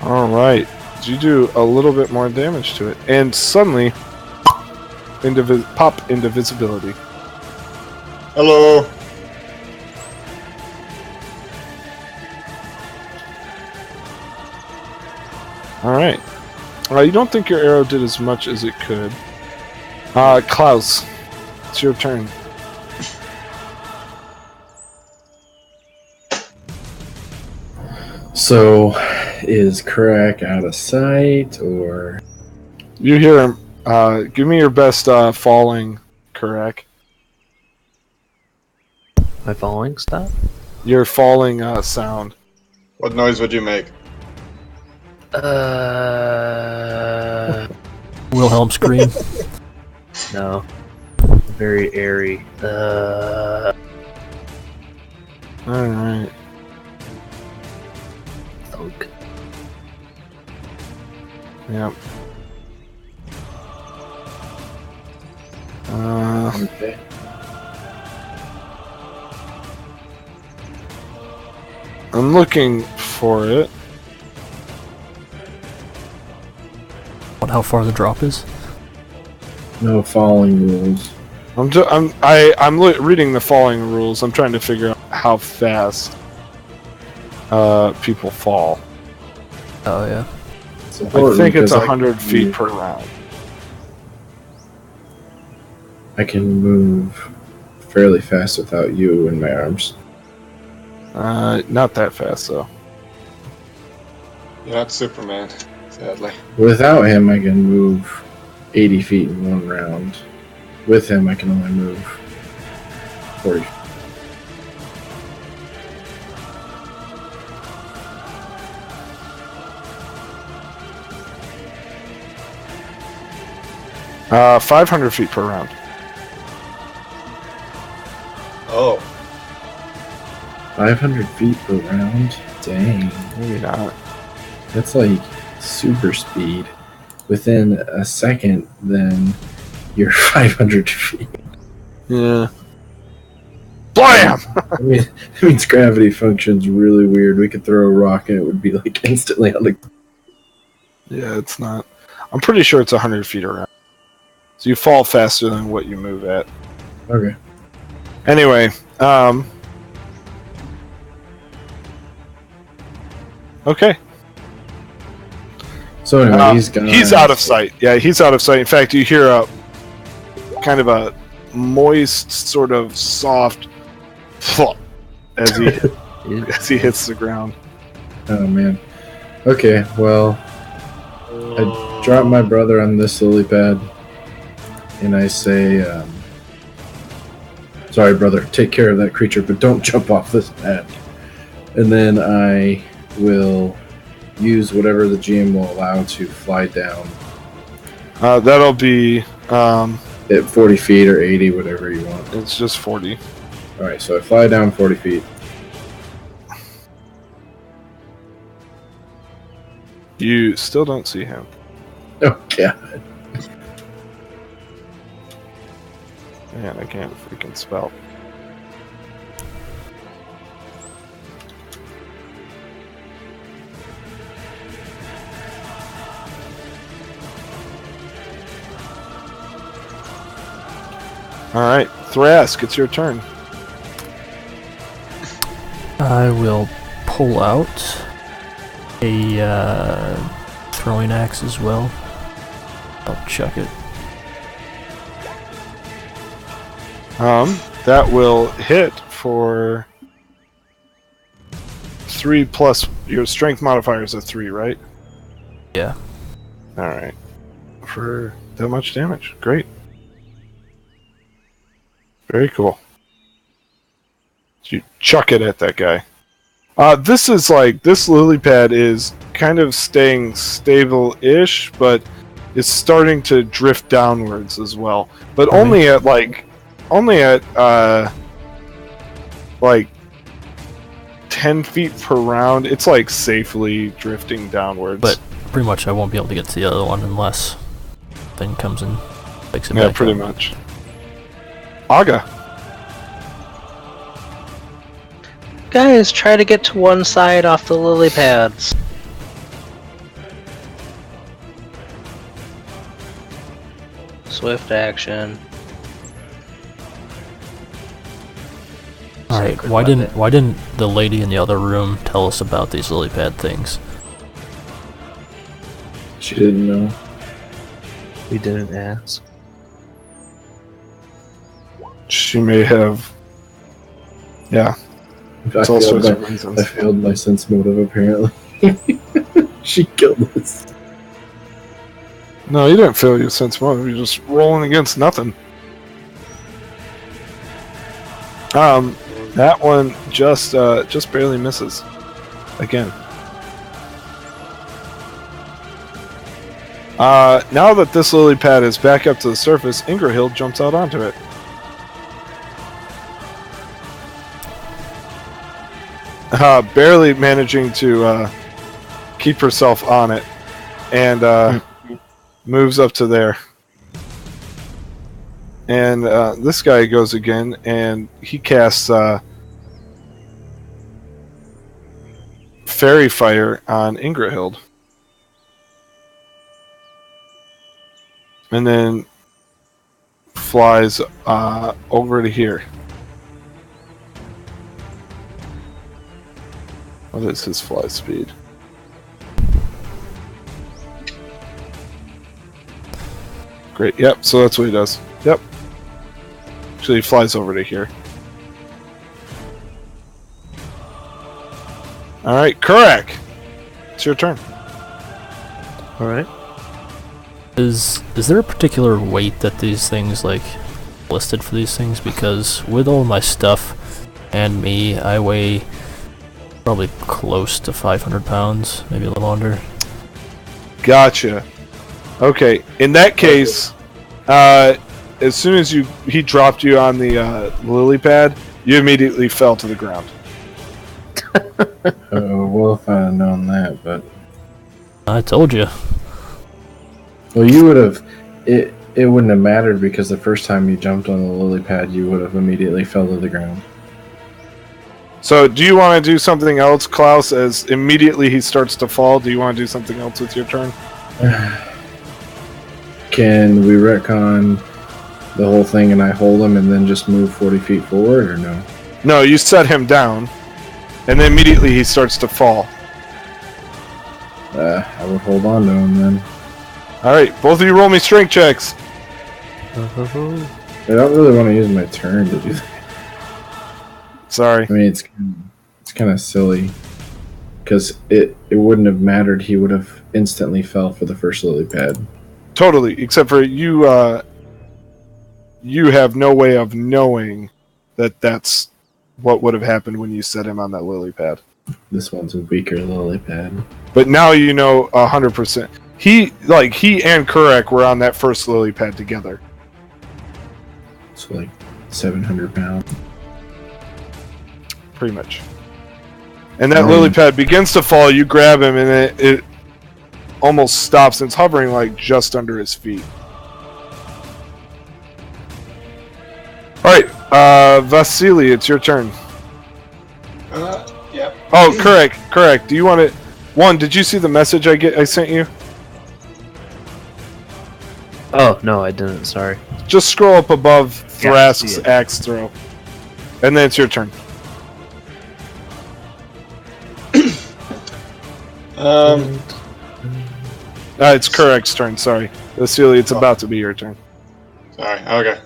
Alright. You do a little bit more damage to it. And suddenly, pop into visibility. Hello. Alright. You don't think your arrow did as much as it could. Klaus, it's your turn. So, is Kurak out of sight, or? You hear him. Give me your best falling, Kurak. My falling stop? Your falling sound. What noise would you make? Wilhelm scream. No. Very airy. Alright. Thunk. Yep. Okay. I'm looking for it. How far the drop is? No falling rules. I'm reading the falling rules. I'm trying to figure out how fast people fall. Oh yeah. I think it's 100 feet per round. I can move fairly fast without you in my arms. Not that fast though. You're not Superman, sadly. Without him, I can move 80 feet in one round. With him, I can only move 40. Uh, 500 feet per round. Oh. 500 feet per round? Dang. Maybe not. That's like super speed. Within a second, then you're 500 feet. Yeah. Blam! I mean, it means gravity functions really weird. We could throw a rock and it would be like instantly on the. Yeah, it's not. I'm pretty sure it's 100 feet around. So you fall faster than what you move at. Okay. Anyway, okay. So anyway, he's gone. He's out of sight. Yeah, he's out of sight. In fact, you hear a kind of a moist, sort of soft flop as he hits the ground. Oh man. Okay, well, I drop my brother on this lily pad, and I say, "Sorry, brother. Take care of that creature, but don't jump off this pad." And then I will use whatever the GM will allow to fly down That'll be at 40 feet or 80, whatever you want. it's just 40. All right, so I fly down 40 feet. You still don't see him. Oh god. Man, I can't freaking spell. Alright, Thrask, it's your turn. I will pull out a throwing axe as well. I'll chuck it. That will hit for 3 plus your strength modifier is a 3, right? Yeah. Alright. For that much damage. Great. Very cool. You chuck it at that guy. This lily pad is kind of staying stable-ish, but it's starting to drift downwards as well. But only at like 10 feet per round. It's like safely drifting downwards. But pretty much I won't be able to get to the other one unless thing comes and picks it yeah, back pretty up. much. Aga. Guys, try to get to one side off the lily pads. Swift action. Alright, Sacred why weapon. didn't the lady in the other room tell us about these lily pad things? She didn't know. We didn't ask. She may have. Yeah. I It's all failed, sorts of my, reasons. I failed my sense motive, apparently. She killed us. No, you didn't fail your sense motive. You're just rolling against nothing. That one just barely misses. Again. Now that this lily pad is back up to the surface, Ingrahild jumps out onto it. Barely managing to keep herself on it, and moves up to there. And this guy goes again, and he casts Fairy Fire on Ingrahild. And then flies over to here. What is his fly speed? Great, yep, so that's what he does. Yep. Actually, he flies over to here. Alright, Kurak! It's your turn. Alright. Is there a particular weight that these things like listed for these things? Because with all my stuff and me, I weigh probably close to 500 pounds, maybe a little under. Gotcha. Okay, in that case, as soon as he dropped you on the lily pad, you immediately fell to the ground. Well, if I had known that, but... I told you. Well, you would have... It wouldn't have mattered because the first time you jumped on the lily pad, you would have immediately fell to the ground. So, do you want to do something else, Klaus, as immediately he starts to fall? Do you want to do something else with your turn? Can we retcon the whole thing and I hold him and then just move 40 feet forward, or no? No, you set him down, and then immediately he starts to fall. I would hold on to him then. Alright, both of you roll me strength checks. I don't really want to use my turn to do that. Sorry. I mean, it's kind of silly. Because it wouldn't have mattered. He would have instantly fell for the first lily pad. Totally, except for you, you have no way of knowing that that's what would have happened when you set him on that lily pad. This one's a weaker lily pad. But now you know 100%. He and Kurak were on that first lily pad together. It's like 700 pounds. Pretty much. And that lily pad begins to fall, you grab him, and it almost stops, and it's hovering like just under his feet. Alright, Vasily, it's your turn. Yep. Oh, correct. Do you want to... did you see the message I sent you? Oh, no, I didn't, sorry. Just scroll up above Thrask's see it. axe throw. And then it's your turn. It's Kurak's turn, sorry. Vasily, it's about to be your turn. Sorry, okay.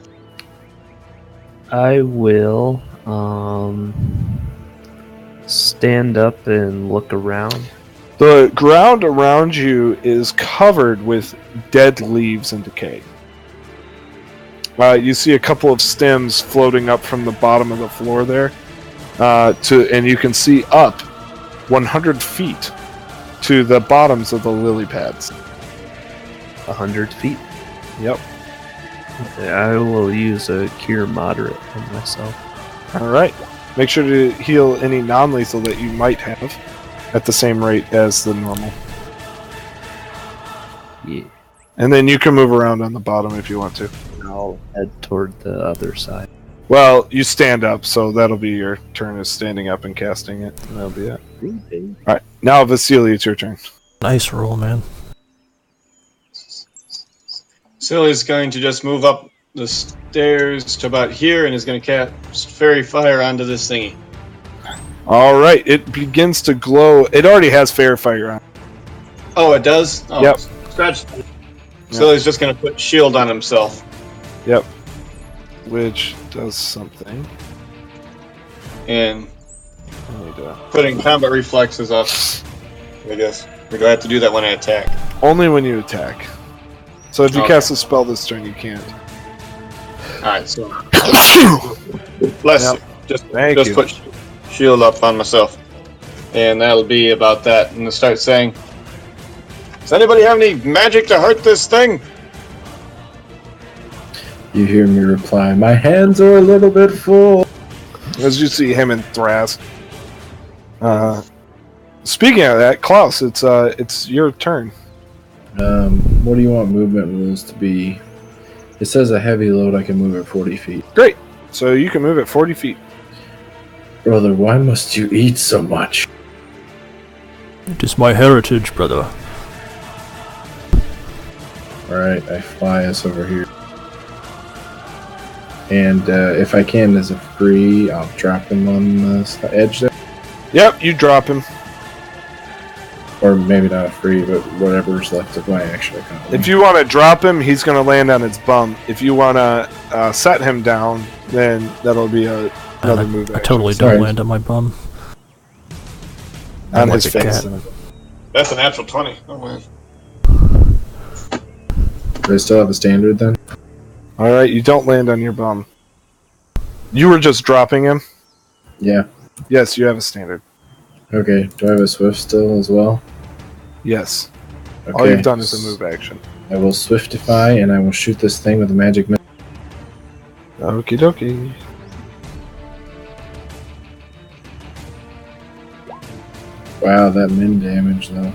I will stand up and look around. The ground around you is covered with dead leaves and decay. You see a couple of stems floating up from the bottom of the floor there, and you can see up 100 feet to the bottoms of the lily pads. 100 feet. Yep. I will use a cure moderate on myself. All right. Make sure to heal any non-lethal that you might have at the same rate as the normal. Yeah. And then you can move around on the bottom if you want to. I'll head toward the other side. Well, you stand up, so that'll be your turn is standing up and casting it. And that'll be it. All right. Now, Vasily, it's your turn. Nice roll, man. Silly's going to just move up the stairs to about here and is going to cast fairy fire onto this thingy. All right. It begins to glow. It already has fair fire on. Oh, it does? Oh, Yep. Scratch. Silly's just going to put shield on himself. Yep. Which does something. And I need to- putting combat reflexes up, I guess. We're going to have to do that when I attack. Only when you attack. So if you Okay. cast a spell this turn, you can't. Alright, so. Bless Yep. you. Just Thank you. put shield up on myself. And that'll be about that. And to start saying, does anybody have any magic to hurt this thing? You hear me reply, my hands are a little bit full. As you see him and Thrask. Speaking of that, Klaus, it's your turn. What do you want movement rules to be? It says a heavy load, I can move at 40 feet. Great. So you can move at 40 feet. Brother, why must you eat so much? It is my heritage, brother. Alright, I fly us over here. And if I can, as a free, I'll drop him on the edge there. Yep, you drop him. Or maybe not a free, but whatever's left of my action. If you want to drop him, he's going to land on his bum. If you want to set him down, then that'll be another move. I totally Sorry. don't land on my bum. On I'm his like a face. cat. That's a natural 20. Oh, man. Do I still have a standard then? All right, you don't land on your bum. You were just dropping him? Yeah. Yes, you have a standard. Okay, do I have a swift still as well? Yes. Okay. All you've done is a move action. I will swiftify and I will shoot this thing with a magic missile. Okie dokie. Wow, that min damage though.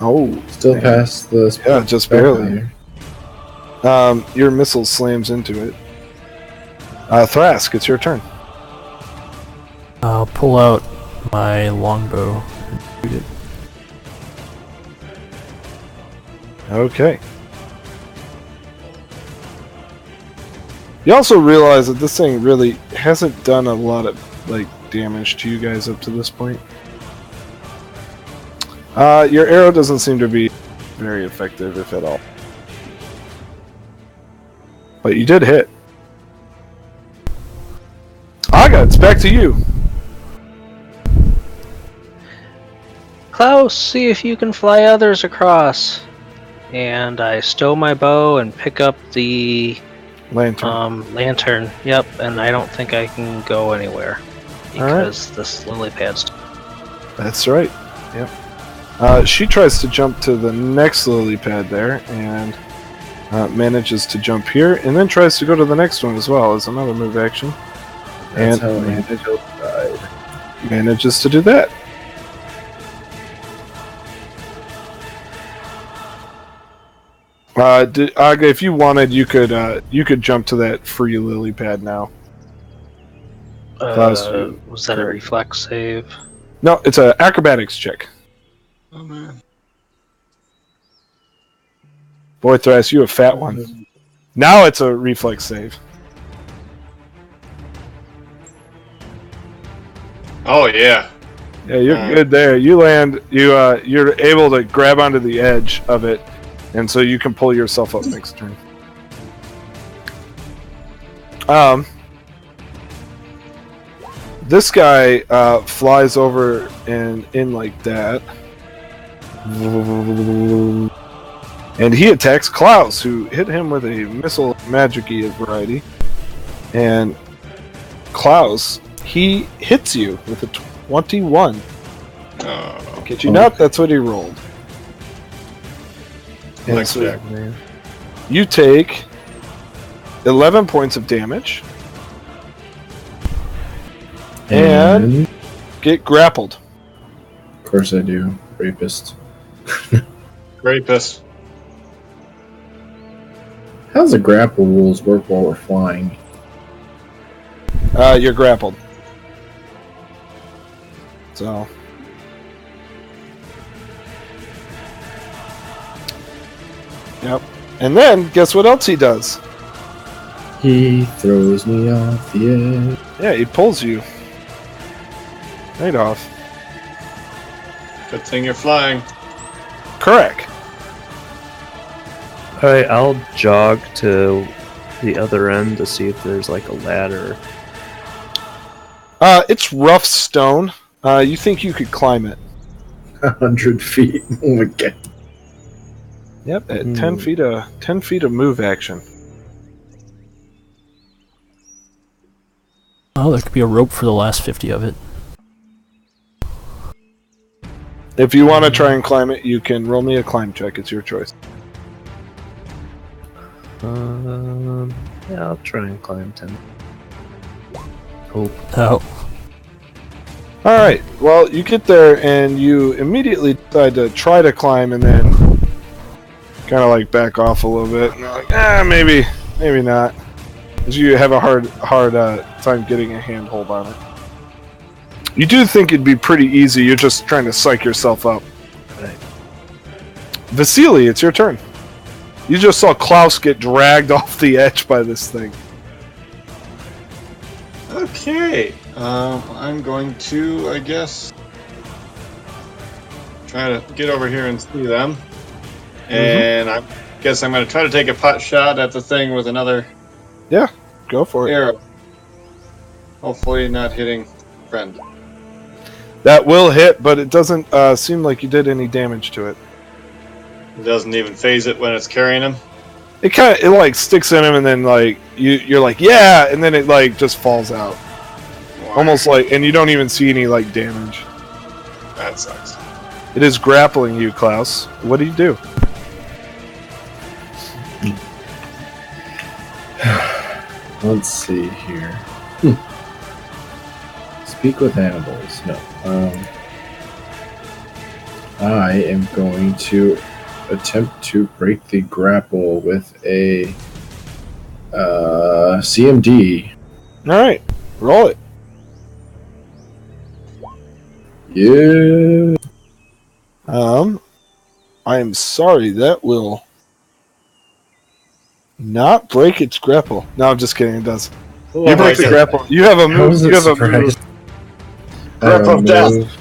Oh, Still man. past the Yeah, just spell barely. here. Your missile slams into it. Thrask, it's your turn. I'll pull out my longbow and shoot it. Okay. You also realize that this thing really hasn't done a lot of damage to you guys up to this point. Your arrow doesn't seem to be very effective, if at all. But you did hit. Aga, it's back to you. Klaus, see if you can fly others across. And I stow my bow and pick up the Lantern. lantern. Yep, and I don't think I can go anywhere because this lily pad's. That's right. Yep. She tries to jump to the next lily pad there and manages to jump here, and then tries to go to the next one as well as another move action. That's And how Angel died. manages to do that. Aga, if you wanted, you could jump to that free lily pad now. Klaus, Was that a reflex save? No, it's an acrobatics check. Oh, man. Boy, Thrask, you a fat one. Now it's a reflex save. Oh, yeah. Yeah, you're good there. You land. You're able to grab onto the edge of it, and so you can pull yourself up next turn. This guy flies over and in like that. And he attacks Klaus, who hit him with a missile magic-y variety. And Klaus, he hits you with a 21. Kid you not, that's what he rolled. And so you take 11 points of damage and get grappled. Of course I do. Rapist. Rapist. How's the grapple rules work while we're flying? You're grappled. So. Yep. And then, guess what else he does? He throws me off the edge. Yeah, he pulls you. Right off. Good thing you're flying. Correct. Alright, I'll jog to the other end to see if there's like a ladder. It's rough stone. You think you could climb it? 100 feet. Oh my god. Yep, at 10 feet of move action. Oh, there could be a rope for the last 50 of it. If you want to try and climb it, you can roll me a climb check. It's your choice. Yeah, I'll try and climb 10. Hope. Oh. Alright, well, you get there and you immediately decide to try to climb and then kind of like back off a little bit. And you're like, maybe not. Because you have a hard time getting a handhold on it. You do think it'd be pretty easy, you're just trying to psych yourself up. Right. Vasily, it's your turn. You just saw Klaus get dragged off the edge by this thing. Okay. I'm going to, I guess, try to get over here and see them. And I guess I'm going to try to take a pot shot at the thing with another Go for it. arrow. Hopefully not hitting friend. That will hit, but it doesn't seem like you did any damage to it. It doesn't even phase it when it's carrying him. It like sticks in him, and then like you're like, yeah, and then it like just falls out, almost like, and you don't even see any like damage. That sucks. It is grappling you, Klaus. What do you do? Let's see here. Speak with animals. No. I am going to attempt to break the grapple with a CMD. All right, roll it. Yeah. I am sorry, that will not break its grapple. No, I'm just kidding. It does. Oh, You break the grapple. You have a move. You have a move. Grapple of death.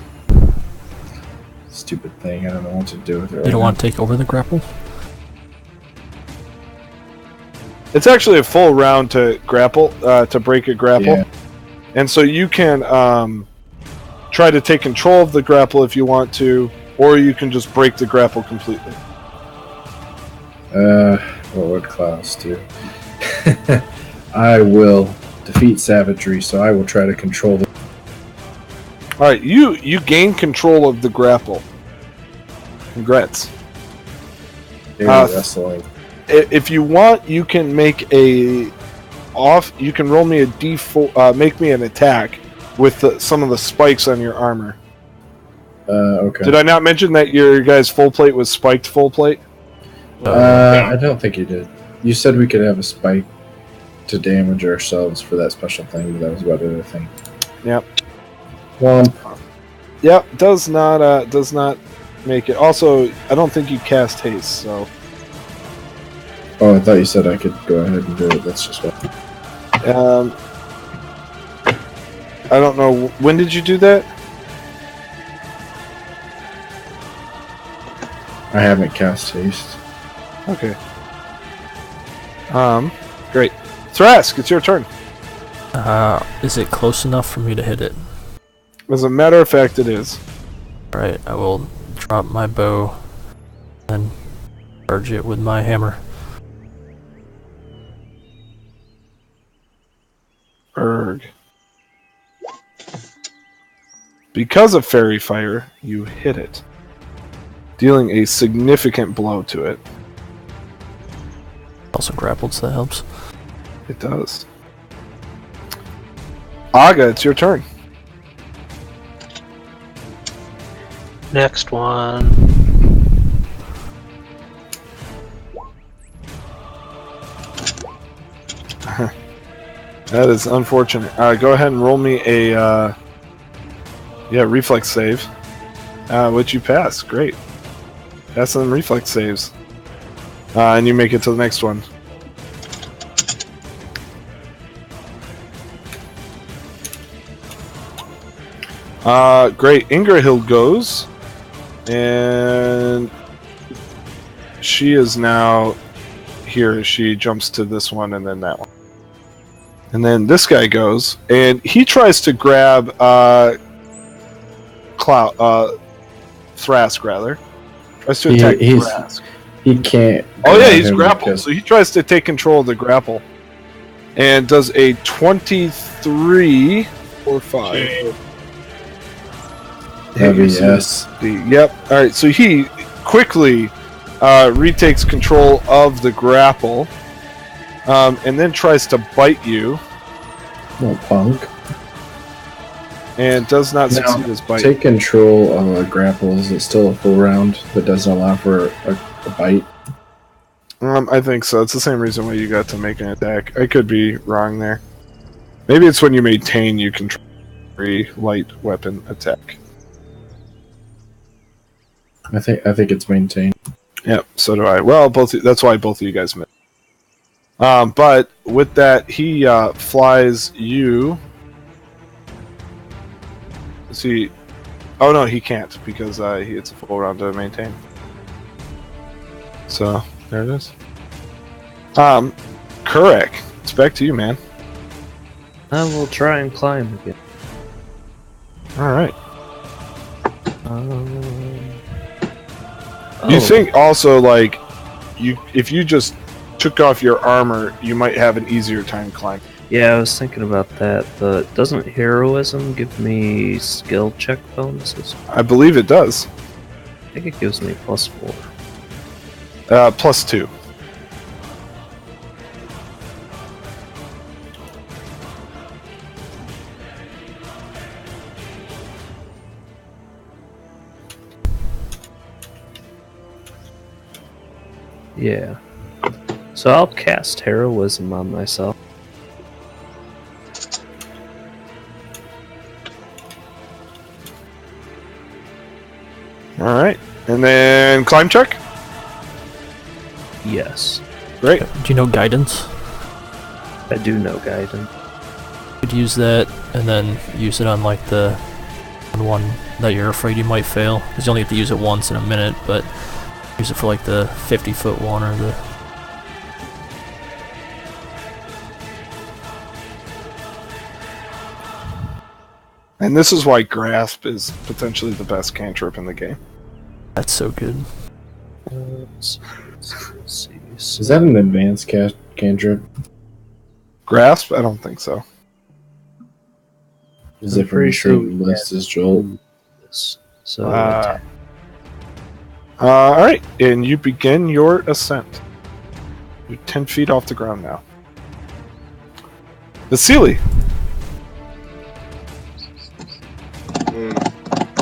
Stupid thing. I don't know what to do with it. You don't want to take over the grapple? It's actually a full round to grapple, to break a grapple. Yeah. And so you can try to take control of the grapple if you want to, or you can just break the grapple completely. What would Klaus do? I will defeat savagery, so I will try to control the. All right, you gain control of the grapple. Congrats. Wrestling. If you want, you can make a off. You can roll me a d4. Make me an attack with some of the spikes on your armor. Okay. Did I not mention that your guys' full plate was spiked full plate? I don't think you did. You said we could have a spike to damage ourselves for that special thing, but that was about the other thing. Yep. Womp. Yep. Does not make it. Also, I don't think you cast haste. So. Oh, I thought you said I could go ahead and do it. That's just what. I don't know. When did you do that? I haven't cast haste. Okay. Great. Thrask, it's your turn. Is it close enough for me to hit it? As a matter of fact, it is. Alright, I will drop my bow and charge it with my hammer. Erg. Because of fairy fire, you hit it, dealing a significant blow to it. Also grappled, so that helps. It does. Aga, it's your turn. Next one. That is unfortunate. Go ahead and roll me a reflex save. Which you pass. Great. Pass them reflex saves. And you make it to the next one. Great. Ingrahild goes. And she is now here. She jumps to this one and then that one. And then this guy goes, and he tries to grab Thrask, rather. Tries to attack Thrask. He can't. Oh yeah, he's grappled, so he tries to take control of the grapple. And does a 23 or 5. Heavy, yes. Yep. Alright, so he quickly retakes control of the grapple. And then tries to bite you. Little punk. And does not succeed his bite. Take control of a grapple. Is it still a full round that doesn't allow for a bite? I think so. It's the same reason why you got to make an attack. I could be wrong there. Maybe it's when you maintain you control every light weapon attack. I think it's maintained. Yep, so do I. Well, that's why both of you guys missed. But with that, he flies you. See, oh no, he can't because it's a full round to maintain. So there it is. Kurek, it's back to you, man. I will try and climb again. All right. Oh. You think also like if you just took off your armor, you might have an easier time climbing. Yeah, I was thinking about that, but doesn't heroism give me skill check bonuses? I believe it does. I think it gives me +4. +2. Yeah. So I'll cast heroism on myself. Alright. And then climb check? Yes. Great. Do you know guidance? I do know guidance. You could use that and then use it on like the one that you're afraid you might fail. Because you only have to use it once in a minute, but use it for like the 50-foot one or the... And this is why Grasp is potentially the best cantrip in the game. That's so good. Let's see. Is that an advanced cantrip? Grasp? I don't think so. Is it from the same list as Jolt? So Alright, and you begin your ascent. You're 10 feet off the ground now. Vasily!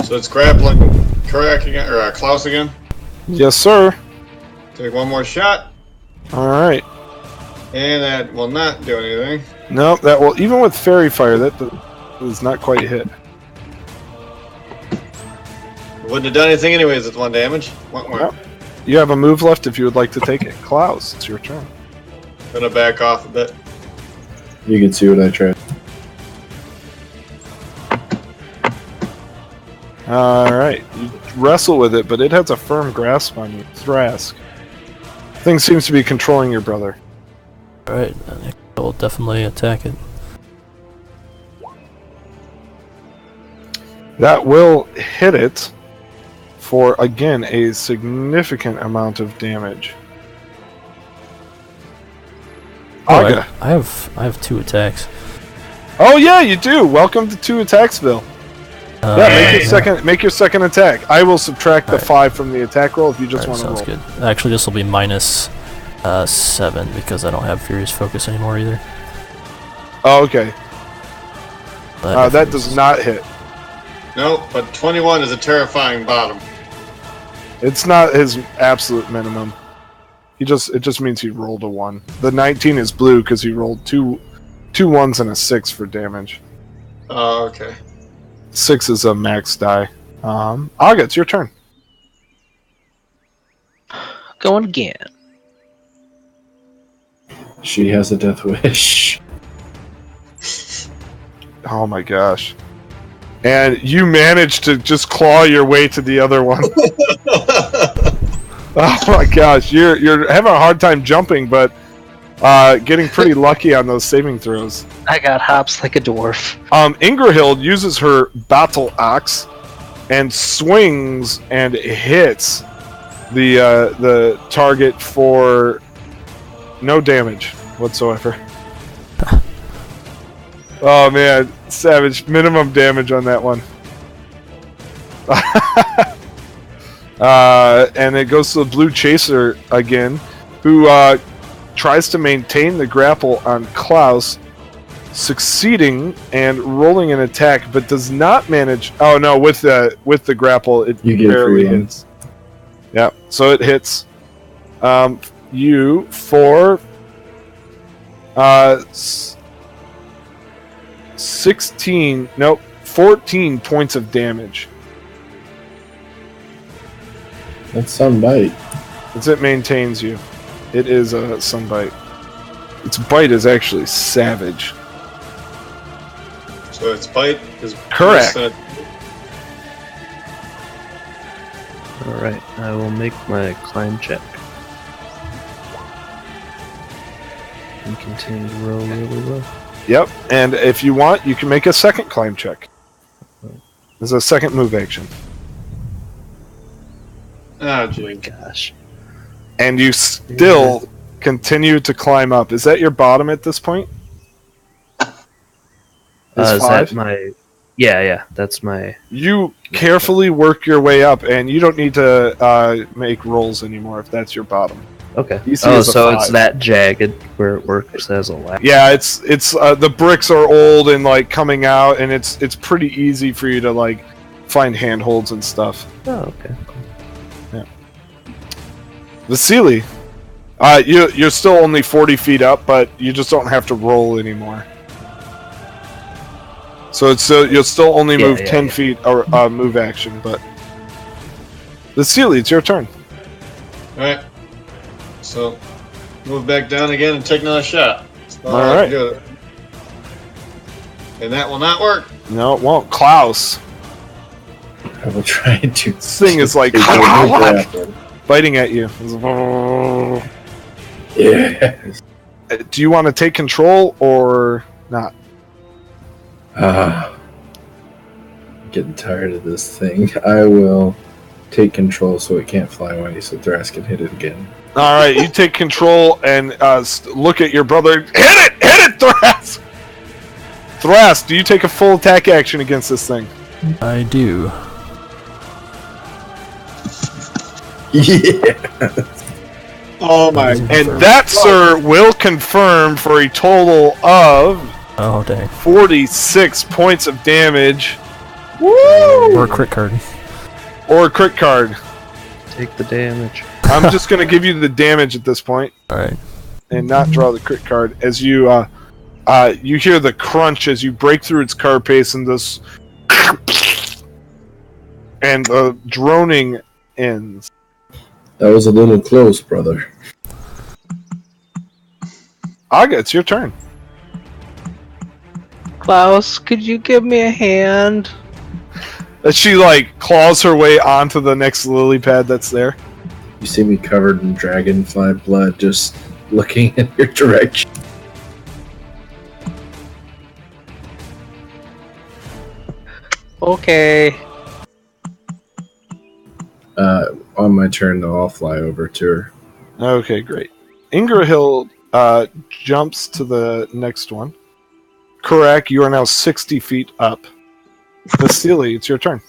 So it's grappling Kurak again, or Klaus again. Yes, sir. Take one more shot, Alright. and that will not do anything. No, that will, even with fairy fire, that does not quite hit. Wouldn't have done anything anyways. It's 1 damage. One more. Yep. You have a move left if you would like to take it. Klaus, it's your turn. Gonna back off a bit. You can see what I tried. Alright, you wrestle with it, but it has a firm grasp on you. Thrask. Thing seems to be controlling your brother. Alright, I'll definitely attack it. That will hit it for, again, a significant amount of damage. Oh, Aga. I have 2 attacks. Oh yeah, you do. Welcome to 2 attacks, Bill. Make your second attack. I will subtract the 5 from the attack roll if you just want to roll. Sounds good. Actually, this will be minus 7 because I don't have Furious Focus anymore either. Oh, okay. That does not hit. No, but 21 is a terrifying bottom. It's not his absolute minimum. It just means he rolled a 1. The 19 is blue because he rolled two 1s and a 6 for damage. Oh, okay. 6 is a max die. Aga, it's your turn. Going again. She has a death wish. Oh my gosh. And you managed to just claw your way to the other one. Oh my gosh, you're having a hard time jumping, but getting pretty lucky on those saving throws. I got hops like a dwarf. Ingrahild uses her battle axe and swings and hits the target for no damage whatsoever. Oh man, savage. Minimum damage on that one. And it goes to the blue chaser again, who tries to maintain the grapple on Klaus, succeeding and rolling an attack, but does not manage. Oh no, with the grapple, it barely hits. Yeah, so it hits you for 14 points of damage. That's some bite. As it maintains you. It is a sunbite. Its bite is actually savage. So its bite is correct. Alright, I will make my climb check. And continue to roll really well. Yep, and if you want, you can make a second climb check. There's a second move action. Oh, my gosh. And you still continue to climb up. Is that your bottom at this point? Is that my... Yeah, that's my... You carefully work your way up, and you don't need to make rolls anymore if that's your bottom. Okay. DC Oh, is a so 5. it's that jagged where it works as a ladder. Yeah, it's the bricks are old and like coming out, and it's pretty easy for you to like find handholds and stuff. Oh, okay. Yeah. Vasily, you're still only 40 feet up, but you just don't have to roll anymore. So you'll still only move 10 feet or move action, but Vasily, it's your turn. All right. So move back down again and take another shot. All right. Good. And that will not work. No, it won't. Klaus. I will try to. This thing is like biting at you. Yeah. Do you want to take control or not? I'm getting tired of this thing. I will take control so it can't fly away, so Thras can hit it again. All right, you take control and look at your brother. Hit it, Thras! Thras, do you take a full attack action against this thing? I do. Yeah. Oh my! And that, sir, will confirm for a total of 46 points of damage. Woo! Or a crit card. Or a crit card. Take the damage. I'm just going to give you the damage at this point. Alright. And not draw the crit card. As you you hear the crunch as you break through its carapace and this... and the droning ends. That was a little close, brother. Aga, it's your turn. Klaus, could you give me a hand? As she, like, claws her way onto the next lily pad that's there. You see me covered in dragonfly blood, just looking in your direction. Okay. On my turn, though, I'll fly over to her. Okay, great. Ingrahill jumps to the next one. Correct, you are now 60 feet up. Vasily, it's your turn.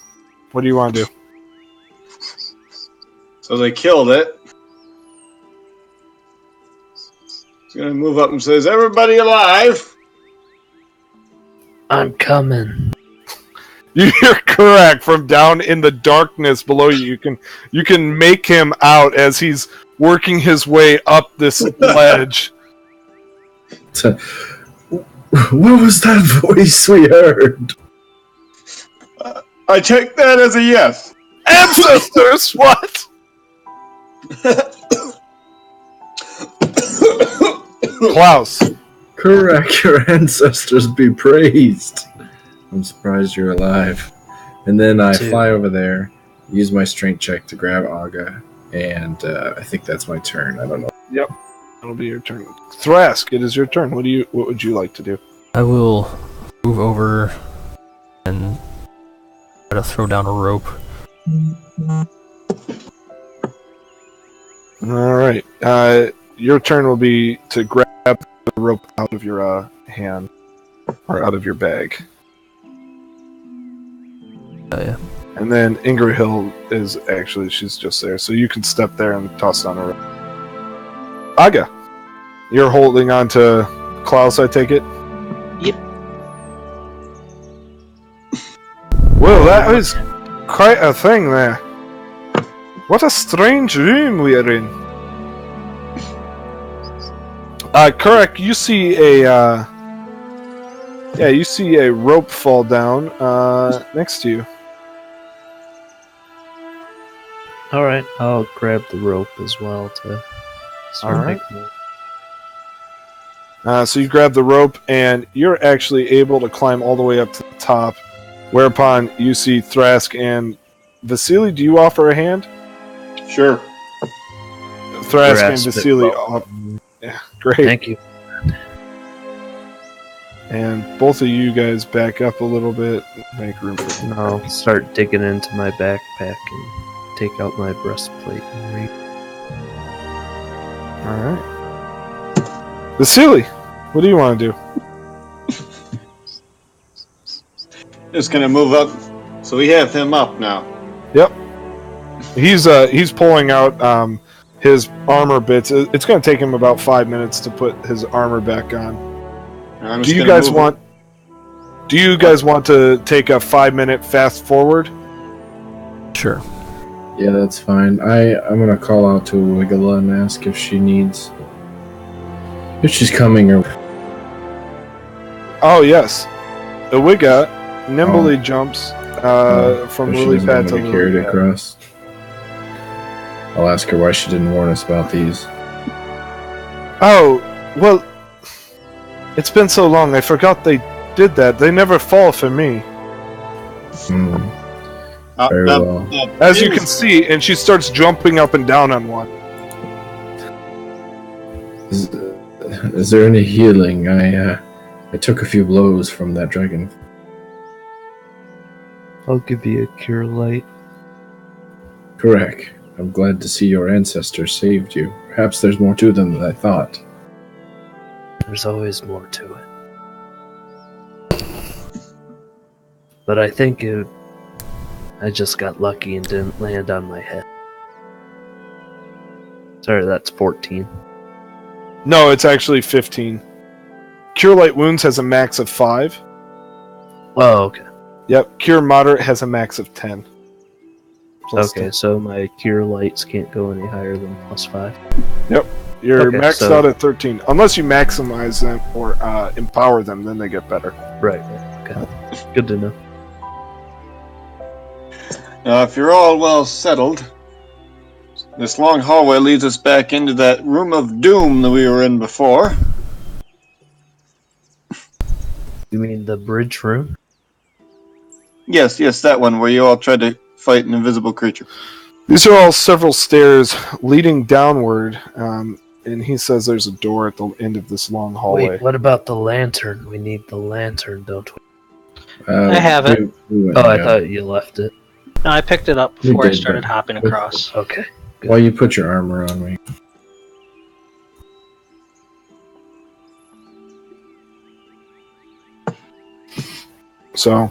What do you want to do? So they killed it. He's going to move up and says, "Everybody alive?" I'm coming. You're correct. From down in the darkness below you, you can make him out as he's working his way up this ledge. What was that voice we heard? I take that as a yes. Ancestors, what? Klaus. Correct, your ancestors be praised. I'm surprised you're alive. And then I fly over there, use my strength check to grab Aga, and I think that's my turn. I don't know. Yep, that'll be your turn. Thrask, it is your turn. What would you like to do? I will move over and try to throw down a rope. Alright. Your turn will be to grab the rope out of your hand, or out of your bag. Yeah. And then Ingrahill is actually, she's just there, so you can step there and toss down a rope. Aga, you're holding on to Klaus, I take it? Yep. Well, that was quite a thing there. What a strange room we are in. Kurak, you see a rope fall down next to you. Alright, I'll grab the rope as well to start Alright. making So you grab the rope, and you're actually able to climb all the way up to the top, whereupon you see Thrask and Vasily. Do you offer a hand? Sure. Thrask and Grasp it Vasily. well. Yeah, great. Thank you. And both of you guys back up a little bit, make room for And I'll start digging into my backpack and take out my breastplate and read. Alright. Vasily, what do you want to do? Just going to move up. So we have him up now. Yep. He's pulling out his armor bits. It's going to take him about 5 minutes to put his armor back on. Do you guys want to take a 5-minute fast forward? Sure. Yeah, that's fine. I'm gonna call out to Wigala and ask if she needs, if she's coming or. Oh yes, Iwiga nimbly jumps from if she lily doesn't pad want to me to carry lily it pad. across. I'll ask her why she didn't warn us about these. Oh well, it's been so long. I forgot they did that. They never fall for me. Very well. As you can see, and she starts jumping up and down on one. Is there any healing? I took a few blows from that dragon. I'll give you a cure light. Correct. I'm glad to see your ancestors saved you. Perhaps there's more to them than I thought. There's always more to it. But I think I just got lucky and didn't land on my head. Sorry, that's 14. No, it's actually 15. Cure Light Wounds has a max of 5. Oh, okay. Yep. Cure Moderate has a max of 10. Plus Okay, 10. so my cure lights can't go any higher than +5. Yep. You're Okay, maxed so- out at 13. Unless you maximize them or empower them, then they get better. Right. Okay. Good to know. Now, if you're all well settled, this long hallway leads us back into that room of doom that we were in before. You mean the bridge room? Yes, that one where you all tried to fight an invisible creature. These are all several stairs leading downward, and he says there's a door at the end of this long hallway. Wait, what about the lantern? We need the lantern, don't we? I have it. we went Oh, I down. thought you left it. No, I picked it up You before I did, started but- hopping across. Okay. While you put your armor on me. So,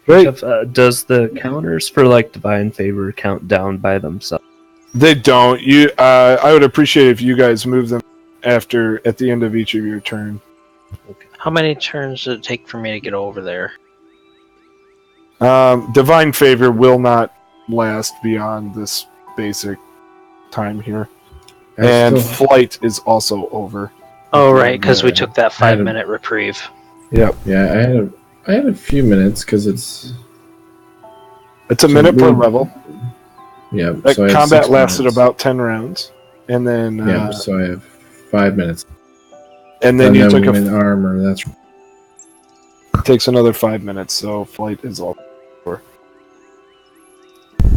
great. Jeff, does the counters for like divine favor count down by themselves? They don't. I would appreciate if you guys move them at the end of each of your turn. How many turns did it take for me to get over there? Divine favor will not last beyond this basic time here, and flight is also over. Oh, right, because we Yeah, took that I had 5-minute reprieve. Yep, Yeah, I had a few minutes because it's a minute per level. Yeah, That so I had combat 6 lasted minutes. about 10 rounds, and then Yeah, so I have 5 minutes. and then you took in armor. That's it takes another 5 minutes. So flight is all.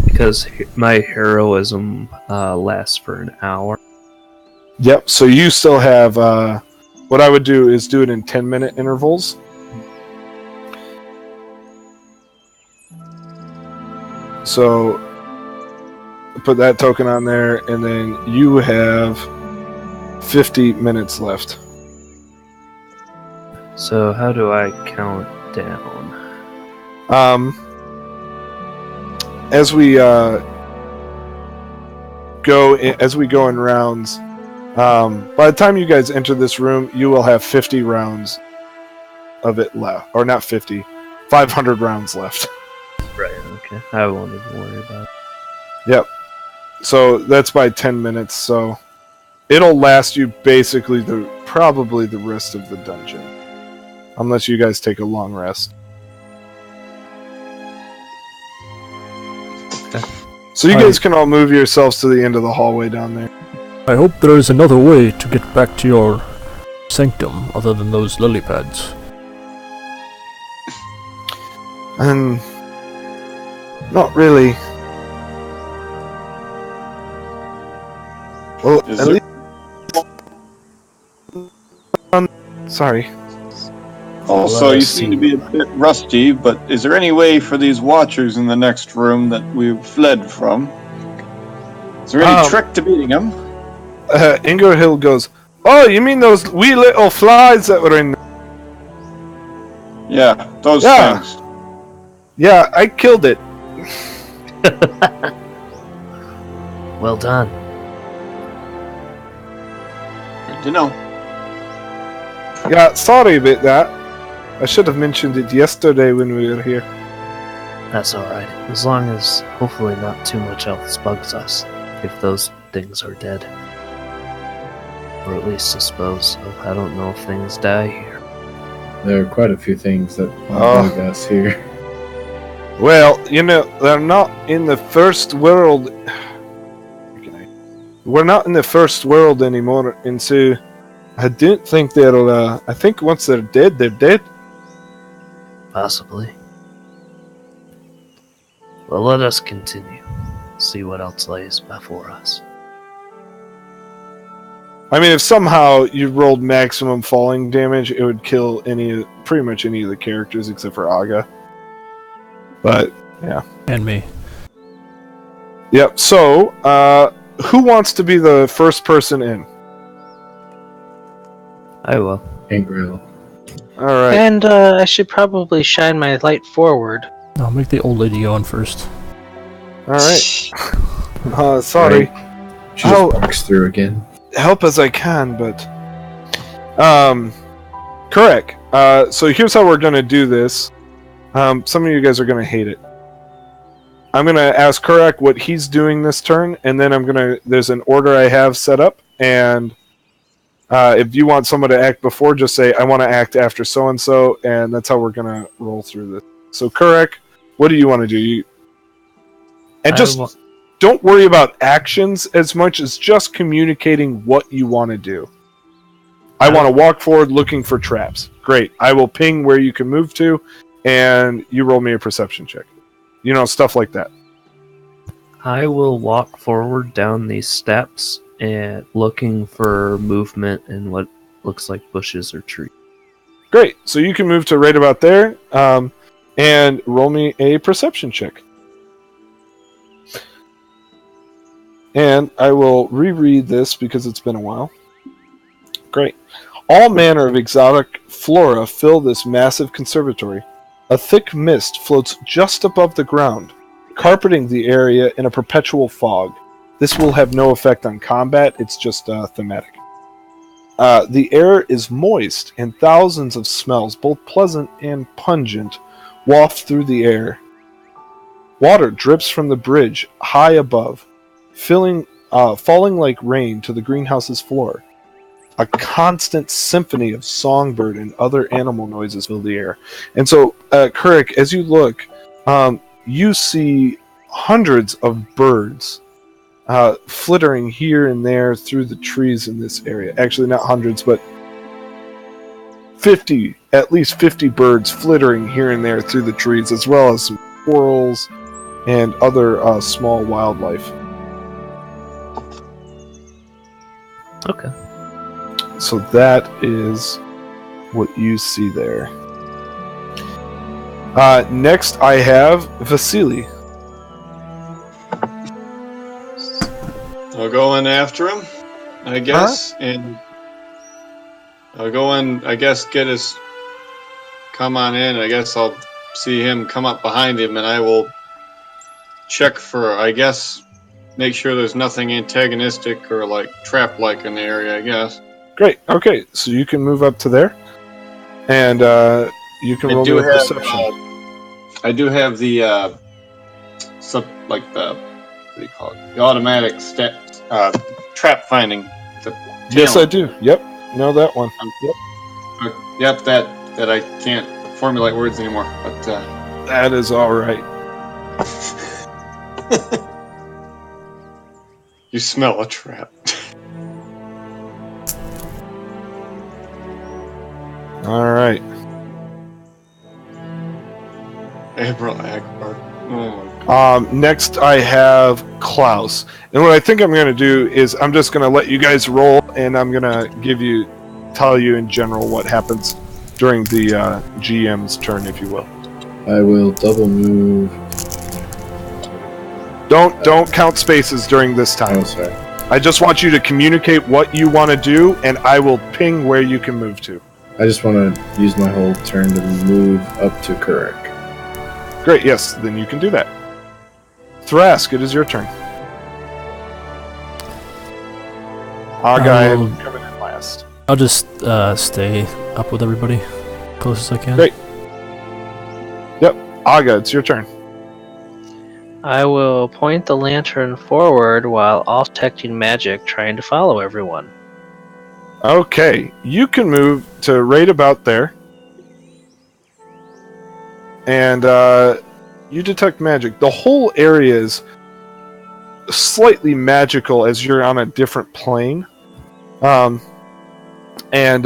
Because my heroism lasts for an hour. Yep. So you still have. What I would do is do it in 10-minute intervals. So put that token on there, and then you have 50 minutes left. So how do I count down? As we go in rounds, by the time you guys enter this room, you will have 50 rounds of it left, or not 50, 500 rounds left. Right. Okay. I won't even worry about it. Yep. So that's by 10 minutes. So it'll last you basically probably the rest of the dungeon, unless you guys take a long rest. So you guys can all move yourselves to the end of the hallway down there. I hope there is another way to get back to your sanctum other than those lily pads. And not really. Well, Is at there- least. Sorry. Also, you seem to be a bit rusty, but is there any way for these watchers in the next room that we fled from? Is there any trick to beating them? Ingo Hill goes, "Oh, you mean those wee little flies that were in?" Yeah, those Yeah. things. Yeah, I killed it. Well done. Good to know. Yeah, sorry about that. I should have mentioned it yesterday when we were here. That's alright. As long as hopefully not too much else bugs us, if those things are dead. Or at least disposed of. I don't know if things die here. there are quite a few things that Oh. bug us here. Well, they're not in the first world. We're not in the first world anymore, and so I don't think they'll. I think once they're dead, they're dead. Possibly. Well, let us continue. See what else lays before us. I mean, if somehow you rolled maximum falling damage, it would kill pretty much any of the characters except for Aga. But And me. yep. So, who wants to be the first person in? I will. Angrill. All right. And I should probably shine my light forward. I'll make the old lady go on first. All right. Sorry. She just walks through again. Help as I can, but correct. So here's how we're gonna do this. Some of you guys are gonna hate it. I'm gonna ask Kurak what he's doing this turn, and then there's an order I have set up, and if you want someone to act before, just say I want to act after so and so, and that's how we're gonna roll through this. So Kurak, what do you want to do? Don't worry about actions as much as just communicating what you want to do. I want to walk forward looking for traps. Great. I will ping where you can move to, and you roll me a perception check. Stuff like that. I will walk forward down these steps and looking for movement in what looks like bushes or trees. Great. So you can move to right about there, and roll me a perception check. And I will reread this because it's been a while. Great. All manner of exotic flora fill this massive conservatory. A thick mist floats just above the ground, carpeting the area in a perpetual fog. This will have no effect on combat, it's just thematic. The air is moist, and thousands of smells, both pleasant and pungent, waft through the air. Water drips from the bridge high above, falling like rain to the greenhouse's floor. A constant symphony of songbird and other animal noises fill the air. And so, Kurik, as you look, you see hundreds of birds flittering here and there through the trees in this area. Actually, not hundreds, but at least 50 birds flittering here and there through the trees, as well as some squirrels and other small wildlife. Okay. So that is what you see there. Next, I have Vasily. I'll go in after him, I guess, and I'll go in, I guess, get his... Come on in, I guess I'll see him come up behind him, and I will check for, I guess, make sure there's nothing antagonistic or, like, trap-like in the area, I guess. Great. Okay, so you can move up to there, and you can roll me a perception. I do have the what do you call it? The automatic trap finding. Yes, I do. Yep, know that one. Yep, that I can't formulate words anymore. But that is all right. You smell a trap. All right. Abra Akbar. Next, I have Klaus. And what I think I'm going to do is I'm just going to let you guys roll, and I'm going to tell you in general what happens during the GM's turn, if you will. I will double move. Don't count spaces during this time. Oh, sorry. I just want you to communicate what you want to do, and I will ping where you can move to. I just want to use my whole turn to move up to Kurik. Great, yes, then you can do that. Thrask, it is your turn. Argyle coming in last. I'll just stay up with everybody, close as I can. Great. Yep, Aga, it's your turn. I will point the lantern forward while also detecting magic, trying to follow everyone. Okay, you can move to right about there. And you detect magic. The whole area is slightly magical as you're on a different plane. And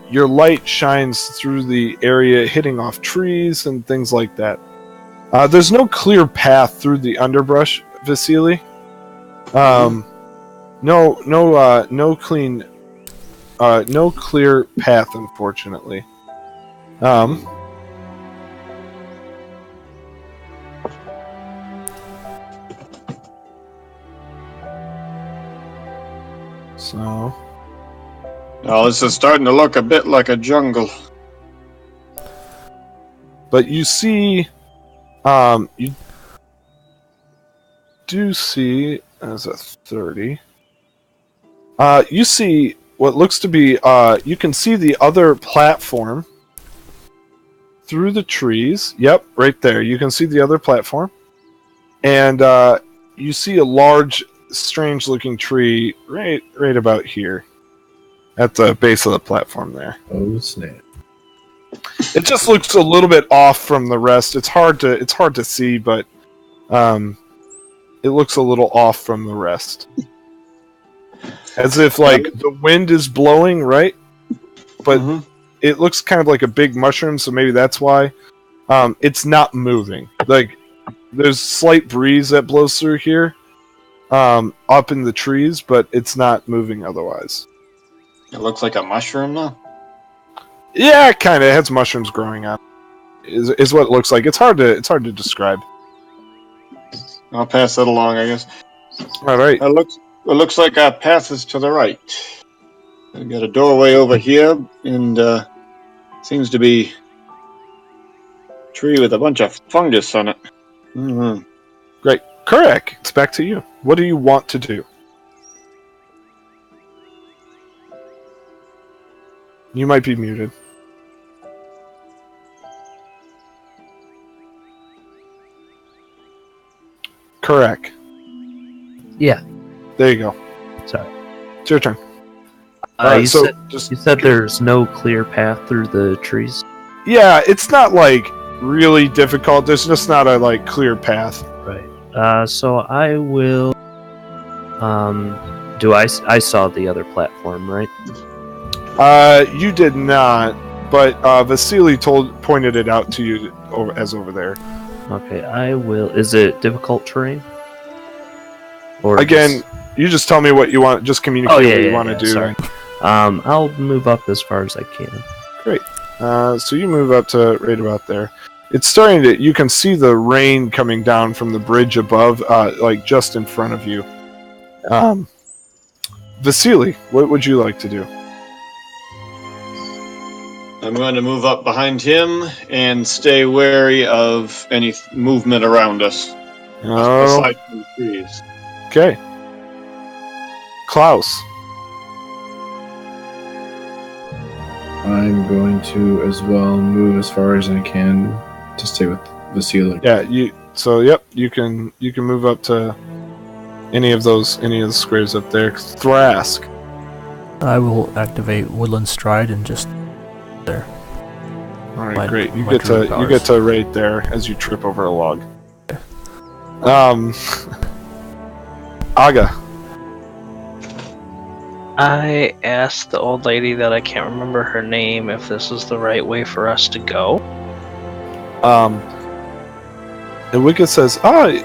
your light shines through the area, hitting off trees and things like that. There's no clear path through the underbrush, Vasily. No clear path, unfortunately. So. Oh, this is starting to look a bit like a jungle. But you see, you do see, as a 30, you see what looks to be, you can see the other platform through the trees. Yep, right there. You can see the other platform. And you see a large, strange-looking tree right about here. At the base of the platform there. Oh, snap. It just looks a little bit off from the rest. It's hard to see, but it looks a little off from the rest. As if, like, the wind is blowing, right? But it looks kind of like a big mushroom, so maybe that's why. It's not moving. Like, there's slight breeze that blows through here, up in the trees, but it's not moving otherwise. It looks like a mushroom, though. Yeah, it kind of has mushrooms growing on. Is what it looks like. It's hard to describe. I'll pass that along, I guess. All right. It looks like our path is to the right. I've got a doorway over here, and seems to be a tree with a bunch of fungus on it. Mm-hmm. Great. Kurek, it's back to you. What do you want to do? You might be muted. Kurek. Yeah. There you go. Sorry. It's your turn. You said there's no clear path through the trees. Yeah, it's not like really difficult. There's just not a like clear path. Right. So I will. I saw the other platform, right? You did not, but Vasily pointed it out to you over there. Okay, I will. Is it difficult terrain? Or again, you just tell me what you want. Just communicate what you want to do. Sorry. I'll move up as far as I can. Great. So you move up to right about there. It's starting to. You can see the rain coming down from the bridge above, like just in front of you. Vasily, what would you like to do? I'm going to move up behind him and stay wary of any movement around us. Oh, Aside from the trees. okay. Klaus. I'm going to as well move as far as I can to stay with Vasily. Yeah, yep, you can move up to any of the squares up there. Thrask. I will activate Woodland Stride and just there. All right, great. You get to right there as you trip over a log. Aga. I asked the old lady that I can't remember her name if this is the right way for us to go. And Wicked says,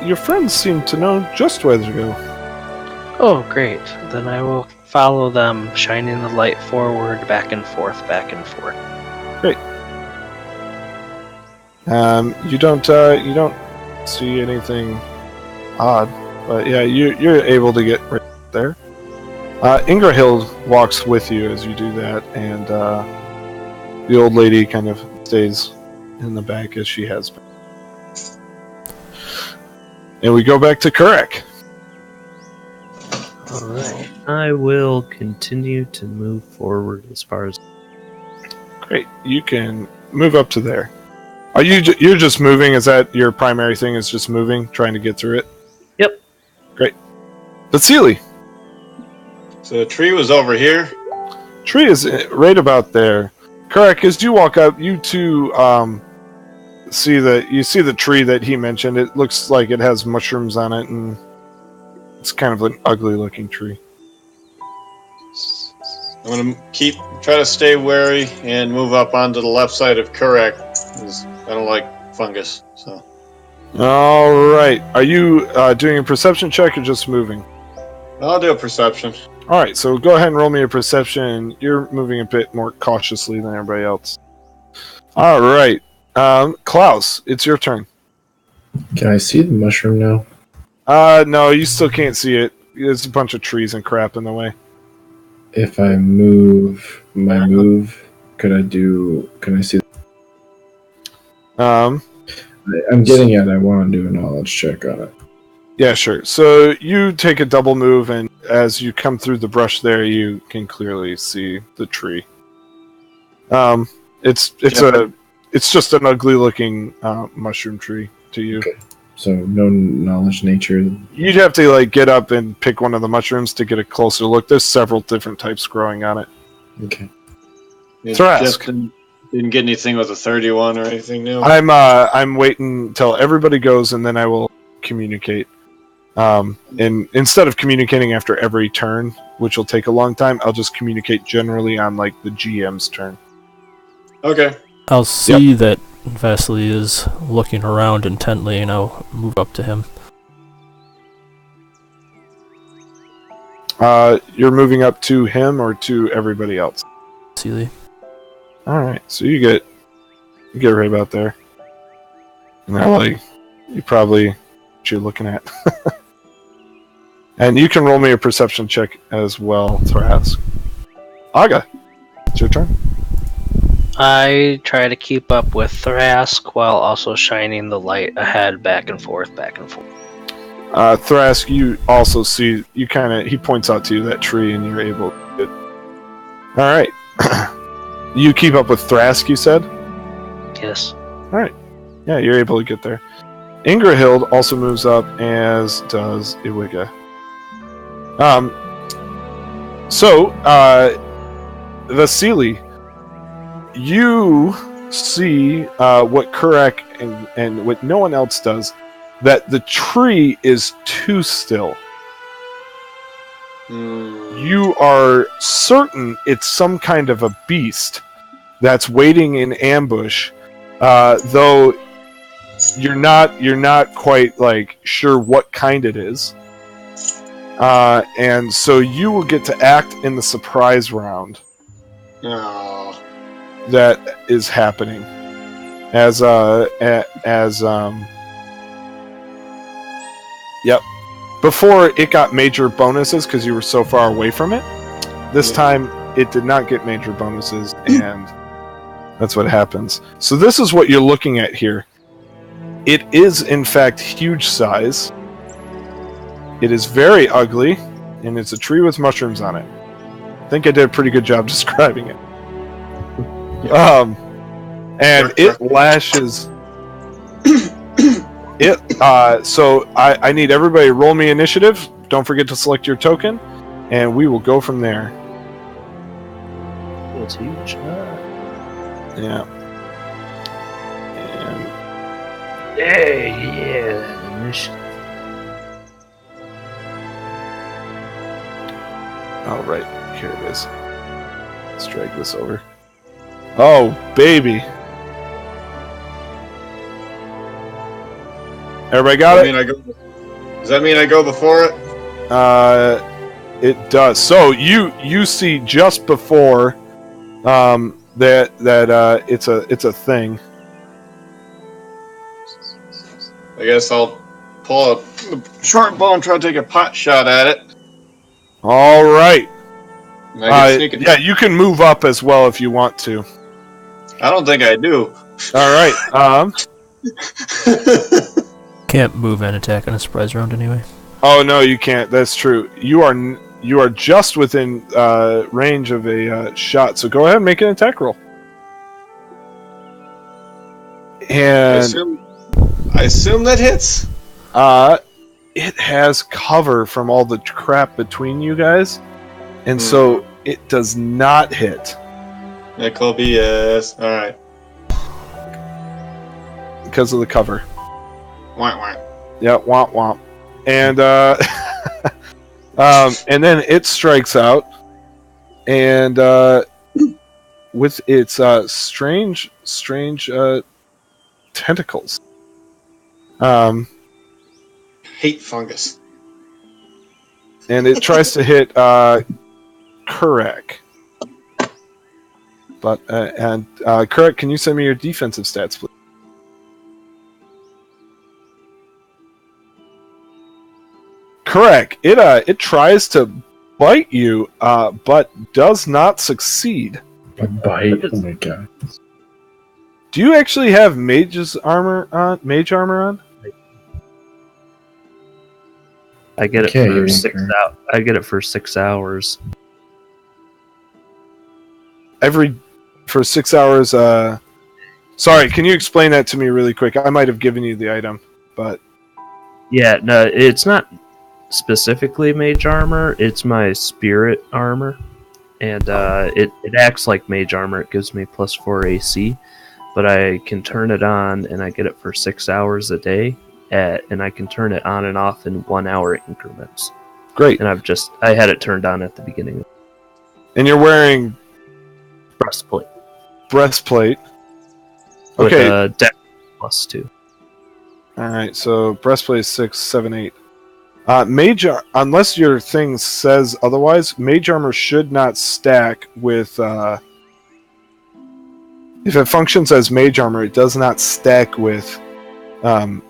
your friends seem to know just where to go. Oh, great. Then I will follow them, shining the light forward, back and forth, back and forth. Great. You don't see anything odd, but yeah, you're able to get right there. Ingrahild walks with you as you do that, and the old lady kind of stays in the back as she has been. And we go back to Kurek. Alright. I will continue to move forward as far as... Great. You can move up to there. Are you're just moving? Is that your primary thing, is just moving, trying to get through it? Yep. Great. Vasily. So the tree was over here. Tree is right about there. Correct. As you walk up, you two see the tree that he mentioned. It looks like it has mushrooms on it, and it's kind of an ugly-looking tree. I'm going to try to stay wary and move up onto the left side of Kurek, because I don't like fungus. So. All right. Are you doing a perception check or just moving? I'll do a perception. All right. So go ahead and roll me a perception. You're moving a bit more cautiously than everybody else. All right. Klaus, it's your turn. Can I see the mushroom now? No, you still can't see it. There's a bunch of trees and crap in the way. If I move my move, can I see? I'm getting at. I want to do a knowledge check on it. Yeah, sure. So you take a double move, and as you come through the brush there, you can clearly see the tree. It's just an ugly looking mushroom tree to you. Okay. So no knowledge nature. You'd have to like get up and pick one of the mushrooms to get a closer look. There's several different types growing on it. Okay. Thrask. Didn't get anything with a 31 or anything new. I'm waiting until everybody goes, and then I will communicate. And instead of communicating after every turn, which will take a long time, I'll just communicate generally on like the GM's turn. Okay. I'll see that Vasily is looking around intently, and I'll move up to him. You're moving up to him or to everybody else? Vasily. Alright, so you get right about there. And they're like, you probably what you're looking at. And you can roll me a perception check as well, Thrask. Aga, it's your turn. I try to keep up with Thrask while also shining the light ahead, back and forth, back and forth. Thrask, you also see, he points out to you that tree and you're able to... Alright. You keep up with Thrask, you said? Yes. Alright. Yeah, you're able to get there. Ingrahild also moves up, as does Iwiga. Vasily, you see what Kurak and what no one else does, that the tree is too still. You are certain it's some kind of a beast that's waiting in ambush, though you're not quite like sure what kind it is. And so you will get to act in the surprise round. Oh. That is happening yep. Before it got major bonuses because you were so far away from it. This time it did not get major bonuses, and that's what happens. So this is what you're looking at here. It is in fact huge size. It is very ugly, and it's a tree with mushrooms on it. I think I did a pretty good job describing it. And it lashes. So I need everybody to roll me initiative. Don't forget to select your token, and we will go from there. Well, it's huge. Yeah. And Yeah. Initiative. oh, right. Here it is. Let's drag this over. Oh, baby. Everybody got it? Does that mean I go before it? It does. So you see just before that it's a thing. I guess I'll pull a short bow and try to take a pot shot at it. All right. And I get sneak attack. Yeah, you can move up as well if you want to. I don't think I do. All right. Can't move and attack in a surprise round anyway. Oh no, you can't. That's true. You are just within range of a shot. So go ahead and make an attack roll. And I assume that hits. it has cover from all the crap between you guys, and so it does not hit. Nickel BS. All right. Because of the cover. Wah, wah. Yeah, womp womp. And and then it strikes out, and with its strange tentacles. Hate fungus. And it tries to hit Kurak. But Kurak, can you send me your defensive stats, please? Correct. It tries to bite you, but does not succeed. A bite? Oh my god. Do you actually have mage armor on? I get it Okay, for okay. I get it for 6 hours. For 6 hours. Sorry, can you explain that to me really quick? I might have given you the item, but Yeah, no, it's not specifically mage armor. It's my spirit armor, and it acts like mage armor. It gives me +4 AC, but I can turn it on, and I get it for 6 hours a day. And I can turn it on and off in 1 hour increments. great. And I had it turned on at the beginning. And you're wearing Breastplate. breastplate. With Okay. deck +2. All right. So breastplate is 6, 7, 8. Unless your thing says otherwise, mage armor should not stack with. If it functions as mage armor, it does not stack with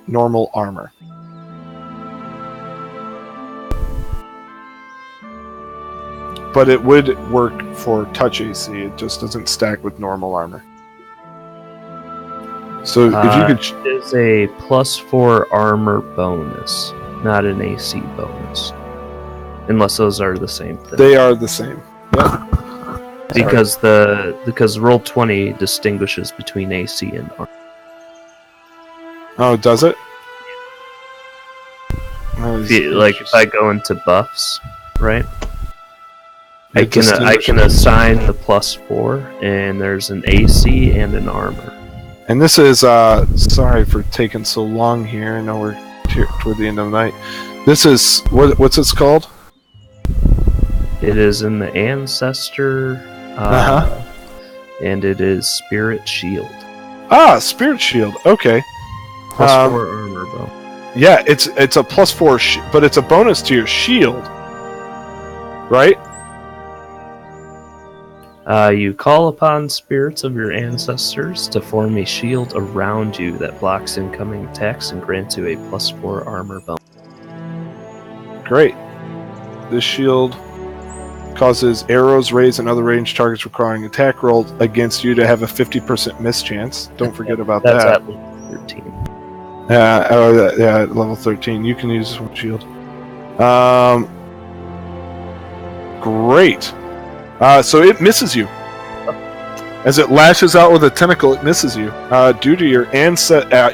normal armor. but it would work for touch AC. It just doesn't stack with normal armor. So if you could, It is a +4 armor bonus, not an AC bonus, unless those are the same thing. they are the same. Yep. Because roll 20 distinguishes between AC and armor. Oh, does it? If I go into buffs, right? I It can distinguishes. assign the +4, and there's an AC and an armor. And this is sorry for taking so long here. I know we're toward the end of the night. This is what's this called? It is in the ancestor, and it is Spirit Shield. Ah, Spirit Shield. Okay. +4 armor bonus. Yeah, it's a +4, but it's a bonus to your shield, right? You call upon spirits of your ancestors to form a shield around you that blocks incoming attacks and grants you a +4 armor bonus. Great. This shield causes arrows, rays, and other ranged targets requiring attack rolls against you to have a 50% miss chance. Don't forget about That's that. at level 13. Yeah, at level 13. You can use this one shield. Great. So it misses you. As it lashes out with a tentacle, it misses you. Due to your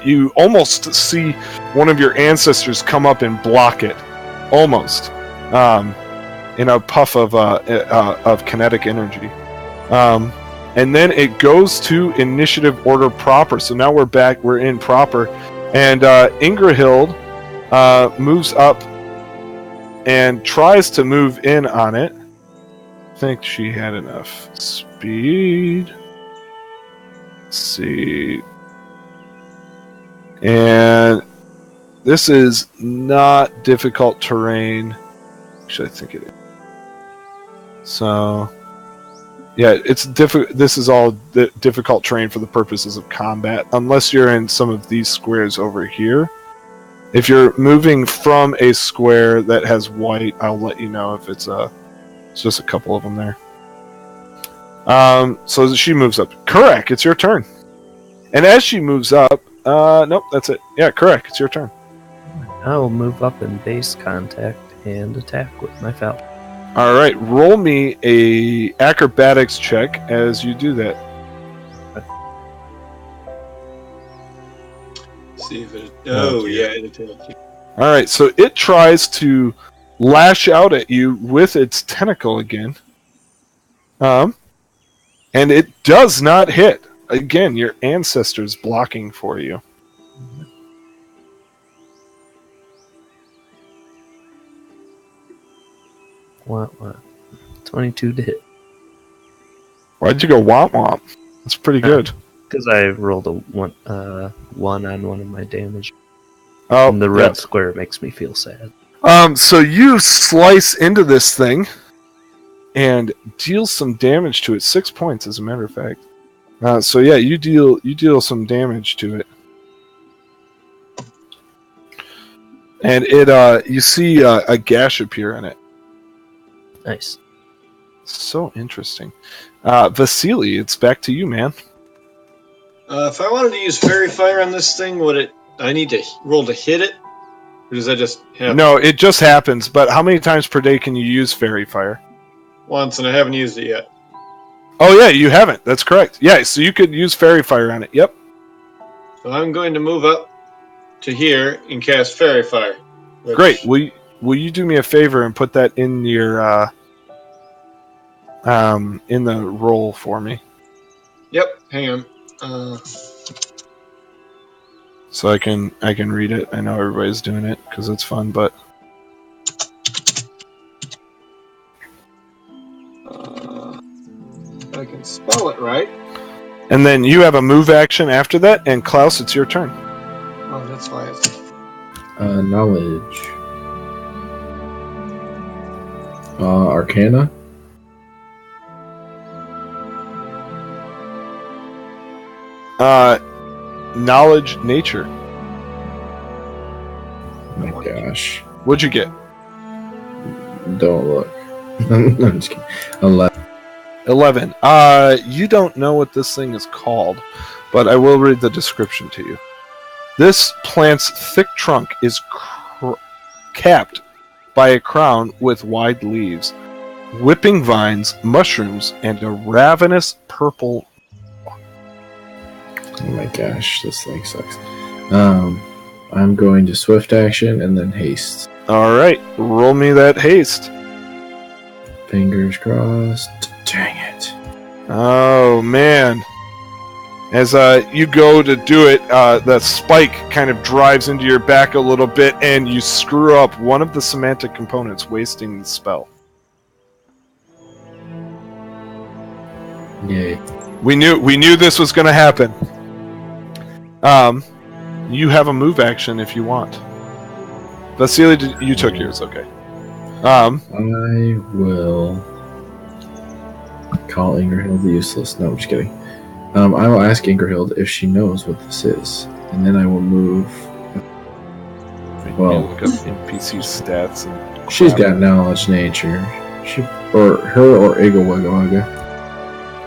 you almost see one of your ancestors come up and block it. Almost. In a puff of kinetic energy. And then it goes to initiative order proper. So now we're back. We're in proper. And Ingrahild moves up and tries to move in on it. I think she had enough speed. Let's see. And this is not difficult terrain. Actually, I think it is. So, yeah, it's difficult. This is all difficult terrain for the purposes of combat, unless you're in some of these squares over here. If you're moving from a square that has white, I'll let you know if it's just a couple of them there. So she moves up. Correct, it's your turn. And as she moves up, nope, that's it. Yeah, correct, it's your turn. I will move up in base contact and attack with my falcon. All right, roll me a acrobatics check as you do that. See if it. Oh, yeah, it attacked you. All right, so it tries to lash out at you with its tentacle again. And it does not hit. Again, your ancestors blocking for you. What? 22 to hit. Why'd you go womp womp? That's pretty good. Because I rolled a 1 on one of my damage. Oh, And the red square makes me feel sad. So you slice into this thing and deal some damage to it. 6 points, as a matter of fact. So yeah, you deal some damage to it, and it you see a gash appear in it. Nice. So interesting. Vasily, it's back to you, man. If I wanted to use Fairy Fire on this thing, I need to roll to hit it? Or does that just happen? No, it just happens. But how many times per day can you use Fairy Fire? Once, and I haven't used it yet. Oh yeah, you haven't. That's correct. Yeah, so you could use Fairy Fire on it. Yep. So I'm going to move up to here and cast Fairy Fire. Great. Will you do me a favor and put that in your in the roll for me? Yep. Hang on. So I can read it. I know everybody's doing it because it's fun, but I can spell it right. and then you have a move action after that, and Klaus, it's your turn. Oh, that's why it's... Knowledge. Arcana. Knowledge, nature. Oh my gosh. What'd you get? Don't look. I'm just kidding. 11. 11. You don't know what this thing is called, but I will read the description to you. This plant's thick trunk is capped by a crown with wide leaves, whipping vines, mushrooms, and a ravenous purple. Oh my gosh, this thing sucks. I'm going to swift action and then haste. Alright, roll me that haste. Fingers crossed. Dang it. Oh, man. As you go to do it, the spike kind of drives into your back a little bit, and you screw up one of the semantic components, wasting the spell. Yay. We knew this was going to happen. You have a move action if you want. Vasily, you took yours, okay. I will call Ingerhild useless. No, I'm just kidding. I will ask Ingerhild if she knows what this is, and then I will move. Well, look up NPC stats. And she's got knowledge nature. Or Igawagawaga.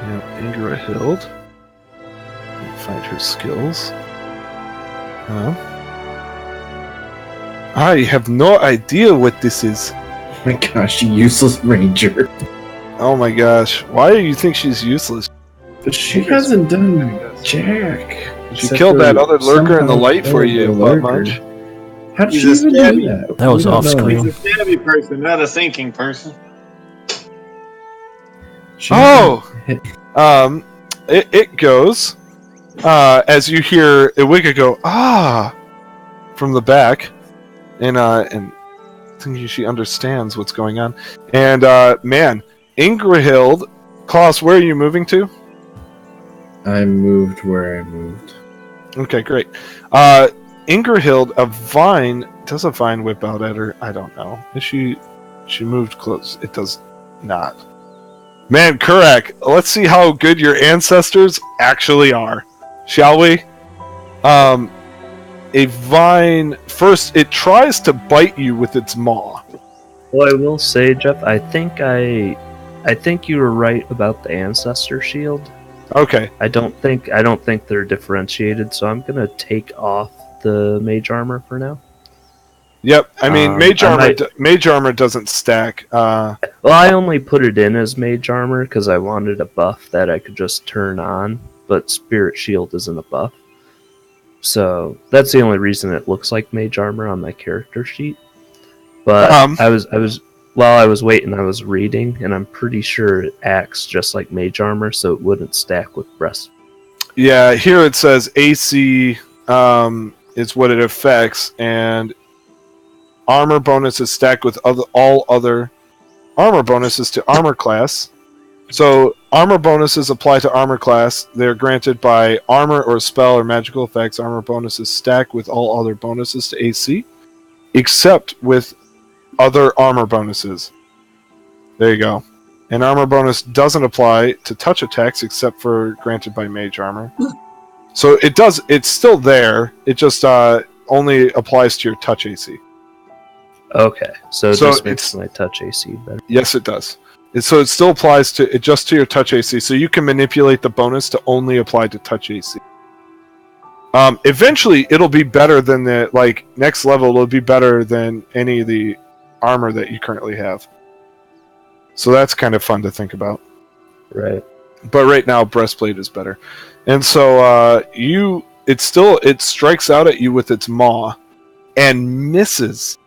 Yeah, Ingerhild. Find her skills. I have no idea what this is. Oh my gosh, useless ranger. Oh my gosh, why do you think she's useless? But she hasn't done jack. She Except killed for that other lurker in the somehow light for killing you, the what lurker. much? How did She's she a even do stabby. that? That was We don't off know. screen. He's a stabby person, not a thinking person. She Oh! hit- It goes, as you hear Iwiga go, from the back, and thinking she understands what's going on. And, man, Ingerhild, Klaus, where are you moving to? I moved where I moved. Okay, great. Ingerhild, does a vine whip out at her? I don't know. She moved close. It does not. Man, Kurak, let's see how good your ancestors actually are. Shall we? A vine, first, it tries to bite you with its maw. Well, I will say, Jeff, I think you were right about the ancestor shield. Okay. I don't think they're differentiated, so I'm gonna take off the mage armor for now. Yep. I mean, mage armor doesn't stack. Well, I only put it in as mage armor because I wanted a buff that I could just turn on, but spirit shield isn't a buff. So that's the only reason it looks like mage armor on my character sheet. But while I was waiting, I was reading, and I'm pretty sure it acts just like mage armor, so it wouldn't stack with breast. Yeah, here it says AC is what it affects, and armor bonus is stacked with all other armor bonuses to armor class. So armor bonuses apply to armor class. They're granted by armor or spell or magical effects. Armor bonuses stack with all other bonuses to AC, except with other armor bonuses. There you go. An armor bonus doesn't apply to touch attacks except for granted by mage armor. So it does. It's still there. It just only applies to your touch AC. Okay, so So this makes my touch AC better. Yes, it does. So it still applies to just to your touch AC. So you can manipulate the bonus to only apply to touch AC. Eventually, it'll be better than next level. It'll be better than any of the armor that you currently have. So that's kind of fun to think about. Right. But right now, breastplate is better, and so it strikes out at you with its maw, and misses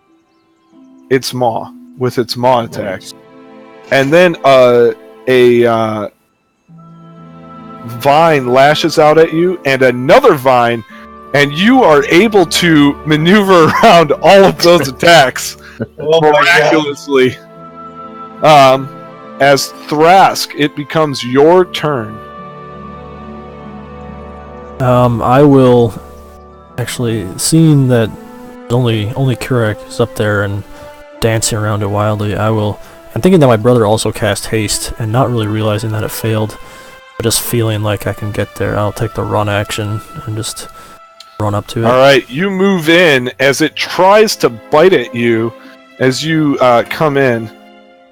its maw with its maw attack. Nice. And then a vine lashes out at you, and another vine, and you are able to maneuver around all of those attacks miraculously. As Thrask, it becomes your turn. I will actually, seeing that only Kurak is up there and dancing around it wildly, I'm thinking that my brother also cast haste, and not really realizing that it failed, but just feeling like I can get there. I'll take the run action and just run up to it. Alright, you move in as it tries to bite at you as you come in.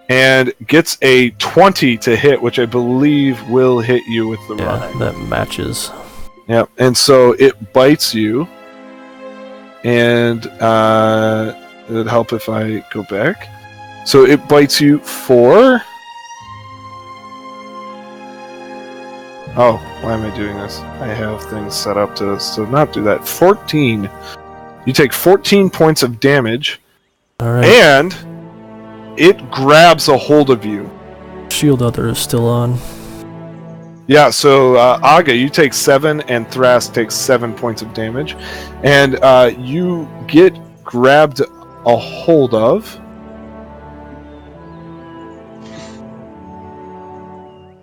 and gets a 20 to hit, which I believe will hit you with the Yeah, rod. that matches. Yep, and so it bites you, and it would help if I go back. So it bites you for... Oh, why am I doing this? I have things set up to not do that. 14. You take 14 points of damage, Alright. and it grabs a hold of you. Shield Other is still on. Yeah, so Aga, you take 7, and Thras takes 7 points of damage. And you get grabbed a hold of...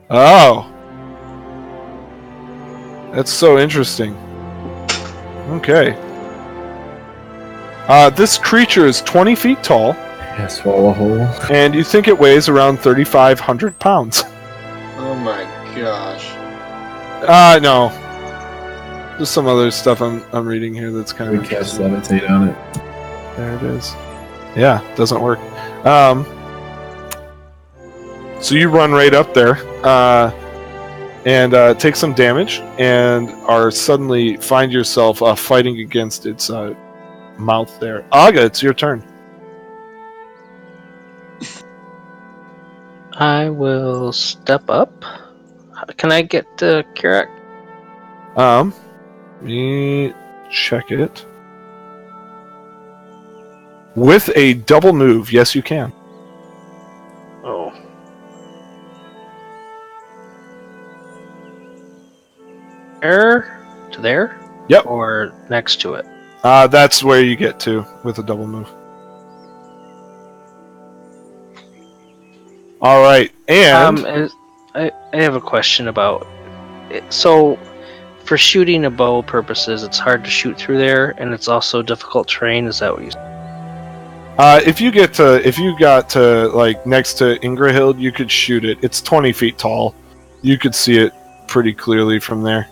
Oh. That's so interesting. Okay. This creature is 20 feet tall, Yeah, swallow a hole. and you think it weighs around 3,500 pounds. Oh my gosh. No. There's some other stuff I'm reading here that's kind We of cast interesting. levitate on it. There it is. Yeah, doesn't work. So you run right up there, and take some damage, and are suddenly find yourself fighting against its mouth there. Aga, it's your turn. I will step up. Can I get to Kirak? Let me check it. With a double move, yes, you can. Oh. There? To there? Yep. Or next to it? That's where you get to with a double move. All right, and I have a question about it. So, for shooting a bow purposes, it's hard to shoot through there, and it's also difficult terrain. Is that what you said? if you got to like next to Ingrahild, you could shoot it. It's 20 feet tall. You could see it pretty clearly from there.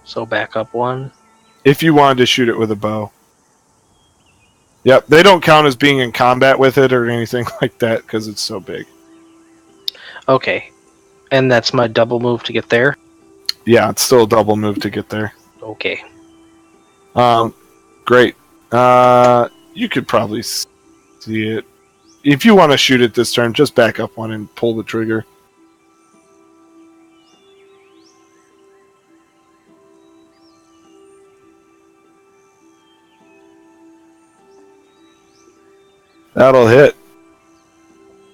So back up one. If you wanted to shoot it with a bow. Yep, they don't count as being in combat with it or anything like that because it's so big. Okay, and that's my double move to get there. Yeah, it's still a double move to get there. Okay. Great. You could probably see it. If you want to shoot it this turn, just back up one and pull the trigger. That'll hit,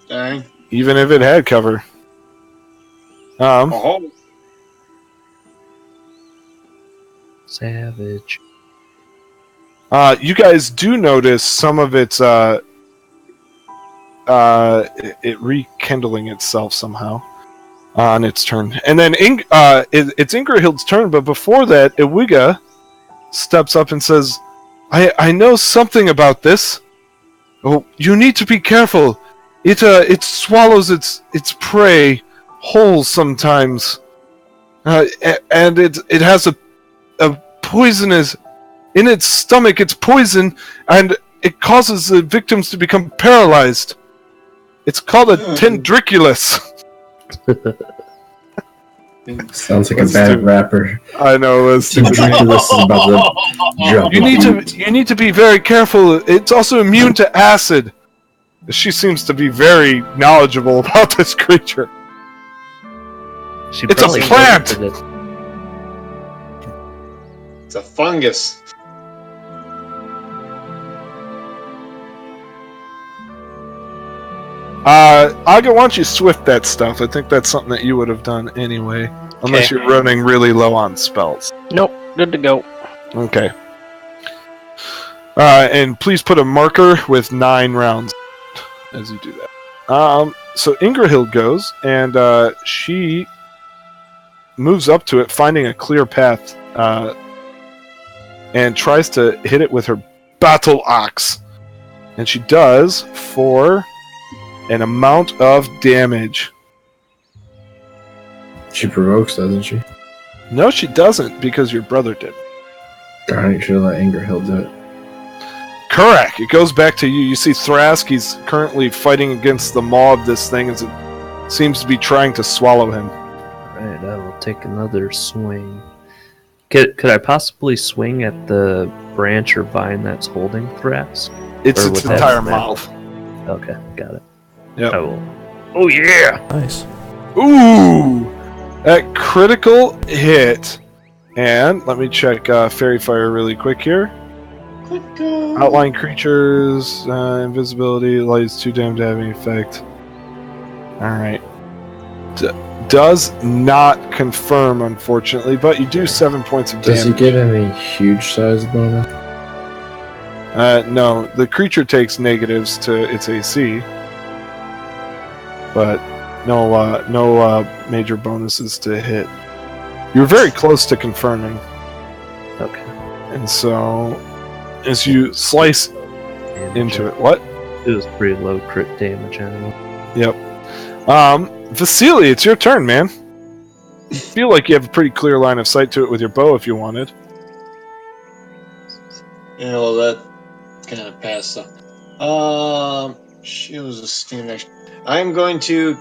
Dang. even if it had cover. Oh. Savage. You guys do notice some of its it rekindling itself somehow on its turn, and then it's Ingrahild's turn. But before that, Iwiga steps up and says, "I know something about this. Oh, you need to be careful. It swallows its prey whole sometimes, and it has a poisonous in its stomach. It's poison, and it causes the victims to become paralyzed. It's called a tendriculus." Sounds like Let's a bad do- rapper. I know. Let's do This is about to drop. You need to be very careful. It's also immune to acid. She seems to be very knowledgeable about this creature. She It's a probably plant! visited it. It's a fungus. Aga, why don't you swift that stuff? I think that's something that you would have done anyway. Unless Okay. you're running really low on spells. Nope. Good to go. Okay. And please put a marker with 9 rounds as you do that. So Ingrahild goes, and she moves up to it, finding a clear path, and tries to hit it with her battle axe. And she does for an amount of damage. She provokes, doesn't she? No, she doesn't, because your brother did. Darn it, you should have let Ingerhild do it. Correct. It goes back to you. You see Thrask, he's currently fighting against the maw of this thing as it seems to be trying to swallow him. Alright, I will take another swing. Could I possibly swing at the branch or vine that's holding Thrask? It's Or its would that entire be- mouth. Okay, got it. Yep. I will. Oh yeah! Nice. Ooh! That critical hit. And let me check Fairy Fire really quick here. Outlying creatures, invisibility, lights 2 damage to have any effect. Alright. Does not confirm, unfortunately, but you do 7 points of damage. Does he get any huge size bonus? No, the creature takes negatives to its AC, but no major bonuses to hit. You're very close to confirming, Okay. and so as you slice into it, what? It was pretty low crit damage anyway. Yep. Vasily, it's your turn, man. You feel like you have a pretty clear line of sight to it with your bow if you wanted. Yeah, well, that kind of passed up. Shield is a steam action. I'm going to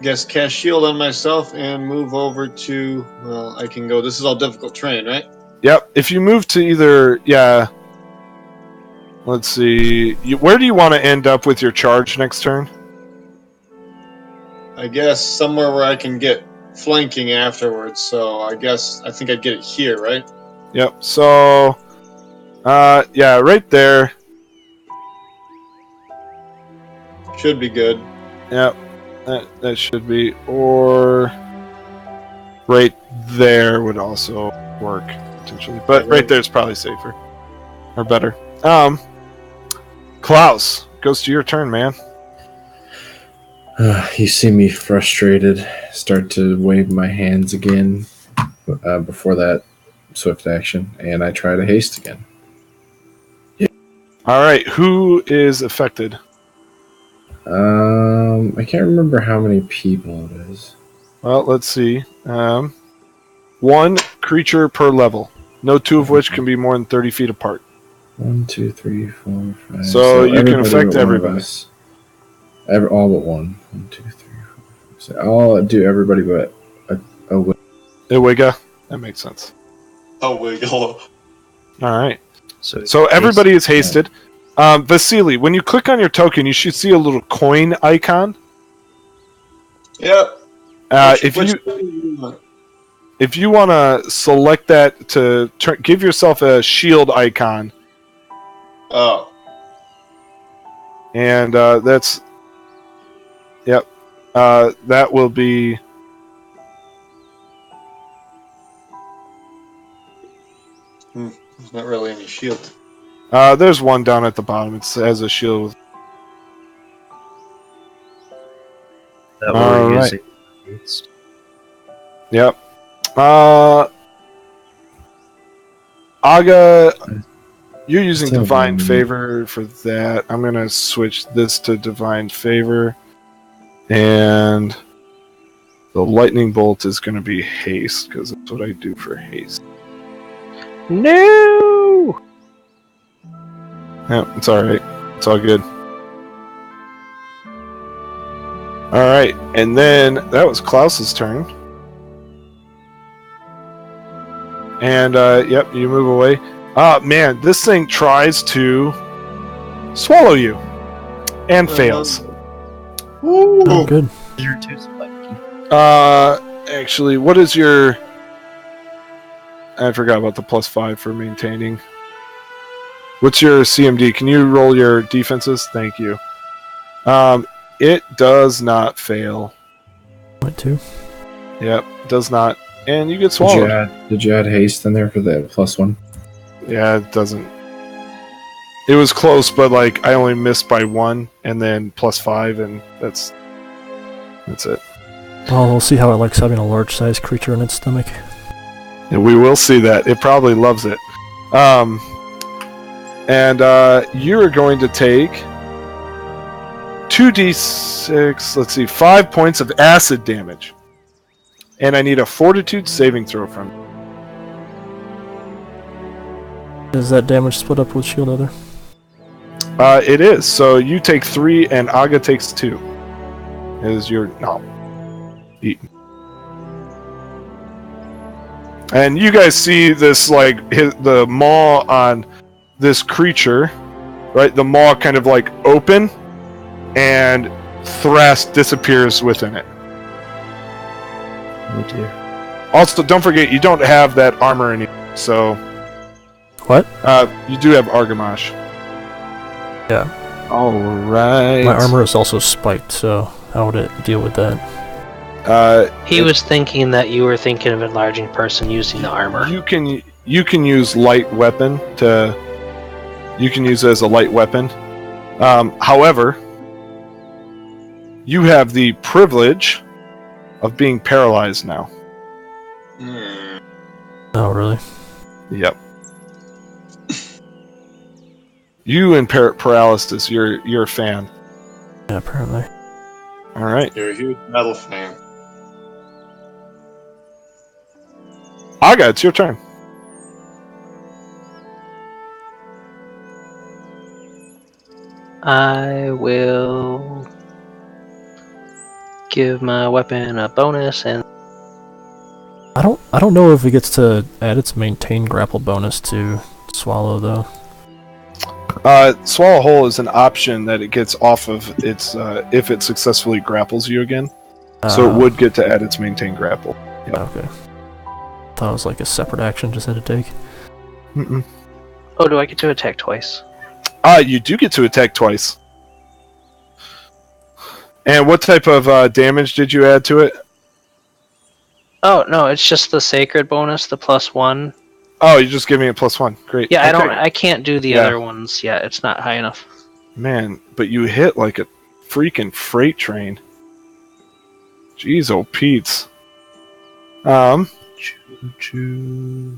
cast shield on myself and move over to. Well, I can go. This is all difficult terrain, right? Yep. If you move to either, yeah. Let's see. Where do you want to end up with your charge next turn? I guess somewhere where I can get flanking afterwards. So I think I'd get it here, right? Yep. So, yeah, right there. Should be good. Yep. That should be, or right there would also work potentially, but right there is probably safer or better. Klaus, goes to your turn, man. You see me frustrated, start to wave my hands again before that swift action, and I try to haste again. All right, who is affected? I can't remember how many people it is. Well, let's see. 1 creature per level. No 2 of which can be more than 30 feet apart. 1, 2, 3, 4, 5. So you can everybody affect but one of everybody. us. All but one. 1, 2, 3, 4. So I'll do everybody but a Iwiga. That makes sense. Oh, wiggle. All right. So Everybody is hasted. Vasily, when you click on your token, you should see a little coin icon. Yep. If you want to select that to give yourself a shield icon, Oh. and that's, yep, that will be. There's not really any shield. There's one down at the bottom. It has a shield. that All we're right. using. Yep. Aga, you're using Still Divine one. Favor for that. I'm going to switch this to Divine Favor. And the Lightning Bolt is going to be Haste, because that's what I do for Haste. No! Yeah, it's alright. It's all good. Alright, and then that was Klaus's turn. And, yep, you move away. Man, this thing tries to swallow you. And fails. Oh, good. You're too spiky. Actually, what is your... I forgot about the +5 for maintaining. What's your CMD? Can you roll your defenses? Thank you. It does not fail. 0.2. Yep, does not. And you get swallowed. Did you add haste in there for the +1? Yeah, it doesn't. It was close, but like I only missed by 1, and then +5, and that's it. Well, we'll see how it likes having a large-sized creature in its stomach. And we will see that. It probably loves it. And you're going to take 2d6, let's see, 5 points of acid damage. And I need a fortitude saving throw from you. Is that damage split up with shield other? It is. So you take 3, and Aga takes 2. Is your eaten. And you guys see this, like, the maw on this creature, right? The maw kind of like open, and Thrast disappears within it. Oh dear. Also, don't forget, you don't have that armor anymore, so... What? You do have Argamash. Yeah. Alright. My armor is also spiked, so how would it deal with that? He was thinking that you were thinking of enlarging person using the armor. You can use light weapon to... You can use it as a light weapon. However, you have the privilege of being paralyzed now. Oh, really? Yep. You and paralysis, you're a fan. Yeah, apparently. Alright. You're a huge metal fan. Aga, it's your turn. I will give my weapon a bonus, and I don't know if it gets to add its maintain grapple bonus to swallow though. Swallow Whole is an option that it gets off of its if it successfully grapples you again. So it would get to add its maintain grapple. Yep. Okay. Thought it was like a separate action just had to take. Mm-mm. oh, do I get to attack twice? You do get to attack twice. And what type of damage did you add to it? Oh no, it's just the sacred bonus, the +1. Oh, you're just giving it +1. Great. Yeah, Okay. I can't do the Yeah. other ones yet. It's not high enough. Man, but you hit like a freaking freight train. Jeez, oh Pete's. Choo-choo.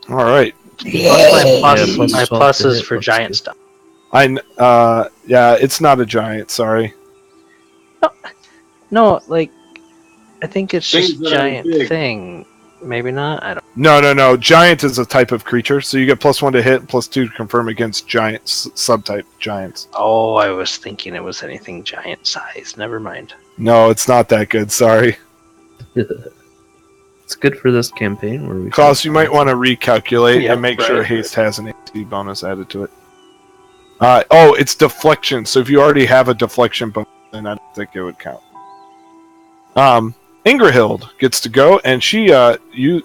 All right. My plus to is hit for looks giant good. stuff. Yeah, it's not a giant. Sorry. No, like I think it's Things just that are giant big. thing. Maybe not. I don't. No. Giant is a type of creature, so you get +1 to hit, +2 to confirm against giants, subtype giants. Oh, I was thinking it was anything giant size. Never mind. No, it's not that good. Sorry, It's good for this campaign where we. Klaus. You might want to recalculate Yeah, and make sure right. haste has an AC bonus added to it. It's deflection. So if you already have a deflection bonus, then I don't think it would count. Ingrahild gets to go, and she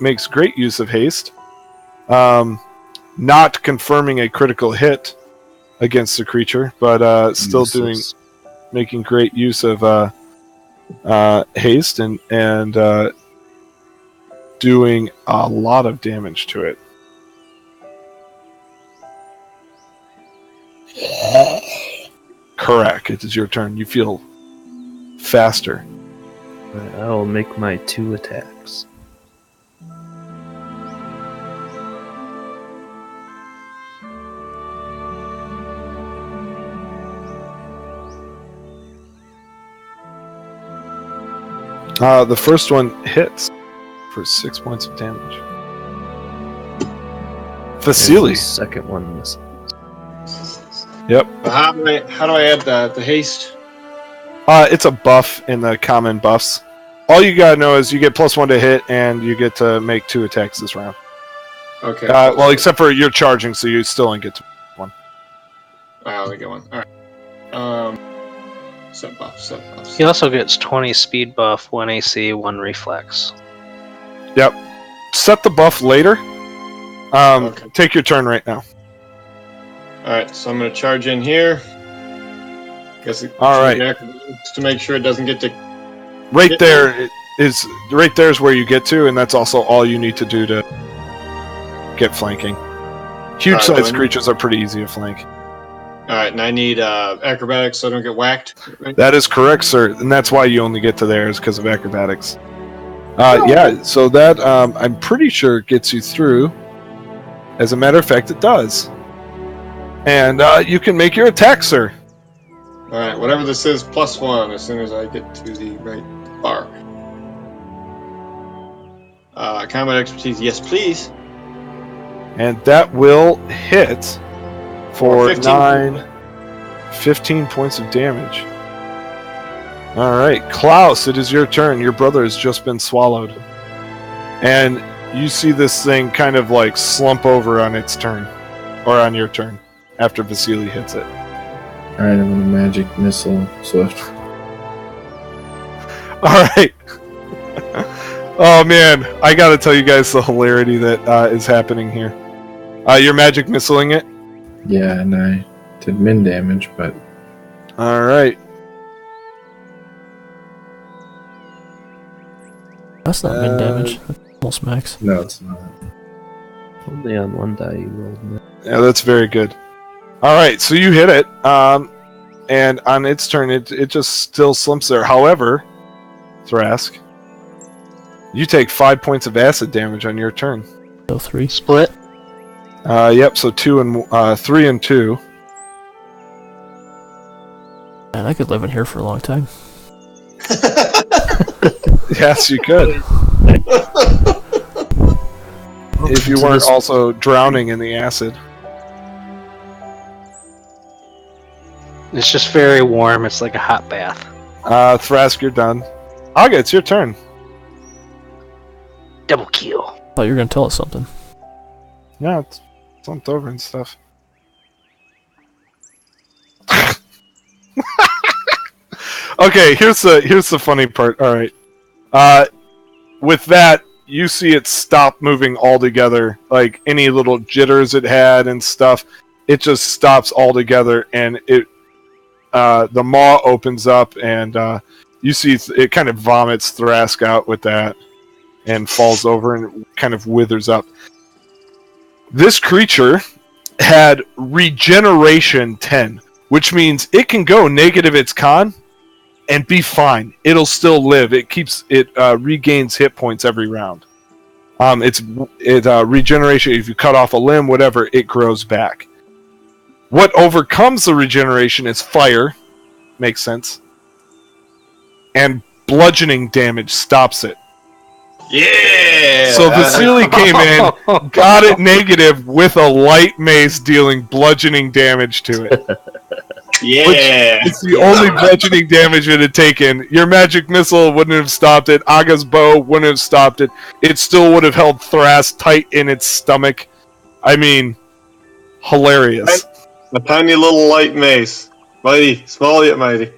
makes great use of haste. Not confirming a critical hit against the creature, but still making great use of haste and doing a lot of damage to it. Correct. It is your turn. You feel faster. I will make my 2 attacks. The first one hits for 6 points of damage. Facili. The second one misses. Yep. How do I add the haste? It's a buff in the common buffs. All you gotta know is you get +1 to hit, and you get to make 2 attacks this round. Okay. Well, except for you're charging, so you still only get to one. I only get one. All right. Set buffs. He also gets 20 speed buff, 1 AC, 1 reflex. Yep. Set the buff later. Okay. Take your turn right now. All right. So I'm gonna charge in here. All right. To make sure it doesn't get to. Right there is where you get to, and that's also all you need to do to get flanking. Huge sized creatures are pretty easy to flank. All right, and I need acrobatics so I don't get whacked. Right? That is correct, sir, and that's why you only get to there is because of acrobatics. Yeah, so that I'm pretty sure gets you through. As a matter of fact, it does. And you can make your attack, sir. All right, whatever this is, +1 as soon as I get to the right bar. Combat expertise, yes, please. And that will hit for 15. 15 points of damage. All right, Klaus, it is your turn. Your brother has just been swallowed. And you see this thing kind of like slump over on its turn, or on your turn, after Vasily hits it. Alright, I'm gonna magic missile Swift. All right. Oh man, I gotta tell you guys the hilarity that is happening here. You're magic missiling it? Yeah, and I did min damage, but All right. That's not min damage. That's almost max. no, it's not. Only on one die you rolled that. Yeah, that's very good. All right, so you hit it, and on its turn, it just still slumps there. However, Thrask, you take 5 points of acid damage on your turn. So 3. Split. Yep. So 3 and 2. Man, I could live in here for a long time. Yes, you could. If you weren't also drowning in the acid. It's just very warm. It's like a hot bath. Thrask, you're done. Aga, it's your turn. Double kill. Thought you were gonna tell us something. Yeah, it's slumped over and stuff. Okay, here's the funny part. All right, with that, you see it stop moving altogether. Like any little jitters it had and stuff, it just stops altogether, and the maw opens up, and you see it kind of vomits Thrask out with that, and falls over and kind of withers up. This creature had regeneration 10, which means it can go negative its con and be fine. It'll still live. It regains hit points every round. It's regeneration. If you cut off a limb, whatever, it grows back. What overcomes the regeneration is fire. Makes sense. And bludgeoning damage stops it. Yeah! So Vasily came in, got it negative with a light mace dealing bludgeoning damage to it. Yeah! It's the only bludgeoning damage it had taken. Your magic missile wouldn't have stopped it. Aga's bow wouldn't have stopped it. It still would have held Thrask tight in its stomach. I mean, hilarious. A tiny little light mace. Mighty. Small yet mighty.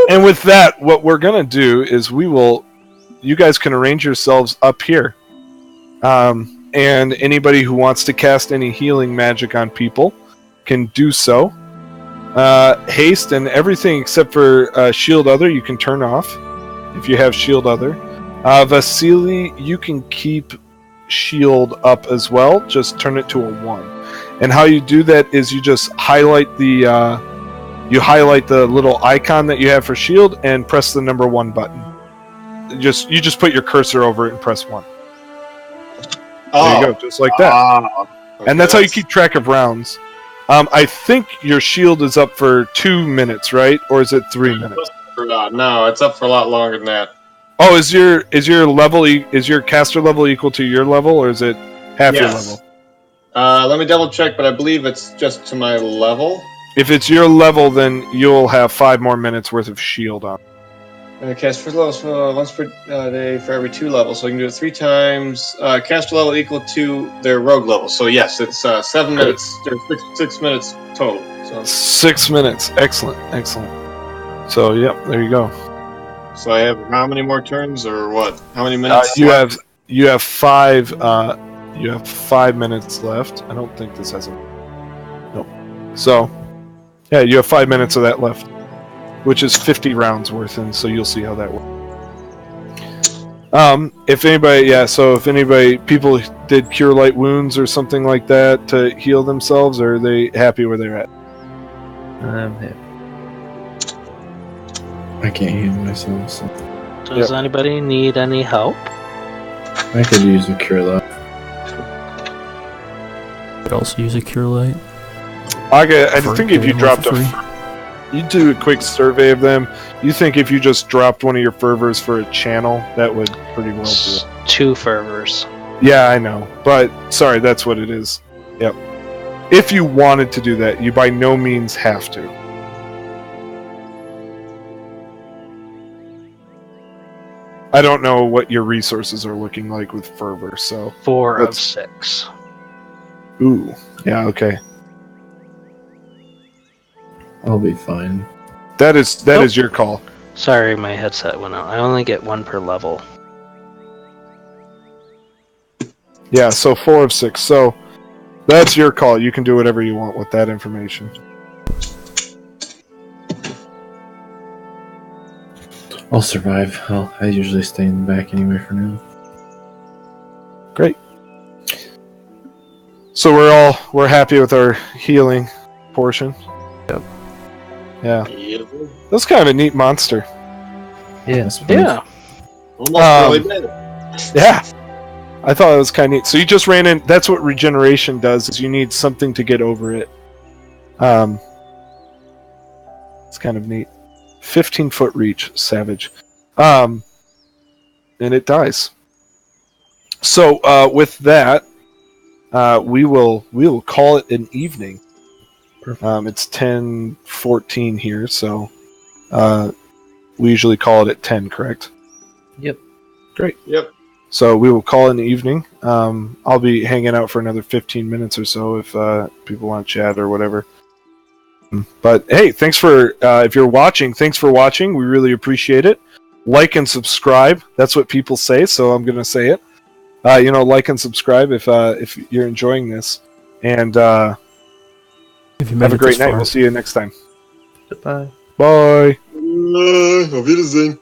And with that, what we're gonna do is you guys can arrange yourselves up here. And anybody who wants to cast any healing magic on people can do so. Haste and everything except for Shield Other you can turn off if you have Shield Other. Vasily, you can keep Shield up as well. Just turn it to a 1. And how you do that is you just highlight the little icon that you have for Shield and press the number 1 button. You just put your cursor over it and press 1. There you go, just like that. Okay, And that's how you keep track of rounds. I think your shield is up for 2 minutes, right? Or is it 3 minutes? No, it's up for a lot longer than that. Oh, is your caster level equal to your level, or is it half your level? Let me double check, but I believe it's just to my level. If it's your level, then you'll have 5 more minutes worth of shield on. And cast first level once per day for every 2 levels, so you can do it 3 times. Caster level equal to their rogue level. So yes, it's 7 minutes or 6 minutes total. So 6 minutes. Excellent. So yep, there you go. So I have how many more turns or what? How many minutes? You have 5. You have 5 minutes left. I don't think this has a. Nope. So yeah, you have 5 minutes of that left, which is 50 rounds worth, and so you'll see how that works. If anybody, people did cure light wounds or something like that to heal themselves, or are they happy where they're at? I'm happy. I can't heal myself, so Does anybody need any help? I could use a cure light. Could also use a cure light. I For think if you getting dropped one a for You do a quick survey of them. You think if you just dropped one of your fervors for a channel, that would pretty well do it. 2 fervors. Yeah, I know. But, sorry, that's what it is. Yep. If you wanted to do that, you by no means have to. I don't know what your resources are looking like with fervor, so... 4 of That's- 6. Ooh. Yeah, okay. I'll be fine. That is your call. Sorry, my headset went out. I only get 1 per level. Yeah, so 4 of 6. So, that's your call. You can do whatever you want with that information. I'll survive. I usually stay in the back anyway for now. Great. So we're happy with our healing portion. Yep. Yeah. Yeah. That's kind of a neat monster. Yeah. Yeah. Almost really bad. Yeah. I thought it was kind of neat. So you just ran in. That's what regeneration does. Is you need something to get over it. It's kind of neat. 15-foot reach, savage. And it dies. So with that, we will call it an evening. Perfect. It's 10:14 here, so we usually call it at 10, correct? Yep. Great. Yep. So we will call it an evening. I'll be hanging out for another 15 minutes or so if people want to chat or whatever. But hey, thanks for if you're watching, thanks for watching. We really appreciate it. Like and subscribe. That's what people say, so I'm going to say it. Like and subscribe if you're enjoying this. And If you made have a it great this night. far. We'll see you next time. Goodbye. Bye. Auf Wiedersehen.